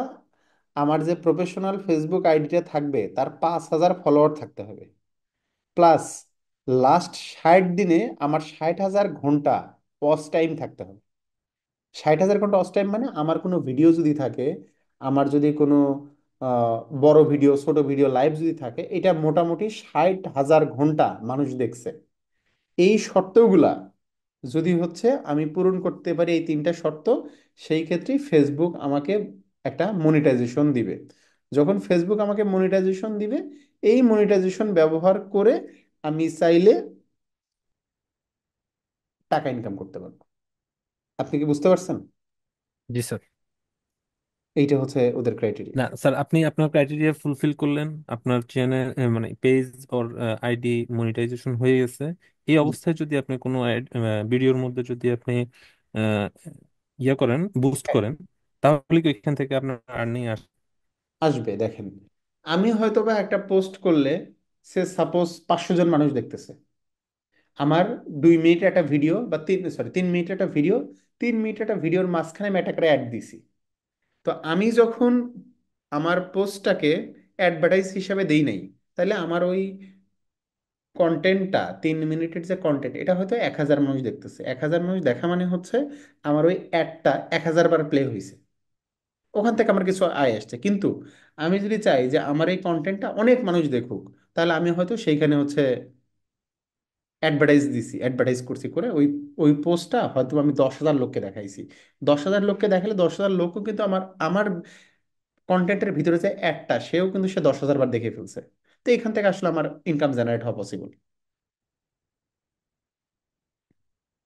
আমার যে প্রফেশনাল ফেসবুক আইডিটা থাকবে তার 5,000 ফলোয়ার থাকতে হবে, প্লাস লাস্ট 60 দিনে আমার 60,000 ঘন্টা ওয়াচ টাইম থাকতে হবে। 60,000 ঘন্টা ওয়াচ টাইম মানে আমার কোনো ভিডিও যদি থাকে, আমার যদি কোনো বড় ভিডিও ছোট ভিডিও লাইভ যদি থাকে, এটা মোটামুটি 60,000 ঘন্টা মানুষ দেখছে। এই শর্তগুলা যদি হচ্ছে আমি পূরণ করতে পারি, এই তিনটা শর্ত, সেই ক্ষেত্রে ফেসবুক আমাকে একটা মনিটাইজেশন দিবে। যখন ফেসবুক আমাকে মনিটাইজেশন দিবে, এই মনিটাইজেশন ব্যবহার করে আমি চাইলে টাকা ইনকাম করতে পারবো। আপনি কি বুঝতে পারছেন? জি স্যার। এইটা হচ্ছে ওদের ক্রাইটেরিয়া। না স্যার, আপনি আপনার ক্রাইটেরিয়া ফুলফিল করলেন, আপনার চ্যানেল মানে পেজ ওর আইডি মনিটাইজেশন হয়ে গেছে। এই অবস্থায় যদি আপনি কোনো ভিডিওর মধ্যে যদি আপনি আহ, ইয়ে করেন, বুস্ট করেন, তাহলে কি এখান থেকে আপনার আর্নিং আসে? আসবে দেখেন, আমি হয়তো বা একটা পোস্ট করলে সে সাপোজ 500 জন মানুষ দেখতেছে আমার 2 মিনিট একটা ভিডিও, বা 3 মিনিট একটা ভিডিও, 3 মিনিট একটা ভিডিওর মাঝখানে আমি একটা করে অ্যাড দিছি। তো আমি যখন আমার পোস্টটাকে অ্যাডভার্টাইজ হিসাবে দেই নাই, তাহলে আমার ওই কন্টেন্টটা, 3 মিনিটের যে কন্টেন্ট, এটা হয়তো 1,000 মানুষ দেখতেছে। 1,000 মানুষ দেখা মানে হচ্ছে আমার ওই অ্যাডটা 1,000 বার প্লে হয়েছে, ওখান থেকে আমার কিছু আয় আসছে। কিন্তু আমি যদি চাই যে আমার এই কন্টেন্টটা অনেক মানুষ দেখুক, তাহলে আমি হয়তো সেইখানে হচ্ছে অ্যাডভার্টাইজ দিছি, অ্যাডভার্টাইজ করছি করে ওই ওই পোস্টটা হয়তো আমি 10,000 লোককে দেখাইছি। 10,000 লোককে দেখালে 10,000 লোকও কিন্তু আমার আমার কন্টেন্টের ভিতরে যে অ্যাডটা, সেও কিন্তু সে 10,000 বার দেখে ফেলছে। তো এখান থেকে আসলে আমার ইনকাম জেনারেট হওয়া পসিবল।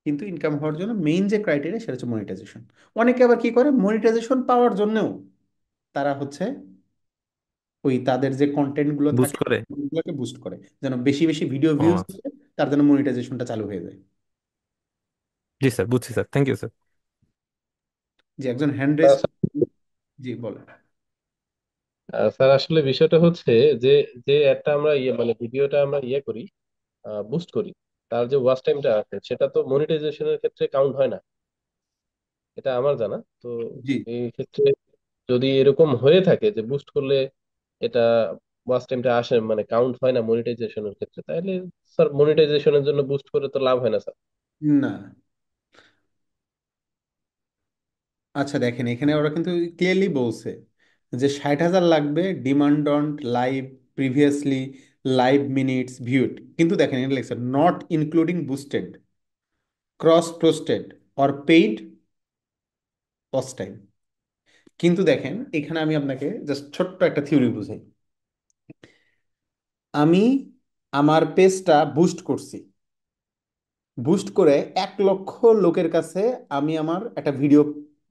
কিন্তু ইনকাম হওয়ার জন্য মেইন যে ক্রাইটেরিয়া সেটা হচ্ছে মনিটাইজেশন। অনেকে আবার কি করে, মনিটাইজেশন পাওয়ার জন্যও তারা হচ্ছে ওই তাদের যে কন্টেন্ট গুলো বুস্ট থাকে করে? ওগুলোকে বুস্ট করে, যেন বেশি বেশি ভিডিও ও ভিউজ আচ্ছা। তার জন্য মনিটাইজেশনটা চালু হয়ে যায়। জি স্যার, বুঝছি স্যার, থ্যাংক ইউ স্যার। যে একজন হ্যান্ড রেজ, জি বলে। স্যার আসলে বিষয়টা হচ্ছে যে যে একটা আমরা মানে ভিডিওটা আমরা করি, বুস্ট করি, তার যে ওয়াচ টাইমটা আছে সেটা তো মনিটাইজেশনের ক্ষেত্রে কাউন্ট হয় না, এটা আমার জানা তো। জি এই ক্ষেত্রে যদি এরকম হয়ে থাকে যে বুস্ট করলে এটা ওয়াচ টাইমটা আসে মানে কাউন্ট হয় না মনিটাইজেশনের ক্ষেত্রে, তাহলে স্যার মনিটাইজেশনের জন্য বুস্ট করে তো লাভ হয় না স্যার। না, আচ্ছা দেখেন এখানে ওরা কিন্তু ক্লিয়ারলি বলছে যে 60,000 লাগবে demand on live previously live minutes viewed. কিন্তু দেখেন এখানে লেখছে not including boosted, cross posted or paid watch time. কিন্তু দেখেন এখানে আমি আপনাকে জাস্ট ছোট্ট একটা থিওরি বুঝাই। আমি আমার পেজটা বুস্ট করছি, বুস্ট করে 1,00,000 লোকের কাছে আমি আমার একটা ভিডিও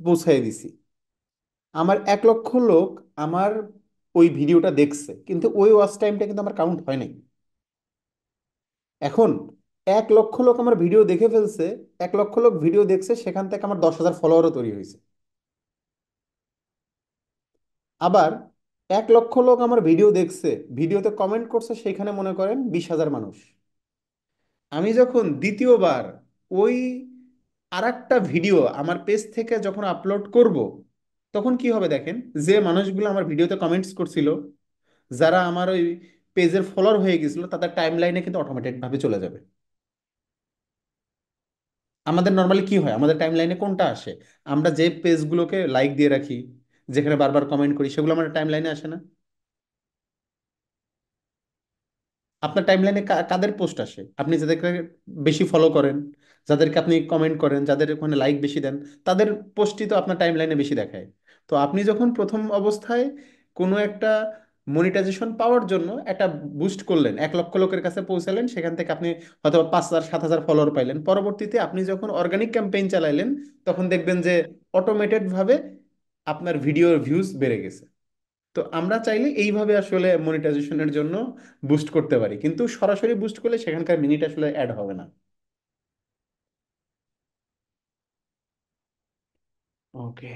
পৌঁছায় দিছি। আমার 1,00,000 লোক আমার ওই ভিডিওটা দেখছে, কিন্তু ওই ওয়াচ টাইমটা কিন্তু আমার কাউন্ট হয় নাই। এখন 1 লক্ষ লোক আমার ভিডিও দেখে ফেলছে, 1 লক্ষ লোক ভিডিও দেখছে, সেখান থেকে আমার 10,000 ফলোয়ারও তৈরি হয়েছে। আবার 1 লক্ষ লোক আমার ভিডিও দেখছে, ভিডিওতে কমেন্ট করছে, সেখানে মনে করেন 20,000 মানুষ। আমি যখন দ্বিতীয়বার ওই আরেকটা ভিডিও আমার পেজ থেকে যখন আপলোড করব, তখন কি হবে দেখেন, যে মানুষগুলো আমার ভিডিওতে কমেন্টস করছিল, যারা আমার ওই পেজের ফলোয়ার হয়ে গেছিল, তাদের টাইম লাইনে কিন্তু অটোমেটেড ভাবে চলে যাবে। আমাদের নর্মালি কি হয়, আমাদের টাইম লাইনে কোনটা আসে? আমরা যে পেজগুলোকে লাইক দিয়ে রাখি, যেখানে বারবার কমেন্ট করি, সেগুলো আমাদের টাইম লাইনে আসে না? আপনার টাইমলাইনে কাদের পোস্ট আসে? আপনি যাদেরকে বেশি ফলো করেন, যাদেরকে আপনি কমেন্ট করেন, যাদের ওখানে লাইক বেশি দেন, তাদের পোস্টই তো আপনার টাইমলাইনে বেশি দেখায়। তো আপনি যখন প্রথম অবস্থায় কোনো একটা মনিটাইজেশন পাওয়ার জন্য একটা বুস্ট করলেন, 1 লক্ষ লোকের কাছে পৌঁছালেন, সেখান থেকে আপনি হয়তো 5,000 7,000 ফলোয়ার পাইলেন, পরবর্তীতে আপনি যখন অর্গানিক ক্যাম্পেইন চালাইলেন, তখন দেখবেন যে অটোমেটেড ভাবে আপনার ভিডিওর ভিউজ বেড়ে গেছে। তো আমরা চাইলে এইভাবে আসলে মনিটাইজেশনের জন্য বুস্ট করতে পারি, কিন্তু সরাসরি বুস্ট করলে সেখানকার মিনিট আসলে অ্যাড হবে না। ওকে।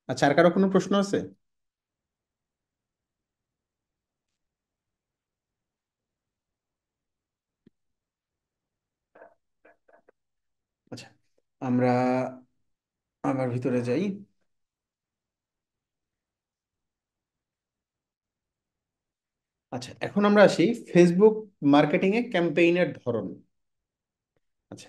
আচ্ছা, আর কারো কোনো প্রশ্ন আছে? আচ্ছা, আমরা আবার ভিতরে যাই। আচ্ছা, এখন আমরা আসি ফেসবুক মার্কেটিং এ ক্যাম্পেইনের ধরন। আচ্ছা,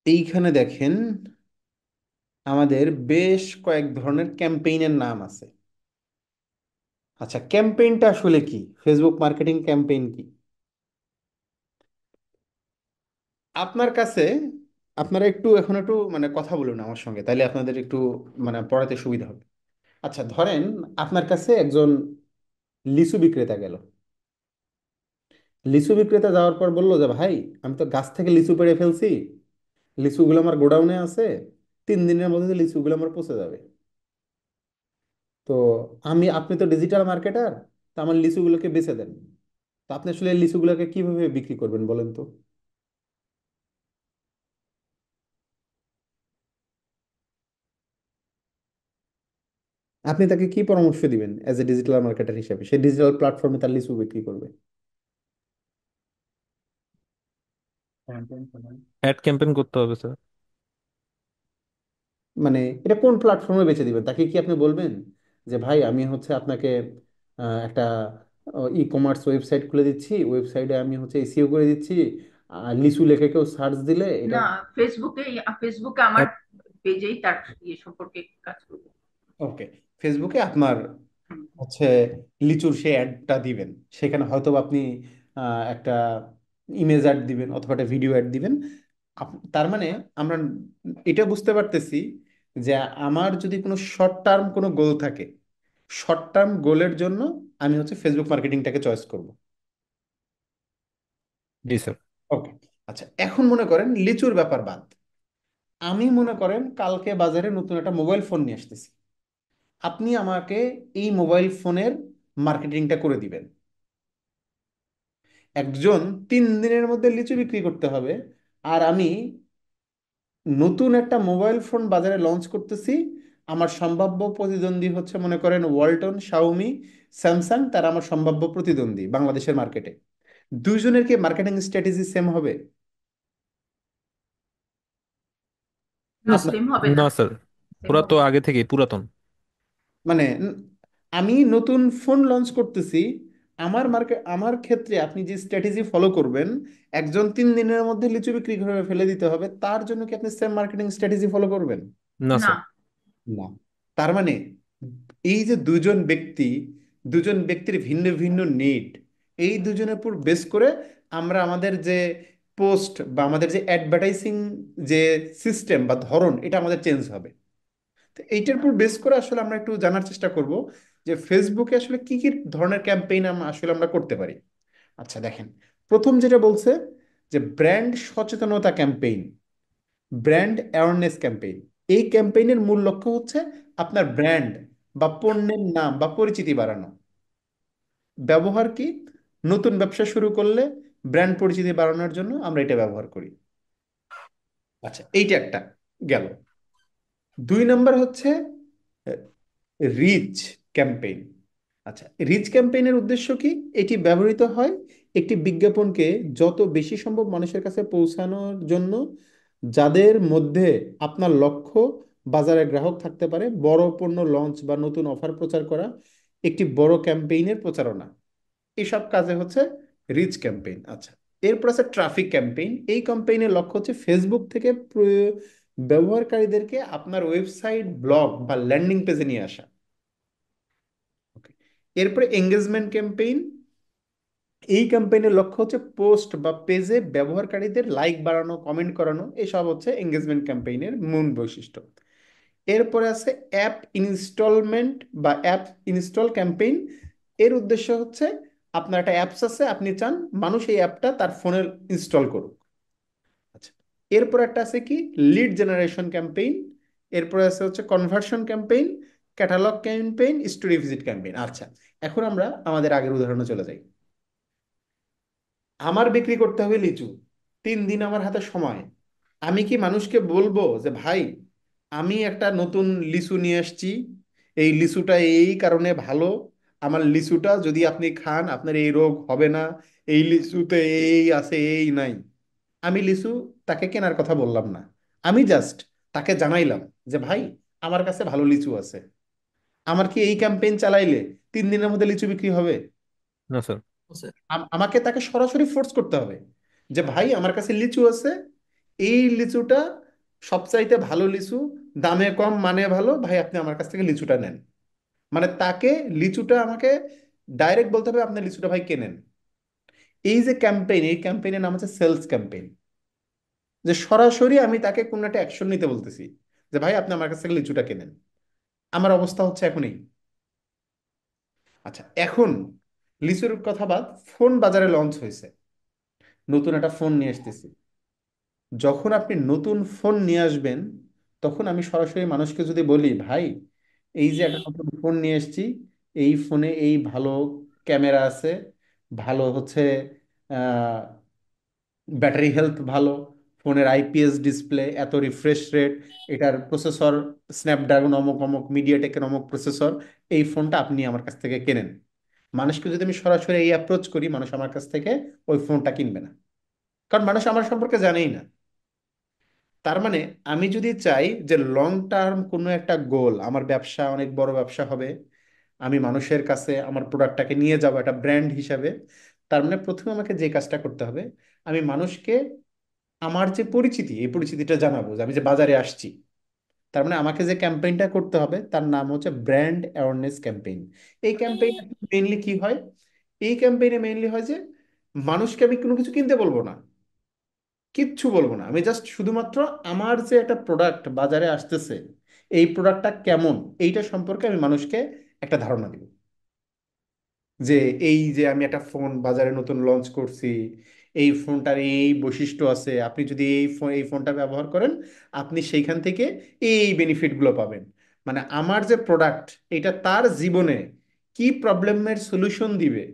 এইখানে দেখেন আমাদের বেশ কয়েক ধরনের ক্যাম্পেইনের নাম আছে। আচ্ছা, ক্যাম্পেইনটা আসলে কি? ফেসবুক মার্কেটিং ক্যাম্পেইন কি? আপনার কাছে, আপনারা একটু এখন একটু মানে কথা বলুন আমার সঙ্গে, তাইলে আপনাদের একটু মানে পড়াতে সুবিধা হবে। আচ্ছা, ধরেন আপনার কাছে একজন লিচু বিক্রেতা গেল। লিচু বিক্রেতা যাওয়ার পর বললো যে ভাই, আমি তো গাছ থেকে লিচু পেড়ে ফেলছি, লিচুগুলো আমার গোডাউনে আছে, 3 দিনের মধ্যে লিচুগুলো আমার পচে যাবে। তো আপনি তো ডিজিটাল মার্কেটার, তো আমার লিচুগুলোকে বেচে দেন। তো আপনি আসলে লিচুগুলোকে কিভাবে বিক্রি করবেন বলেন তো? আপনি তাকে কি পরামর্শ দিবেন অ্যাজ এ ডিজিটাল মার্কেটার হিসেবে? সে ডিজিটাল প্ল্যাটফর্মে তার লিচু বিক্রি করবে। অ্যাড ক্যাম্পেইন করতে হবে স্যার। মানে এটা কোন প্ল্যাটফর্মে বেচে দিবেন? তাকে কি আপনি বলবেন যে ভাই, আমি হচ্ছে আপনাকে একটা ই কমার্স ওয়েবসাইট খুলে দিচ্ছি, ওয়েবসাইটে আমি হচ্ছে এসইও করে দিচ্ছি, লিচু লেখে কেউ সার্চ দিলে এটা। না, ফেসবুকে ফেসবুকে আমার পেজেই তার ইয়ে সম্পর্কে কাজ করবো। ওকে, ফেসবুকে আপনার হুম। হচ্ছে লিচুর সেই অ্যাডটা দিবেন, সেখানে হয়তো বা আপনি একটা ইমেজ অ্যাড দিবেন অথবা একটা ভিডিও অ্যাড দিবেন। তার মানে আমরা এটা বুঝতে পারতেছি যে আমার যদি কোনো শর্ট টার্ম কোনো গোল থাকে, শর্ট টার্ম গোলের জন্য আমি হচ্ছে ফেসবুক মার্কেটিংটাকে চয়েস করব। জি স্যার। ওকে। আচ্ছা, এখন মনে করেন লিচুর ব্যাপার বাদ, আমি মনে করেন কালকে বাজারে নতুন একটা মোবাইল ফোন নিয়ে আসতেছি। আপনি আমাকে এই মোবাইল ফোনের মার্কেটিংটা করে দিবেন। একজন 3 দিনের মধ্যে লিচু বিক্রি করতে হবে, আর আমি নতুন একটা মোবাইল ফোন বাজারে লঞ্চ করতেছি। আমার সম্ভাব্য প্রতিদ্বন্দ্বী হচ্ছে মনে করেন ওয়ালটন, শাওমি, স্যামসাং, তারা আমার সম্ভাব্য প্রতিদ্বন্দ্বী বাংলাদেশের মার্কেটে। দুইজনের কি মার্কেটিং স্ট্র্যাটেজি সেম হবে? না, আপনার সেম হবে না। না স্যার, সেম ওরা তো হবে না। আগে থেকেই পুরাতন। মানে আমি নতুন ফোন লঞ্চ করতেছি, আমার ক্ষেত্রে আপনি যে স্ট্র্যাটেজি ফলো করবেন, একজন 3 দিনের মধ্যে লিচু বিক্রি করে ফেলে দিতে হবে, তার জন্য কি আপনি সেম মার্কেটিং স্ট্র্যাটেজি ফলো করবেন? না না। স্যার। না। তার মানে এই যে দুজন ব্যক্তি, দুজন ব্যক্তির ভিন্ন ভিন্ন নিড, এই দুজনের উপর বেস করে আমরা আমাদের যে পোস্ট বা আমাদের যে অ্যাডভার্টাইজিং যে সিস্টেম বা ধরন, এটা আমাদের চেঞ্জ হবে। তো এইটার উপর বেস করে আসলে আমরা একটু জানার চেষ্টা করব যে ফেসবুকে আসলে কি কি ধরনের ক্যাম্পেইন আসলে আমরা করতে পারি। আচ্ছা দেখেন, প্রথম যেটা বলছে যে ব্র্যান্ড সচেতনতা ক্যাম্পেইন, ব্র্যান্ড অ্যাওয়ারনেস ক্যাম্পেইন। এই ক্যাম্পেইনের মূল লক্ষ্য হচ্ছে আপনার ব্র্যান্ড বা পণ্যের নাম বা পরিচিতি বাড়ানো। ব্যবহার কি? নতুন ব্যবসা শুরু করলে ব্র্যান্ড পরিচিতি বাড়ানোর জন্য আমরা এটা ব্যবহার করি। আচ্ছা, এইটা একটা গেল। 2 নম্বর হচ্ছে রিচ ক্যাম্পেইন। আচ্ছা, রিচ ক্যাম্পেইনের উদ্দেশ্য কি? এটি ব্যবহৃত হয় একটি বিজ্ঞাপনকে যত বেশি সম্ভব মানুষের কাছে পৌঁছানোর জন্য, যাদের মধ্যে আপনার লক্ষ্য বাজারে গ্রাহক থাকতে পারে। বড় পণ্য লঞ্চ বা নতুন অফার প্রচার করা একটি বড় ক্যাম্পেইনের প্রচারণা। এইসব কাজে হচ্ছে রিচ ক্যাম্পেইন। আচ্ছা, এরপর আছে ট্রাফিক ক্যাম্পেইন। এই ক্যাম্পেইনের লক্ষ্য হচ্ছে ফেসবুক থেকে ব্যবহারকারীদেরকে আপনার ওয়েবসাইট, ব্লগ বা ল্যান্ডিং পেজে নিয়ে আসা। ওকে। এরপরে এঙ্গেজমেন্ট ক্যাম্পেইন। এই ক্যাম্পেইনের লক্ষ্য হচ্ছে পোস্ট বা পেজে ব্যবহারকারীদের লাইক বাড়ানো, কমেন্ট করানো। এসব হচ্ছে এঙ্গেজমেন্ট ক্যাম্পেইনের মূল বৈশিষ্ট্য। এরপরে আছে অ্যাপ ইনস্টলমেন্ট বা অ্যাপ ইনস্টল ক্যাম্পেইন। এর উদ্দেশ্য হচ্ছে আপনার একটা অ্যাপস আছে, আপনি চান মানুষ এই অ্যাপটা তার ফোনে ইনস্টল করুক। আচ্ছা, এরপর একটা আছে কি লিড জেনারেশন ক্যাম্পেইন। এরপরে আছে হচ্ছে conversion campaign, catalogue campaign, story visit campaign. আচ্ছা, এখন আমরা আমাদের আগের উদাহরণে চলে যাই। আমার বিক্রি করতে হবে লিচু, 3 দিন আমার হাতে সময়। আমি কি মানুষকে বলবো যে ভাই, আমি একটা নতুন লিচু নিয়ে আসছি, এই লিচুটা এই কারণে ভালো, আমার লিচুটা যদি আপনি খান আপনার এই রোগ হবে না, এই লিচুতে এই আছে এই নাই। আমি লিচু তাকে কেনার কথা বললাম না, আমি জাস্ট তাকে জানাইলাম যে ভাই, আমার কাছে ভালো লিচু আছে। আমার কি এই ক্যাম্পেইন চালাইলে 3 দিনের মধ্যে লিচু বিক্রি হবে? না স্যার। স্যার। আমাকে তাকে সরাসরি ফোর্স করতে হবে যে ভাই, আমার কাছে লিচু আছে, এই লিচুটা সবচাইতে ভালো লিচু, দামে কম মানে ভালো, ভাই আপনি আমার কাছ থেকে লিচুটা নেন। মানে তাকে লিচুটা আমাকে ডাইরেক্ট বলতে হবে আপনি লিচুটা ভাই কেনেন। এই যে ক্যাম্পেইন, এই ক্যাম্পেইনের নাম হচ্ছে সেলস ক্যাম্পেইন। যে সরাসরি আমি তাকে কোনো একটা অ্যাকশন নিতে বলতেছি যে ভাই আপনি আমার কাছ থেকে লিচুটা কেনেন। আমার অবস্থা হচ্ছে এখন এই। আচ্ছা, এখন লিচুর কথা বাদ, ফোন বাজারে লঞ্চ হয়েছে, নতুন একটা ফোন নিয়ে আসতেছি। যখন আপনি নতুন ফোন নিয়ে আসবেন, তখন আমি সরাসরি মানুষকে যদি বলি ভাই, এই যে একটা নতুন ফোন নিয়ে এসেছি, এই ফোনে এই ভালো ক্যামেরা আছে, ভালো হচ্ছে ব্যাটারি হেলথ ভালো, ফোনের আইপিএস ডিসপ্লে, এত রিফ্রেশ রেট, এটার প্রসেসর স্ন্যাপড্রাগন অমুক অমুক, মিডিয়াটেকের অমুক প্রসেসর, এই ফোনটা আপনি আমার কাছ থেকে কেনেন। মানুষকে যদি আমি সরাসরি এই অ্যাপ্রোচ করি, মানুষ আমার কাছ থেকে ওই ফোনটা কিনবে না, কারণ মানুষ আমার সম্পর্কে জানেই না। তার মানে আমি যদি চাই যে লং টার্ম কোনো একটা গোল, আমার ব্যবসা অনেক বড় ব্যবসা হবে, আমি মানুষের কাছে আমার প্রোডাক্টটাকে নিয়ে যাব একটা ব্র্যান্ড হিসাবে, তার মানে প্রথমে আমাকে যে কাজটা করতে হবে, আমি মানুষকে আমার যে পরিচিতি, এই পরিচিতিটা জানাবো যে আমি যে বাজারে আসছি। তার মানে আমাকে যে ক্যাম্পেইনটা করতে হবে তার নাম হচ্ছে ব্র্যান্ড অ্যাওয়ারনেস ক্যাম্পেইন। এই ক্যাম্পেইন মেইনলি কি হয়? এই ক্যাম্পেইনে মেইনলি হয় যে মানুষকে আমি কোনো কিছু কিনতে বলবো না, কিচ্ছু বলবো না, আমি জাস্ট শুধুমাত্র আমার যে একটা প্রোডাক্ট বাজারে আসতেছে, এই প্রোডাক্টটা কেমন, এইটা সম্পর্কে আমি মানুষকে একটা ধারণা দিব। যে এই যে আমি একটা ফোন বাজারে নতুন লঞ্চ করছি, এই ফোনটার এই বৈশিষ্ট্য আছে, আপনি যদি এই ফোনটা ব্যবহার করেন, আপনি সেইখান থেকে এই বেনিফিটগুলো পাবেন। মানে আমার যে প্রোডাক্ট, এটা তার জীবনে কি প্রবলেমের সলিউশন দিবে,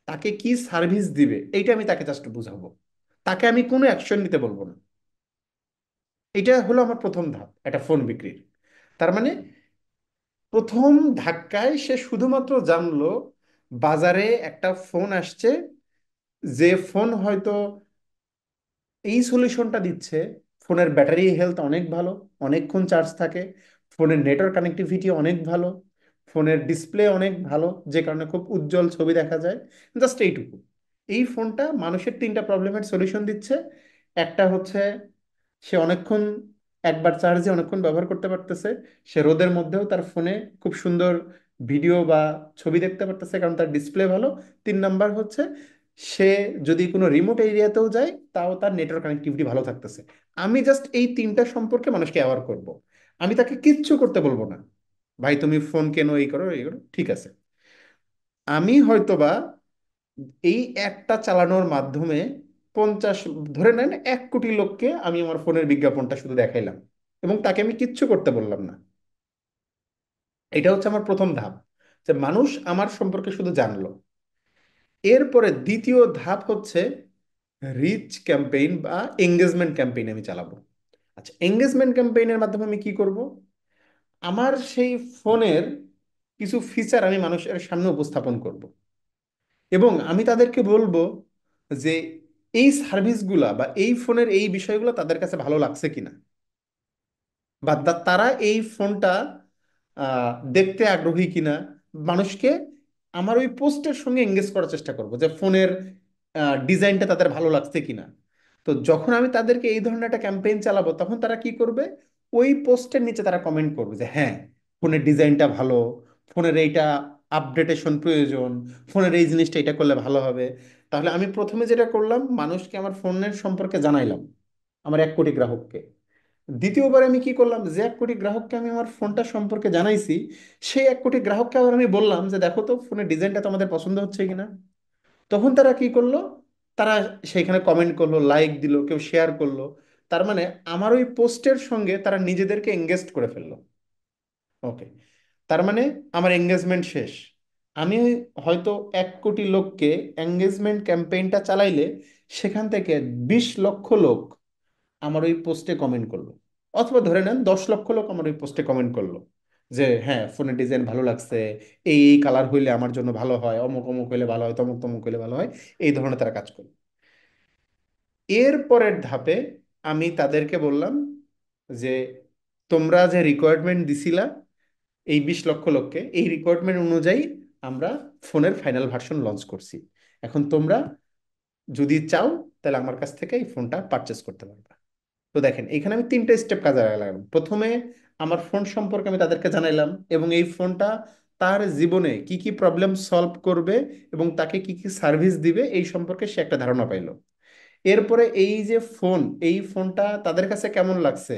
তাকে কি সার্ভিস দিবে, এইটা আমি তাকে জাস্ট বুঝাবো। তাকে আমি কোনো অ্যাকশন নিতে বলবো না। এটা হলো আমার প্রথম ধাপ একটা ফোন বিক্রির। তার মানে প্রথম ধাক্কায় সে শুধুমাত্র জানলো বাজারে একটা ফোন আসছে, যে ফোন হয়তো এই সলিউশনটা দিচ্ছে, ফোনের ব্যাটারি হেলথ অনেক ভালো, অনেকক্ষণ চার্জ থাকে, ফোনের নেটওয়ার্ক কানেক্টিভিটি অনেক ভালো, ফোনের ডিসপ্লে অনেক ভালো, যে কারণে খুব উজ্জ্বল ছবি দেখা যায়। জাস্ট এইটুকু। এই ফোনটা মানুষের 3টা প্রবলেমের সলিউশন দিচ্ছে। একটা হচ্ছে সে অনেকক্ষণ একবার চার্জে অনেকক্ষণ ব্যবহার করতে পারতেছে, সে রোদের মধ্যেও তার ফোনে খুব সুন্দর ভিডিও বা ছবি দেখতে পারতেছে কারণ তার ডিসপ্লে ভালো। 3 নাম্বার হচ্ছে সে যদি কোনো রিমোট এরিয়াতেও যায়, তাও তার নেটওয়ার্ক কানেক্টিভিটি ভালো থাকতেছে। আমি জাস্ট এই 3টা সম্পর্কে মানুষকে অ্যাওয়ার করব। আমি তাকে কিচ্ছু করতে বলবো না, ভাই তুমি ফোন কেনো, এই করো এই করো, ঠিক আছে। আমি হয়তোবা এই একটা চালানোর মাধ্যমে 50, ধরে নেন 1 কোটি লোককে আমি আমার ফোনের বিজ্ঞাপনটা শুধু দেখাইলাম, এবং তাকে আমি কিচ্ছু করতে বললাম না। এটা হচ্ছে আমার প্রথম ধাপ, যে মানুষ আমার সম্পর্কে শুধু জানলো। এরপরে দ্বিতীয় ধাপ হচ্ছে রিচ ক্যাম্পেইন বা এঙ্গেজমেন্ট ক্যাম্পেইন আমি চালাবো। আচ্ছা, এঙ্গেজমেন্ট ক্যাম্পেইনের মাধ্যমে আমি কি করব? আমার সেই ফোনের কিছু ফিচার আমি মানুষের সামনে উপস্থাপন করব, এবং আমি তাদেরকে বলবো যে এই সার্ভিসগুলা বা এই ফোনের এই বিষয়গুলো তাদের কাছে ভালো লাগছে কিনা, বা তারা এই ফোনটা দেখতে আগ্রহী কিনা। মানুষকে আমার ওই পোস্টের সঙ্গে এঙ্গেজ করার চেষ্টা করব, যে ফোনের ডিজাইনটা তাদের ভালো লাগছে কিনা। তো যখন আমি তাদেরকে এই ধরনের একটা ক্যাম্পেইন চালাবো, তখন তারা কি করবে? ওই পোস্টের নিচে তারা কমেন্ট করবে যে হ্যাঁ, ফোনের ডিজাইনটা ভালো, ফোনের এইটা আপডেটেশন প্রয়োজন, ফোনের এই জিনিসটা এটা করলে ভালো হবে। তাহলে আমি প্রথমে যেটা করলাম, মানুষকে আমার ফোনের সম্পর্কে জানাইলাম, আমার 1 কোটি গ্রাহককে। দ্বিতীয়বার আমি কি করলাম, যে 1 কোটি গ্রাহককে আমি আমার ফোনটা সম্পর্কে জানাইছি, সেই 1 কোটি গ্রাহককে আবার আমি বললাম যে দেখো তো ফোনের ডিজাইনটা তোমাদের পছন্দ হচ্ছে কিনা। তখন তারা কি করলো? তারা সেইখানে কমেন্ট করলো, লাইক দিল, কেউ শেয়ার করলো। তার মানে আমার ওই পোস্টের সঙ্গে তারা নিজেদেরকে এঙ্গেজ করে ফেললো। ওকে, তার মানে আমার এঙ্গেজমেন্ট শেষ। আমি হয়তো 1 কোটি লোককে এঙ্গেজমেন্ট ক্যাম্পেইনটা চালাইলে সেখান থেকে 20 লক্ষ লোক আমার ওই পোস্টে কমেন্ট করলো, অথবা ধরে নেন 10 লক্ষ লোক আমার ওই পোস্টে কমেন্ট করলো যে হ্যাঁ, ফোনের ডিজাইন ভালো লাগছে, এই এই কালার হইলে আমার জন্য ভালো হয়, অমুক অমুক হইলে ভালো হয়, তমুক তমুক হইলে ভালো হয়। এই ধরনের তারা কাজ করলো। এর পরের ধাপে আমি তাদেরকে বললাম যে তোমরা যে রিকোয়ারমেন্ট দিছিলা এই 20 লক্ষ লোককে, এই রিকোয়ারমেন্ট অনুযায়ী আমরা ফোনের ফাইনাল ভার্সন লঞ্চ করছি। এখন তোমরা যদি চাও তাহলে আমার কাছ থেকে এই ফোনটা পারচেস করতে পারবে। তো দেখেন, এখানে আমি 3টে স্টেপ কাজে লাগালাম। প্রথমে আমার ফোন সম্পর্কে আমি তাদেরকে জানাইলাম, এবং এই ফোনটা তার জীবনে কি কি প্রবলেম সলভ করবে এবং তাকে কি কি সার্ভিস দিবে এই সম্পর্কে সে একটা ধারণা পাইলো। এরপরে এই যে ফোন, এই ফোনটা তাদের কাছে কেমন লাগছে,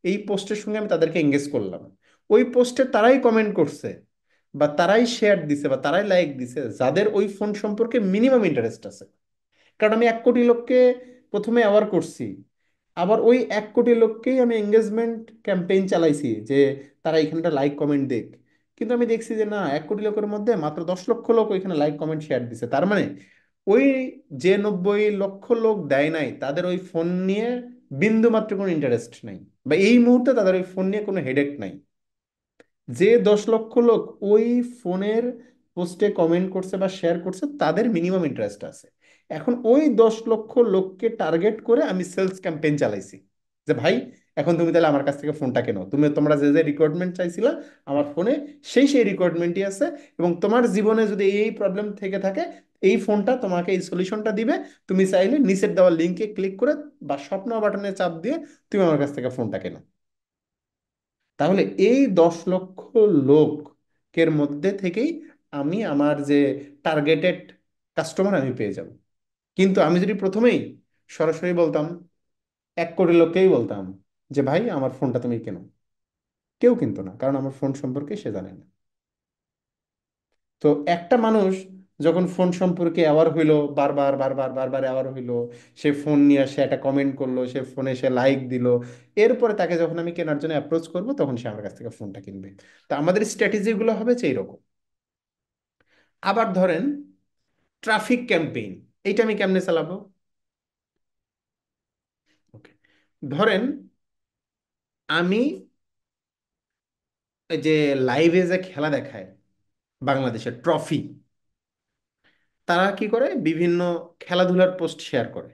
এই পোস্টের সঙ্গে আমি তাদেরকে এঙ্গেজ করলাম। ওই পোস্টে তারাই কমেন্ট করছে, বা তারাই শেয়ার দিছে, বা তারাই লাইক দিছে যাদের ওই ফোন সম্পর্কে মিনিমাম ইন্টারেস্ট আছে। কারণ আমি 1 কোটি লোককে প্রথমে অ্যাওয়ার করছি, আবার ওই 1 কোটি লোককেই আমি এঙ্গেজমেন্ট ক্যাম্পেইন চালাইছি যে তারা এখানটা লাইক কমেন্ট দেখ। কিন্তু আমি দেখছি যে না, 1 কোটি লোকের মধ্যে মাত্র 10 লক্ষ লোক ওইখানে লাইক কমেন্ট শেয়ার দিছে। তার মানে ওই যে 90 লক্ষ লোক দেয় নাই, তাদের ওই ফোন নিয়ে বিন্দু মাত্র কোনো ইন্টারেস্ট নাই, বা এই মুহূর্তে তাদের ওই ফোন নিয়ে কোনো হেডেক নাই। যে 10 লক্ষ লোক ওই ফোনের পোস্টে কমেন্ট করছে বা শেয়ার করছে, তাদের মিনিমাম ইন্টারেস্ট আছে। এখন ওই 10 লক্ষ লোককে টার্গেট করে আমি সেলস ক্যাম্পেইন চালাইছি, যে ভাই এখন তুমি তাহলে আমার কাছ থেকে ফোনটা কেনো, তোমরা যে যে রিকোয়ারমেন্ট চাইছিলা আমার ফোনে সেই সেই রিকোয়ারমেন্টই আছে, এবং তোমার জীবনে যদি এই এই প্রবলেম থেকে থাকে, এই ফোনটা তোমাকে এই সলিউশনটা দিবে। তুমি চাইলে নিচের দেওয়া লিঙ্কে ক্লিক করে বা স্বপ্ন বাটনে চাপ দিয়ে তুমি আমার কাছ থেকে ফোনটা কেনো। তাহলে এই 10 লক্ষ লোকের মধ্যে থেকেই আমি আমার যে টার্গেটেড কাস্টমার আমি পেয়ে যাব। কিন্তু আমি যদি প্রথমেই সরাসরি বলতাম, 1 কোটি লোককেই বলতাম যে ভাই আমার ফোনটা তুমি কেনো, কেউ কিনতো না, কারণ আমার ফোন সম্পর্কে সে জানে না। তো একটা মানুষ যখন ফোন সম্পর্কে অ্যাওয়ার হইলো, বারবার বারবার বারবার অ্যাওয়ার হইলো, সে ফোন নিয়ে সে একটা কমেন্ট করলো, সে ফোনে সে লাইক দিল, এরপরে তাকে যখন আমি কেনার জন্য অ্যাপ্রোচ করব, তখন সে আমার কাছ থেকে ফোনটা কিনবে। তো আমাদের স্ট্র্যাটেজিগুলো হবে যে এইরকম। আবার ধরেন ট্রাফিক ক্যাম্পেইন, এইটা আমি কেমনে চালাবো? ওকে, ধরেন আমি এই যে লাইভে যে খেলা দেখায় বাংলাদেশের ট্রফি, তারা কি করে বিভিন্ন খেলাধুলার পোস্ট শেয়ার করে।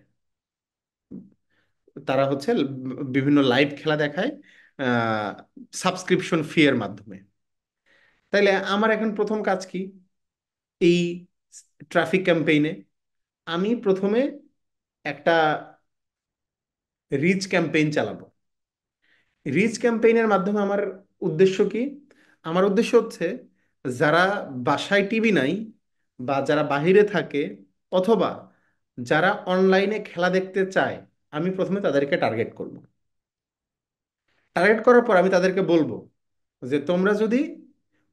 তারা হচ্ছে বিভিন্ন লাইভ খেলা দেখায় সাবস্ক্রিপশন ফি এর মাধ্যমে। তাইলে আমার এখন প্রথম কাজ কি? এই ট্রাফিক ক্যাম্পেইনে আমি প্রথমে একটা রিচ ক্যাম্পেইন চালাবো। রিচ ক্যাম্পেইনের মাধ্যমে আমার উদ্দেশ্য কি? আমার উদ্দেশ্য হচ্ছে যারা বাসায় টিভি নাই, বা যারা বাহিরে থাকে, অথবা যারা অনলাইনে খেলা দেখতে চায়, আমি প্রথমে তাদেরকে টার্গেট করব। টার্গেট করার পর আমি তাদেরকে বলবো যে তোমরা যদি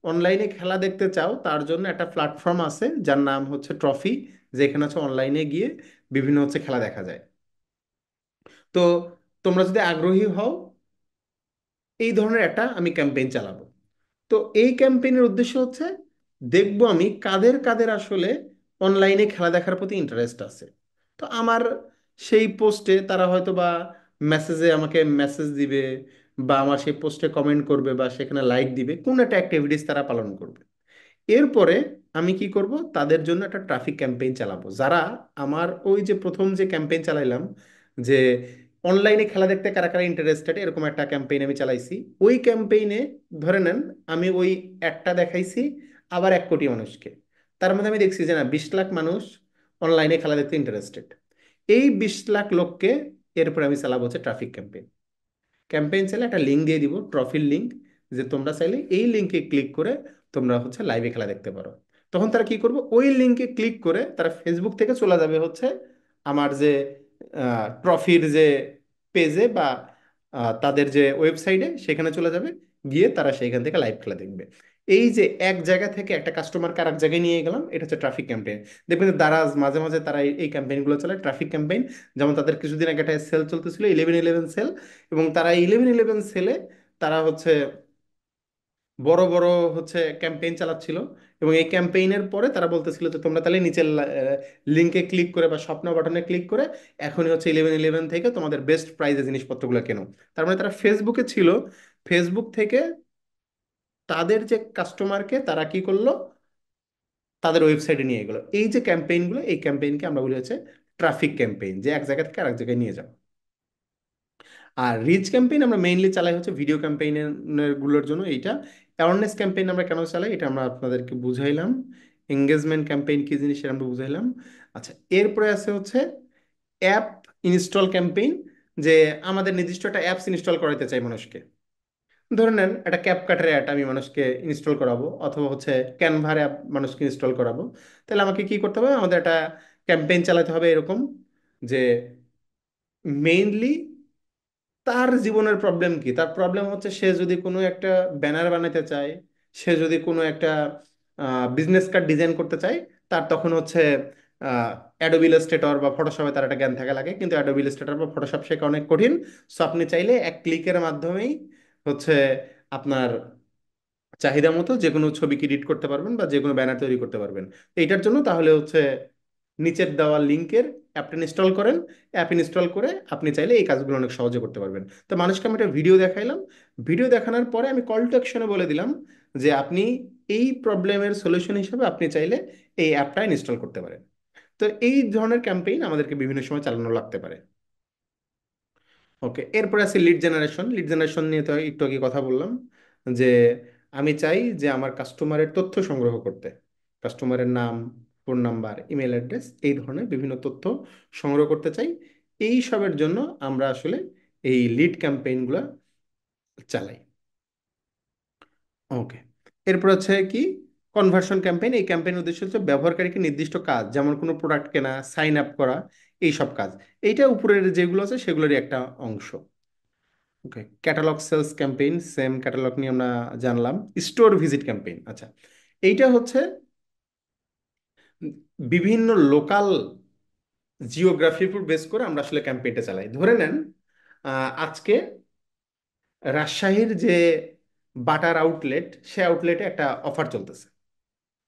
অনলাইনে খেলা দেখতে চাও, তার জন্য একটা প্ল্যাটফর্ম আছে যার নাম হচ্ছে ট্রফি, যেখানে হচ্ছে অনলাইনে গিয়ে বিভিন্ন হচ্ছে খেলা দেখা যায়। তো তোমরা যদি আগ্রহী হও, এই ধরনের একটা আমি ক্যাম্পেইন চালাবো। তো এই ক্যাম্পেইনের উদ্দেশ্য হচ্ছে দেখবো আমি কাদের কাদের আসলে অনলাইনে খেলা দেখার প্রতি ইন্টারেস্ট আছে। তো আমার সেই পোস্টে তারা হয়তো বা মেসেজে আমাকে মেসেজ দিবে, বা আমার সেই পোস্টে কমেন্ট করবে, বা সেখানে লাইক দিবে, কোন একটা অ্যাক্টিভিটিস তারা পালন করবে। এরপরে আমি কি করব, তাদের জন্য একটা ট্রাফিক ক্যাম্পেইন চালাবো। যারা আমার ওই যে প্রথম যে ক্যাম্পেইন চালাইলাম, যে অনলাইনে খেলা দেখতে কারা কারা ইন্টারেস্টেড, এরকম একটা ক্যাম্পেইন আমি চালাইছি। ওই ক্যাম্পেইনে ধরে নেন আমি ওই একটা দেখাইছি আবার 1 কোটি মানুষকে। তার মধ্যে আমি দেখছি যে না, 20 লাখ মানুষ অনলাইনে খেলা দেখতে ইন্টারেস্টেড। এই 20 লাখ লোককে এরপরে আমি চালাবো হচ্ছে ট্রাফিক ক্যাম্পেইন। ক্যাম্পেইন চাইলে একটা লিঙ্ক দিয়ে দিব, ট্রফির লিঙ্ক, যে তোমরা চাইলে এই লিঙ্কে ক্লিক করে তোমরা হচ্ছে লাইভে খেলা দেখতে পারো। তখন তারা কি করবে, ওই লিঙ্কে ক্লিক করে তারা ফেসবুক থেকে চলে যাবে হচ্ছে আমার যে ট্রফির যে পেজে, বা তাদের যে ওয়েবসাইটে, সেখানে চলে যাবে। গিয়ে তারা সেইখান থেকে লাইভ খেলা দেখবে। এই যে এক জায়গা থেকে একটা কাস্টমারকে আর এক জায়গায় নিয়ে গেলাম, এটা হচ্ছে ট্রাফিক ক্যাম্পেইন। দেখবেন যে দারাজ মাঝে মাঝে তারা এই ক্যাম্পেইনগুলো চালায়, ট্রাফিক ক্যাম্পেইন। যেমন তাদের কিছুদিন আগে একটা সেল চলতেছিল, 11/11 সেল। এবং তারা 11/11 সেলে তারা হচ্ছে বড় বড় হচ্ছে ক্যাম্পেইন চালাচ্ছিল। এবং এই ক্যাম্পেইনের পরে তারা বলতেছিল যে তোমরা তাহলে নিচের লিঙ্কে ক্লিক করে বা স্বপ্ন বাটনে ক্লিক করে এখনই হচ্ছে 11/11 থেকে তোমাদের বেস্ট প্রাইজে জিনিসপত্রগুলো কেনো। তার মানে তারা ফেসবুকে ছিল, ফেসবুক থেকে তাদের যে কাস্টমারকে তারা কি করলো, তাদের ওয়েবসাইটে নিয়ে গেলো। এই যে ক্যাম্পেইনগুলো, এই ক্যাম্পেইনকে আমরা বলি হচ্ছে ট্রাফিক ক্যাম্পেইন, যে এক জায়গা থেকে আরেক জায়গায় নিয়ে যাও। আর রিচ ক্যাম্পেইন আমরা মেইনলি চালাই হচ্ছে ভিডিও ক্যাম্পেইনের গুলোর জন্য। এইটা অ্যাওয়ারনেস ক্যাম্পেইন আমরা কেন চালাই এটা আমরা আপনাদেরকে বুঝাইলাম। এঙ্গেজমেন্ট ক্যাম্পেইন কি জিনিস সেটা আমরা বুঝাইলাম। আচ্ছা, এরপরে আছে হচ্ছে অ্যাপ ইনস্টল ক্যাম্পেইন, যে আমাদের নির্দিষ্ট একটা অ্যাপস ইনস্টল করাইতে চাই মানুষকে। ধরে নেন একটা ক্যাপকাটের অ্যাপ আমি মানুষকে ইনস্টল করাবো, অথবা হচ্ছে ক্যানভার অ্যাপ মানুষকে ইনস্টল করাবো। তাহলে আমাকে কি করতে হবে, আমাদের একটা ক্যাম্পেইন চালাতে হবে এরকম, যে মেইনলি তার জীবনের প্রবলেম কি। তার প্রবলেম হচ্ছে সে যদি কোনো একটা ব্যানার বানাতে চায়, সে যদি কোনো একটা বিজনেস কার্ড ডিজাইন করতে চায়, তার তখন হচ্ছে অ্যাডোবি ইলাস্ট্রেটর বা ফটোশপে তার একটা জ্ঞান থাকা লাগে, কিন্তু অ্যাডোবি ইলাস্ট্রেটর বা ফটোশপ শেখা অনেক কঠিন। সো আপনি চাইলে এক ক্লিকের মাধ্যমেই হচ্ছে আপনার চাহিদা মতো যে কোনো ছবি এডিট করতে পারবেন, বা যে কোনো ব্যানার তৈরি করতে পারবেন। তো এইটার জন্য তাহলে হচ্ছে নিচের দেওয়া লিঙ্কের অ্যাপটা ইনস্টল করেন। অ্যাপ ইনস্টল করে আপনি চাইলে এই কাজগুলো অনেক সহজে করতে পারবেন। তো মানুষকে আমি একটা ভিডিও দেখাইলাম, ভিডিও দেখানোর পরে আমি কল টু অ্যাকশনে বলে দিলাম যে আপনি এই প্রবলেমের সলিউশন হিসেবে আপনি চাইলে এই অ্যাপটা ইনস্টল করতে পারেন। তো এই ধরনের ক্যাম্পেইন আমাদেরকে বিভিন্ন সময় চালানো লাগতে পারে। ওকে, এরপরে আছে লিড জেনারেশন। লিড জেনারেশন নিয়ে তো একটু আগে কথা বললাম, যে আমি চাই যে আমার কাস্টমারের তথ্য সংগ্রহ করতে, কাস্টমারের নাম, ফোন নাম্বার, ইমেল অ্যাড্রেস, এই ধরনের বিভিন্ন তথ্য সংগ্রহ করতে চাই। এই সবের জন্য আমরা আসলে এই লিড ক্যাম্পেইনগুলো চালাই। ওকে, এরপর হচ্ছে কি কনভার্সন ক্যাম্পেইন। এই ক্যাম্পেইন উদ্দেশ্য হচ্ছে ব্যবহারকারীকে নির্দিষ্ট কাজ, যেমন কোনো প্রোডাক্ট কেনা, সাইন আপ করা, এই সব কাজ। এইটা উপরের যেগুলো আছে সেগুলোরই একটা অংশ। Okay, catalogue sales campaign, same catalogue নিয়ে আমরা জানলাম। স্টোর ভিজিট ক্যাম্পেইন, আচ্ছা, এইটা হচ্ছে বিভিন্ন লোকাল জিওগ্রাফির উপর বেস করে আমরা আসলে ক্যাম্পেইনটা চালাই। ধরে নেন আজকে রাজশাহীর যে বাটার আউটলেট, সে আউটলেটে একটা অফার চলতেছে,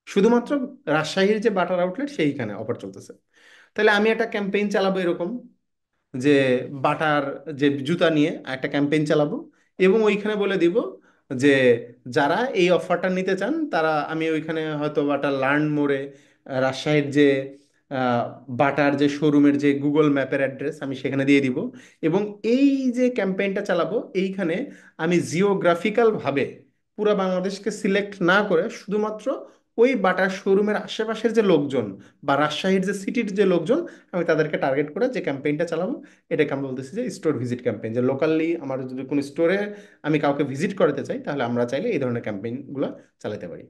শুধুমাত্র রাজশাহীর যে বাটার আউটলেট সেইখানে অফার চলতেছে। তাহলে আমি একটা ক্যাম্পেইন চালাবো এরকম, যে বাটার যে জুতা নিয়ে একটা ক্যাম্পেইন চালাবো, এবং ওইখানে বলে দিব যে যারা এই অফারটা নিতে চান তারা, আমি ওইখানে হয়তো বাটার লার্ন মোড়ে রাজশাহীর যে আহ, বাটার যে শোরুমের যে গুগল ম্যাপের অ্যাড্রেস আমি সেখানে দিয়ে দিব। এবং এই যে ক্যাম্পেইনটা চালাবো এইখানে আমি জিওগ্রাফিক্যাল ভাবে পুরো বাংলাদেশকে সিলেক্ট না করে শুধুমাত্র ওই বাটার শোরুমের আশেপাশের যে লোকজন, বা রাজশাহীর যে সিটির যে লোকজন, আমি তাদেরকে টার্গেট করে যে ক্যাম্পেইনটা চালাবো, এটাকে আমরা বলতেছি যে স্টোর ভিজিট ক্যাম্পেইন। যে লোকালি আমার যদি কোনো স্টোরে আমি কাউকে ভিজিট করতে চাই, তাহলে আমরা চাইলে এই ধরনের ক্যাম্পেইনগুলো চালাতে পারি।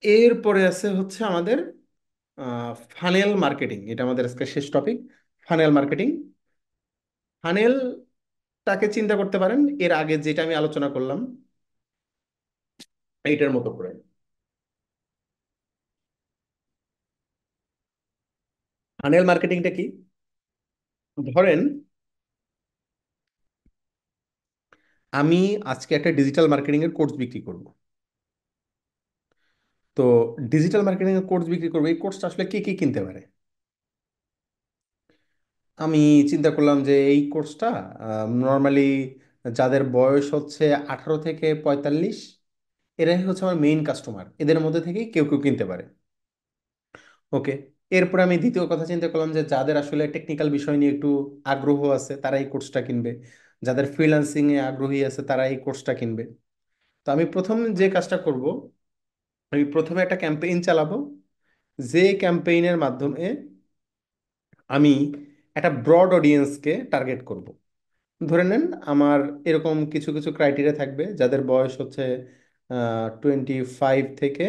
এরপরে আছে হচ্ছে আমাদের ফানেল মার্কেটিং। এটা আমাদের আজকে শেষ টপিক, ফানেল মার্কেটিং। ফানেলটাকে চিন্তা করতে পারেন এর আগে যেটা আমি আলোচনা করলাম এইটার মতো করে। ফানেল মার্কেটিংটা কি, ধরেন আমি আজকে একটা ডিজিটাল মার্কেটিং এর কোর্স বিক্রি করব। তো ডিজিটাল মার্কেটিং এর কোর্স বিক্রি করবো, এই কোর্সটা আসলে কে কে কিনতে পারে? আমি চিন্তা করলাম যে এই কোর্সটা নর্মালি যাদের বয়স হচ্ছে 18 থেকে 45, এরাই হচ্ছে আমার মেইন কাস্টমার, এদের মধ্যে থেকেই কেউ কেউ কিনতে পারে। ওকে। এরপরে আমি দ্বিতীয় কথা চিন্তা করলাম যে যাদের আসলে টেকনিক্যাল বিষয় নিয়ে একটু আগ্রহ আছে তারা এই কোর্সটা কিনবে, যাদের ফ্রিল্যান্সিং এ আগ্রহী আছে তারা এই কোর্সটা কিনবে। তো আমি প্রথম যে কাজটা করব, আমি প্রথমে একটা ক্যাম্পেইন চালাবো, যে ক্যাম্পেইনের মাধ্যমে আমি একটা ব্রড অডিয়েন্সকে টার্গেট করব। ধরে নেন আমার এরকম কিছু কিছু ক্রাইটেরিয়া থাকবে, যাদের বয়স হচ্ছে 25 থেকে,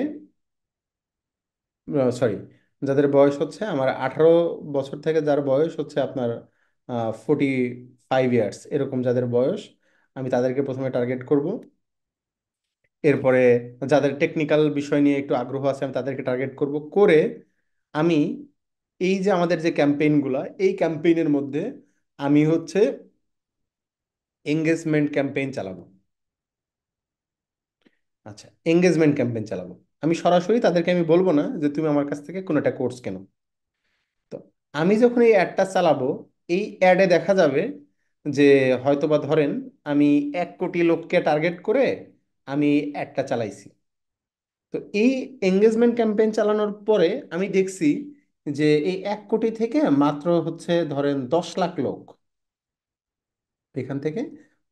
সরি, যাদের বয়স হচ্ছে আমার 18 বছর থেকে, যার বয়স হচ্ছে আপনার 45 ইয়ার্স, এরকম যাদের বয়স, আমি তাদেরকে প্রথমে টার্গেট করব। এরপরে যাদের টেকনিক্যাল বিষয় নিয়ে একটু আগ্রহ আছে আমি তাদেরকে টার্গেট করব করে, আমি এই যে আমাদের যে ক্যাম্পেইনগুলা, এই ক্যাম্পেইনের মধ্যে আমি হচ্ছে এঙ্গেজমেন্ট ক্যাম্পেইন চালাবো। আচ্ছা, এঙ্গেজমেন্ট ক্যাম্পেইন চালাবো। আমি সরাসরি তাদেরকে আমি বলবো না যে তুমি আমার কাছ থেকে কোনো একটা কোর্স কেনো। তো আমি যখন এই অ্যাডটা চালাবো, এই অ্যাডে দেখা যাবে যে হয়তোবা ধরেন আমি 1 কোটি লোককে টার্গেট করে আমি অ্যাডটা চালাইছি। তো এই এঙ্গেজমেন্ট ক্যাম্পেইন চালানোর পরে আমি দেখছি যে এই 1 কোটি থেকে মাত্র হচ্ছে ধরেন 10 লাখ লোক, এখান থেকে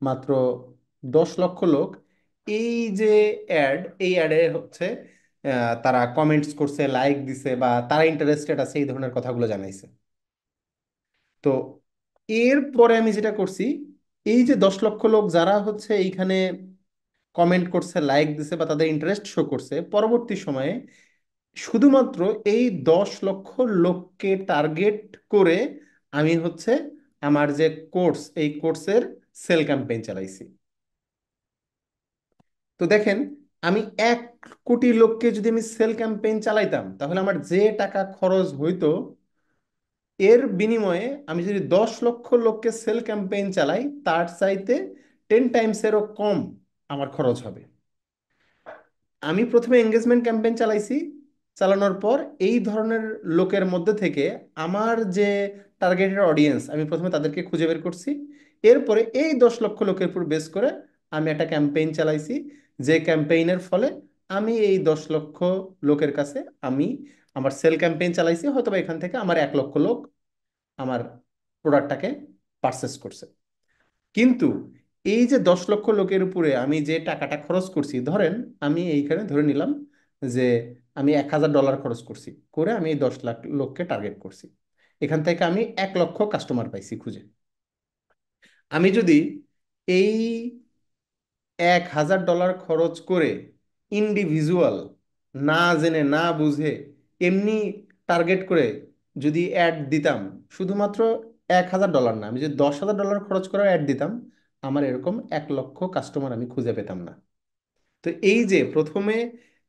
মাত্র 10 লক্ষ লোক এই যে অ্যাড, এই অ্যাডে হচ্ছে তারা কমেন্টস করছে, লাইক দিছে, বা তারা ইন্টারেস্টেড আছে এই ধরনের কথাগুলো জানাইছে। তো এরপরে আমি যেটা করছি, এই যে 10 লক্ষ লোক যারা হচ্ছে এইখানে কমেন্ট করছে, লাইক দিছে, বা তাদের ইন্টারেস্ট শো করছে, পরবর্তী সময়ে শুধুমাত্র এই 10 লক্ষ লোককে টার্গেট করে আমি হচ্ছে আমার যে কোর্স, এই কোর্সের সেল ক্যাম্পেইন চালাইছি। তো দেখেন, আমি 1 কোটি লোককে যদি আমি সেল ক্যাম্পেইন চালাইতাম, তাহলে আমার যে টাকা খরচ হইতো, এর বিনিময়ে আমি যদি 10 লক্ষ লোককে সেল ক্যাম্পেইন চালাই, তার চাইতে 10 টাইমসেরও কম আমার খরচ হবে। আমি প্রথমে এঙ্গেজমেন্ট ক্যাম্পেইন চালাইছি, চালানোর পর এই ধরনের লোকের মধ্যে থেকে আমার যে টার্গেটেড অডিয়েন্স, আমি প্রথমে তাদেরকে খুঁজে বের করছি। এরপরে এই 10 লক্ষ লোকের উপর বেস করে আমি একটা ক্যাম্পেইন চালাইছি, যে ক্যাম্পেইনের ফলে আমি এই 10 লক্ষ লোকের কাছে আমি আমার সেল ক্যাম্পেইন চালাইছি, হয়তো বা এখান থেকে আমার 1 লক্ষ লোক আমার প্রোডাক্টটাকে পারচেস করছে। কিন্তু এই যে 10 লক্ষ লোকের উপরে আমি যে টাকাটা খরচ করছি, ধরেন আমি এইখানে ধরে নিলাম যে আমি $1,000 খরচ করছি, করে আমি এই 10 লাখ লোককে টার্গেট করছি, এখান থেকে আমি 1 লক্ষ কাস্টমার পাইছি খুঁজে। আমি যদি এই $1,000 খরচ করে ইন্ডিভিজুয়াল, না জেনে না বুঝে, এমনি টার্গেট করে যদি অ্যাড দিতাম, শুধুমাত্র $1,000 না, আমি যদি $10,000 খরচ করে অ্যাড দিতাম, আমার এরকম 1 লক্ষ কাস্টমার আমি খুঁজে পেতাম না। তো এই যে প্রথমে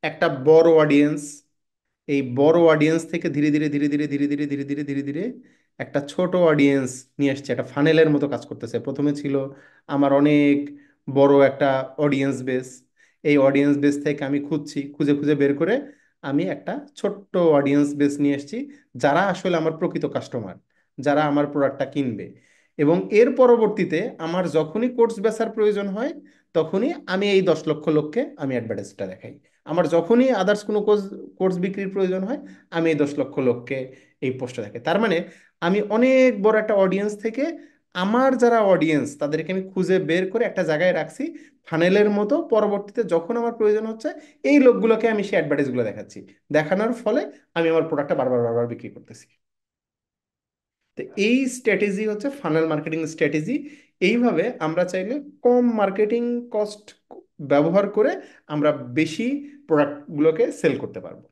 একটা বড় অডিয়েন্স, এই বড় অডিয়েন্স থেকে ধীরে ধীরে ধীরে ধীরে ধীরে ধীরে ধীরে ধীরে ধীরে ধীরে একটা ছোট অডিয়েন্স নিয়ে আসছে, একটা ফানেলের মতো কাজ করতেছে। প্রথমে ছিল আমার অনেক বড় একটা অডিয়েন্স বেস, এই অডিয়েন্স বেস থেকে আমি খুঁজছি, খুঁজে খুঁজে বের করে আমি একটা ছোট্ট অডিয়েন্স বেস নিয়ে এসেছি, যারা আসলে আমার প্রকৃত কাস্টমার, যারা আমার প্রোডাক্টটা কিনবে। এবং এর পরবর্তীতে আমার যখনই কোর্স বেচার প্রয়োজন হয়, তখনই আমি এই 10 লক্ষ লোককে আমি অ্যাডভার্টাইজটা দেখাই। আমার যখনই আদার্স কোনো কোর্স কোর্স বিক্রির প্রয়োজন হয়, আমি এই 10 লক্ষ লোককে এই পোস্টে দেখে। তার মানে আমি অনেক বড় একটা অডিয়েন্স থেকে আমার যারা অডিয়েন্স তাদেরকে আমি খুঁজে বের করে একটা জায়গায় রাখছি, ফানেলের মতো। পরবর্তীতে যখন আমার প্রয়োজন হচ্ছে, এই লোকগুলোকে আমি সেই অ্যাডভার্টাইজগুলো দেখাচ্ছি, দেখানোর ফলে আমি আমার প্রোডাক্টটা বারবার বারবার বিক্রি করতেছি। তো এই স্ট্র্যাটেজি হচ্ছে ফানেল মার্কেটিং স্ট্র্যাটেজি। এইভাবে আমরা চাইলে কম মার্কেটিং কস্ট ব্যবহার করে আমরা বেশি প্রোডাক্টগুলোকে সেল করতে পারবো।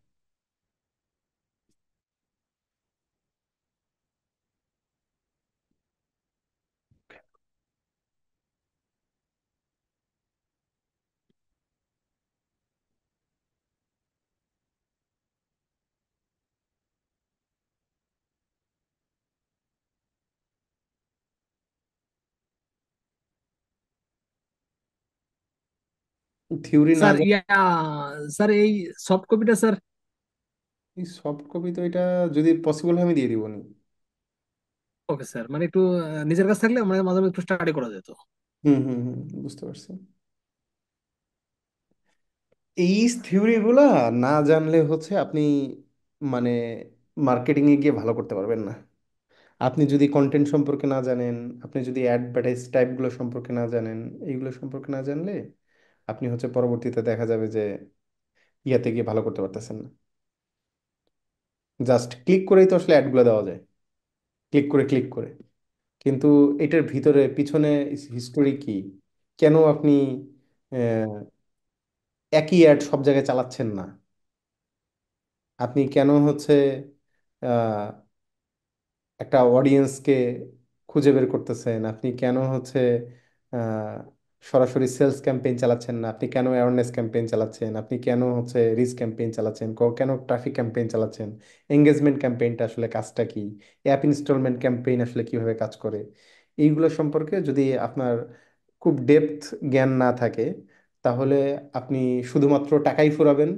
থিওরি না স্যার জান। স্যার এই সফট কপিটা স্যার। এই সফট কপি তো এটা যদি পসিবল হয় আমি দিয়ে দিব নি। ওকে স্যার, মানে একটু নিজের কাছে থাকলে মানে মাঝে মাঝে একটু স্টাডি করা যেত। হুম হুম হুম, বুঝতে পারছি। এই থিওরি গুলা না জানলে হচ্ছে আপনি মানে মার্কেটিং এ গিয়ে ভালো করতে পারবেন না। আপনি যদি কন্টেন্ট সম্পর্কে না জানেন, আপনি যদি অ্যাডভার্টাইজ টাইপগুলো সম্পর্কে না জানেন, এইগুলো সম্পর্কে না জানলে আপনি হচ্ছে পরবর্তীতে দেখা যাবে যে ইয়াতে গিয়ে ভালো করতে পারতেছেন না। জাস্ট ক্লিক করেই তো আসলে অ্যাডগুলো দেওয়া যায়, ক্লিক করে। কিন্তু এটার ভিতরে পিছনে হিস্টোরি কি, কেন আপনি আহ, একই অ্যাড সব জায়গায় চালাচ্ছেন না, আপনি কেন হচ্ছে একটা অডিয়েন্সকে খুঁজে বের করতেছেন, আপনি কেন হচ্ছে আহ, সরাসরি সেলস ক্যাম্পেইন চালাচ্ছেন না, আপনি কেন অ্যাওয়ারনেস ক্যাম্পেইন চালাচ্ছেন, আপনি কেন হচ্ছে রিচ ক্যাম্পেইন চালাচ্ছেন, কেন ট্রাফিক ক্যাম্পেইন চালাচ্ছেন, এঙ্গেজমেন্ট ক্যাম্পেইনটা আসলে কাজটা কি, অ্যাপ ইনস্টলমেন্ট ক্যাম্পেইন আসলে কিভাবে কাজ করে, এইগুলো সম্পর্কে যদি আপনার খুব ডেপথ জ্ঞান না থাকে, তাহলে আপনি শুধুমাত্র টাকাই ফুরাবেন,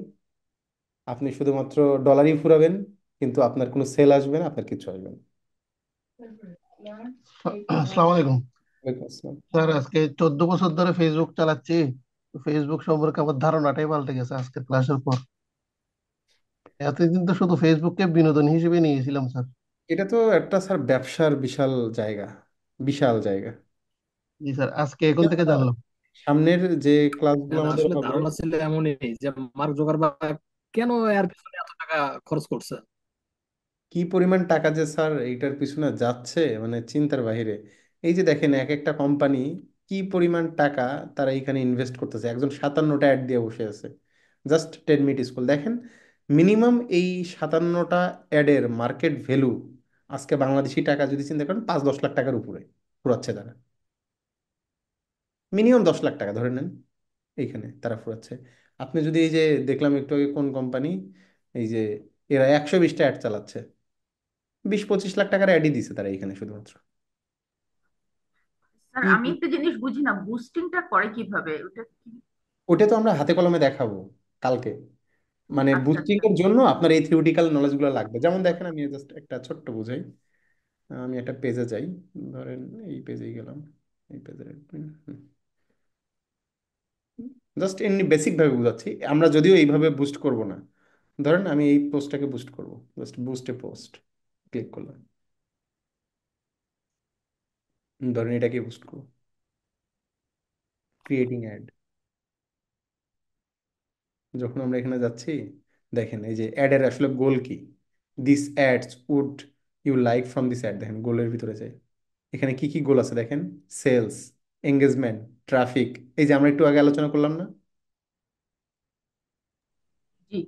আপনি শুধুমাত্র ডলারই ফুরাবেন, কিন্তু আপনার কোনো সেল আসবে না, আপনার কিছু আসবে না। আসসালামু আলাইকুম ওয়ালাইকুম আসসালাম। স্যার। আজকে 14 বছর ধরে ফেসবুক চালাচ্ছি। তো ফেসবুক সম্পর্কে আমার ধারণাটাই পাল্টে গেছে আজকের ক্লাসের পর। এতদিন তো শুধু ফেসবুককে বিনোদন হিসেবে নিয়েছিলাম স্যার। এটা তো একটা স্যার ব্যবসার বিশাল জায়গা, বিশাল জায়গা। জি স্যার, আজকে এখন থেকে জানলাম। সামনের যে ক্লাসগুলো স্যার আমাদের আসলে হবে, ধারণা ছিল এমনই যে মার্ক জুকারবার্গ কেন এর পিছনে এত টাকা খরচ করছে। কি পরিমাণ টাকা যে স্যার এইটার পিছনে যাচ্ছে মানে চিন্তার বাহিরে। এই যে দেখেন এক একটা কোম্পানি কি পরিমাণ টাকা তারা এইখানে ইনভেস্ট করতেছে, একজন 57টা অ্যাড দিয়ে বসে আছে। জাস্ট 10 মিনিট স্কুল দেখেন, মিনিমাম এই 57টা অ্যাডের মার্কেট ভ্যালু আজকে বাংলাদেশি টাকা যদি চিন্তা করেন 5-10 লাখ টাকার উপরে পুরাচ্ছে তারা। মিনিমাম 10 লাখ টাকা ধরে নেন, এইখানে তারা ফুরাচ্ছে। আপনি যদি এই যে দেখলাম একটু আগে কোন কোম্পানি, এই যে এরা 120টা অ্যাড চালাচ্ছে, 20-25 লাখ টাকার অ্যাডই দিছে তারা এখানে শুধুমাত্র। স্যার আমি এই একটা জিনিস বুঝি না, বুস্টিংটা করে কিভাবে ওটা কি? ওটা তো আমরা হাতে কলমে দেখাবো কালকে। মানে আচ্ছা বুস্টিং আচ্ছা। এর জন্য আপনার এই থিওরিটিক্যাল নলেজ গুলো লাগবে। যেমন দেখেন আমি জাস্ট একটা ছোট্ট বুঝাই। আমি একটা পেজে যাই, ধরেন এই পেজেই গেলাম, এই পেজের জাস্ট এমনি বেসিক ভাবে বুঝাচ্ছি, আমরা যদিও এইভাবে বুস্ট করব না। ধরেন আমি এই পোস্টটাকে বুস্ট করব, জাস্ট বুস্টে পোস্ট ক্লিক করলাম, ধরেন এটাকে বুস্ট করব, ক্রিয়েটিং অ্যাড। যখন আমরা এখানে যাচ্ছি, দেখেন এই যে অ্যাডের আসলে গোল কি, this ads would you like from this ad, দেখেন গোলের ভিতরে যাই, এখানে কি কি গোল আছে দেখেন, সেলস, এঙ্গেজমেন্ট, ট্রাফিক। এই যে আমরা একটু আগে আলোচনা করলাম না, জি।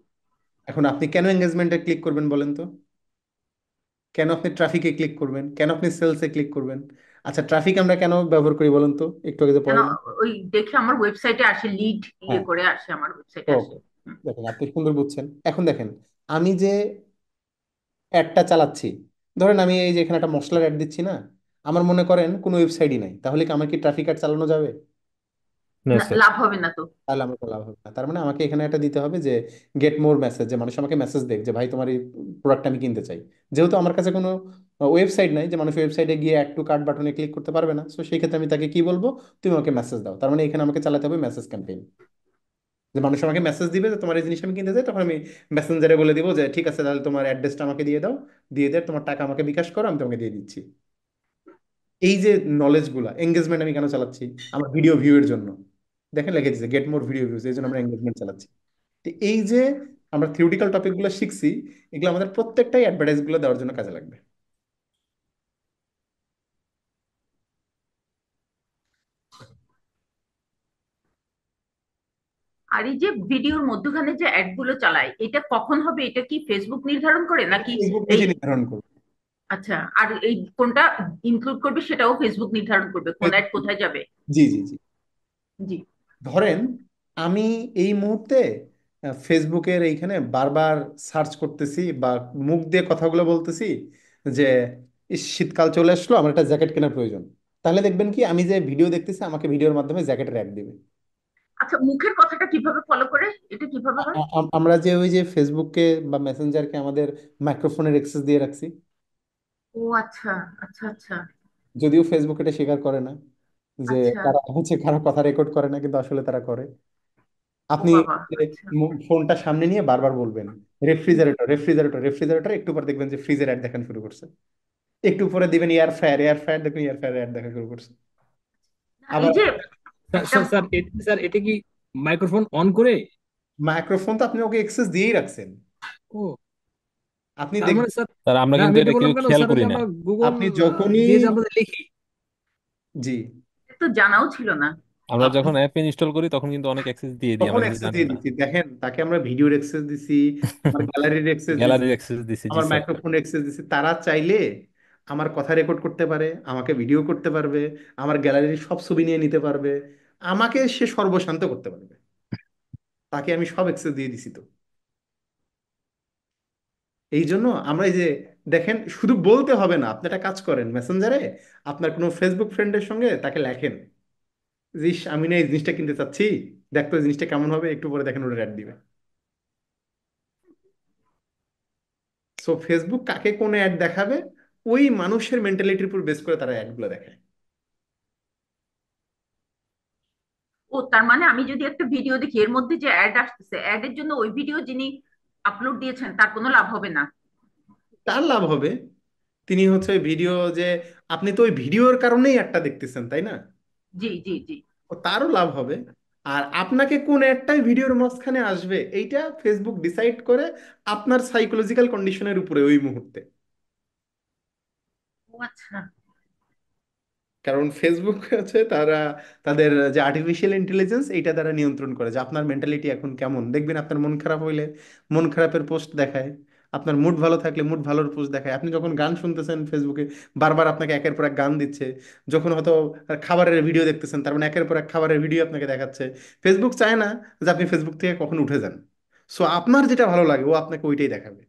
এখন আপনি কেন এঙ্গেজমেন্টে ক্লিক করবেন বলেন তো, কেন আপনি ট্রাফিকে ক্লিক করবেন, কেন আপনি সেলসে ক্লিক করবেন? আচ্ছা ট্রাফিক আমরা কেন ব্যবহার করি বলেন তো, একটু আগে যে কেন? পড়াইলাম। ওই দেখে আমার ওয়েবসাইটে আসে, লিড ইয়ে হ্যাঁ, করে আসে, আমার ওয়েবসাইটে আসে। ওকে, দেখেন আপনি সুন্দর বুঝছেন। এখন দেখেন আমি যে অ্যাডটা চালাচ্ছি, ধরেন আমি এই যে এখানে একটা মশলার অ্যাড দিচ্ছি না, আমার মনে করেন কোনো ওয়েবসাইটই নাই, তাহলে কি আমার কি ট্রাফিক অ্যাড চালানো যাবে? না না, স্যার। লাভ হবে না তো। তাহলে আমার কোনো লাভ হবে না। তার মানে আমাকে এখানে একটা দিতে হবে যে গেট মোর মেসেজ, যে মানুষ আমাকে মেসেজ দেখ যে ভাই তোমার এই প্রোডাক্ট আমি কিনতে চাই। যেহেতু আমার কাছে কোনো ওয়েবসাইট নাই যে মানুষ ওয়েবসাইটে গিয়ে অ্যাড টু কার্ট বাটনে ক্লিক করতে পারবে না, সো সেই ক্ষেত্রে আমি তাকে কি বলবো, তুমি আমাকে মেসেজ দাও। তার মানে এখানে আমাকে চালাতে হবে মেসেজ ক্যাম্পেইন, যে মানুষ আমাকে মেসেজ দিবে যে তোমার এই জিনিস আমি কিনতে চাই, তখন আমি মেসেঞ্জারে বলে দিব যে ঠিক আছে তাহলে তোমার অ্যাড্রেসটা আমাকে দিয়ে দাও, দিয়ে দিয়ে তোমার টাকা আমাকে বিকাশ করো, আমি তোমাকে দিয়ে দিচ্ছি। এই যে নলেজগুলা, এঙ্গেজমেন্ট আমি কেন চালাচ্ছি, আমার ভিডিও ভিউ এর জন্য। দেখেন লিখে দিচ্ছে গেট মোর ভিডিও ভিউজ, এই জন্য আমরা এঙ্গেজমেন্ট চালাচ্ছি। তো এই যে আমরা থিওরিটিক্যাল টপিকগুলো শিখছি, এগুলো আমাদের প্রত্যেকটাই অ্যাডভার্টাইজ গুলো দেওয়ার জন্য কাজে লাগবে। আর এই যে ভিডিওর মধ্যখানে যে অ্যাড গুলো চালায়, এটা কখন হবে? এটা কি ফেসবুক নির্ধারণ করে এটা নাকি? ফেসবুক এই নিজে নির্ধারণ করবে। আচ্ছা, আর এই কোনটা ইনক্লুড করবে সেটাও ফেসবুক নির্ধারণ করবে, কোন অ্যাড কোথায় যাবে? জি জি জি। জি। ধরেন আমি এই মুহূর্তে ফেসবুকের এইখানে বারবার সার্চ করতেছি বা মুখ দিয়ে কথাগুলো বলতেছি যে ইস, শীতকাল চলে আসলো, আমার একটা জ্যাকেট কেনার প্রয়োজন। তাহলে দেখবেন কি আমি যে ভিডিও দেখতেছি আমাকে ভিডিওর মাধ্যমে জ্যাকেটের অ্যাড দিবে। আচ্ছা, মুখের কথাটা কিভাবে ফলো করে, এটা কিভাবে হয়? আমরা যে ওই যে ফেসবুককে বা মেসেঞ্জারকে আমাদের মাইক্রোফোনের অ্যাক্সেস দিয়ে রাখছি, ও আচ্ছা, আচ্ছা, আচ্ছা, যদিও ফেসবুক এটা স্বীকার করে না যে আচ্ছা। তারা হচ্ছে কারো কথা রেকর্ড করে না, কিন্তু আসলে তারা করে। ও আপনি বাবা, আচ্ছা। ফোনটা সামনে নিয়ে বারবার বলবেন রেফ্রিজারেটর রেফ্রিজারেটর রেফ্রিজারেটর, একটু পর দেখবেন যে ফ্রিজের অ্যাড দেখানো শুরু করছে। একটু পরে দিবেন এয়ার ফ্রায়ার এয়ার ফ্রায়ার, দেখবেন এয়ার ফ্রায়ার অ্যাড দেখা শুরু করছে। না, এই আবার যে স্যার একটা, স্যার স্যার স্যার এটা কি মাইক্রোফোন অন করে? মাইক্রোফোন তো আপনি ওকে অ্যাক্সেস দিয়েই রাখছেন। ও, আপনি তার মানে দেখবেন, স্যার, স্যার আমরা না কিন্তু আমি এটা এটা কেউ বললাম কেন খেয়াল স্যার, ওই করি যে না। আমরা গুগল আপনি যখনই, দিয়ে যে আমরা লিখি। জি, তো জানাও ছিল না। আমরা আপনি যখন অ্যাপ ইনস্টল করি তখন কিন্তু অনেক অ্যাক্সেস দিয়ে দিই, তখন আমরা কিন্তু অ্যাক্সেস জানি দিয়ে না। দিচ্ছি, দেখেন তাকে আমরা ভিডিওর অ্যাক্সেস দিছি, আমার গ্যালারির অ্যাক্সেস দিছি, গ্যালারির অ্যাক্সেস দিছি, জি আমার স্যার। মাইক্রোফোন অ্যাক্সেস দিছি। তারা চাইলে আমার কথা রেকর্ড করতে পারে, আমাকে ভিডিও করতে পারবে, আমার গ্যালারির সব ছবি নিয়ে নিতে পারবে, আমাকে সে সর্বশান্ত করতে পারবে। তাকে আমি সব অ্যাক্সেস দিয়ে দিছি তো। এই জন্য আমরা এই যে, দেখেন, শুধু বলতে হবে না, আপনি একটা কাজ করেন মেসেঞ্জারে, আপনার কোনো ফেসবুক ফ্রেন্ডের সঙ্গে তাকে লেখেন, জিস আমি না এই জিনিসটা কিনতে চাচ্ছি, দেখতো এই জিনিসটা কেমন হবে, একটু পরে দেখেন ওটা অ্যাড দিবে। সো ফেসবুক কাকে কোন অ্যাড দেখাবে, ওই মানুষের মেন্টালিটির উপর বেস করে তারা অ্যাডগুলো দেখায়। ও, তার মানে আমি যদি একটা ভিডিও দেখি এর মধ্যে যে অ্যাড আসতেছে, অ্যাড এর জন্য ওই ভিডিও যিনি আপলোড দিয়েছেন তার কোনো লাভ হবে না? তার লাভ হবে। তিনি হচ্ছে ওই ভিডিও যে, আপনি তো ওই ভিডিওর কারণেই একটা দেখতেছেন, তাই না? জি, জি, জি। ও তারও লাভ হবে। আর আপনাকে কোন অ্যাডটাই ভিডিওর মাঝখানে আসবে, এইটা ফেসবুক ডিসাইড করে আপনার সাইকোলজিক্যাল কন্ডিশনের উপরে ওই মুহূর্তে। ও আচ্ছা। কারণ ফেসবুক হচ্ছে তারা তাদের যে আর্টিফিশিয়াল ইন্টেলিজেন্স, এইটা তারা নিয়ন্ত্রণ করে যে আপনার মেন্টালিটি এখন কেমন। দেখবেন আপনার মন খারাপ হইলে মন খারাপের পোস্ট দেখায়, আপনার মুড ভালো থাকলে মুড ভালোর পোস্ট দেখায়। আপনি যখন গান শুনতেছেন ফেসবুকে, বারবার আপনাকে একের পর এক গান দিচ্ছে। যখন হয়তো খাবারের ভিডিও দেখতেছেন, তার মানে একের পর এক খাবারের ভিডিও আপনাকে দেখাচ্ছে। ফেসবুক চায় না যে আপনি ফেসবুক থেকে কখন উঠে যান। সো আপনার যেটা ভালো লাগে ও আপনাকে ওইটাই দেখাবে,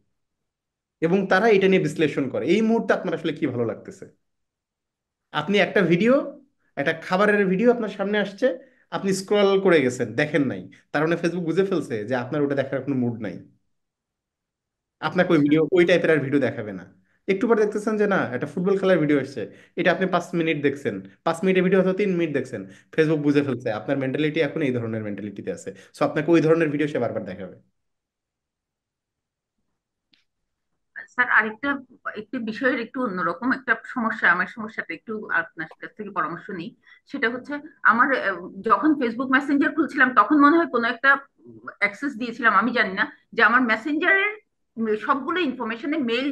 এবং তারা এটা নিয়ে বিশ্লেষণ করে এই মুহূর্তে আপনার আসলে কি ভালো লাগতেছে। আপনি একটা ভিডিও, একটা খাবারের ভিডিও আপনার সামনে আসছে, আপনি স্ক্রল করে গেছেন, দেখেন নাই, তার মানে ফেসবুক বুঝে ফেলছে যে আপনার ওটা দেখার কোনো মুড নাই, আপনাকে ওই আচ্ছা, ভিডিও ওই টাইপের আর ভিডিও দেখাবে না। একটু পরে দেখতেছেন যে না, একটা ফুটবল খেলার ভিডিও আসছে, এটা আপনি 5 মিনিট দেখছেন, 5 মিনিটের ভিডিও হয়তো 3 মিনিট দেখছেন, ফেসবুক বুঝে ফেলছে আপনার মেন্টালিটি এখন এই ধরনের মেন্টালিটিতে আছে, সো আপনাকে ওই ধরনের ভিডিও সে বারবার দেখাবে। স্যার আরেকটা, একটি বিষয়ের একটু অন্যরকম একটা সমস্যা, আমার সমস্যাটা একটু আপনার কাছ থেকে পরামর্শ নিই। সেটা হচ্ছে, আমার যখন ফেসবুক মেসেঞ্জার খুলছিলাম তখন মনে হয় কোনো একটা অ্যাক্সেস দিয়েছিলাম, আমি জানি না, যে আমার মেসেঞ্জারের সবগুলো ইনফরমেশনে মেল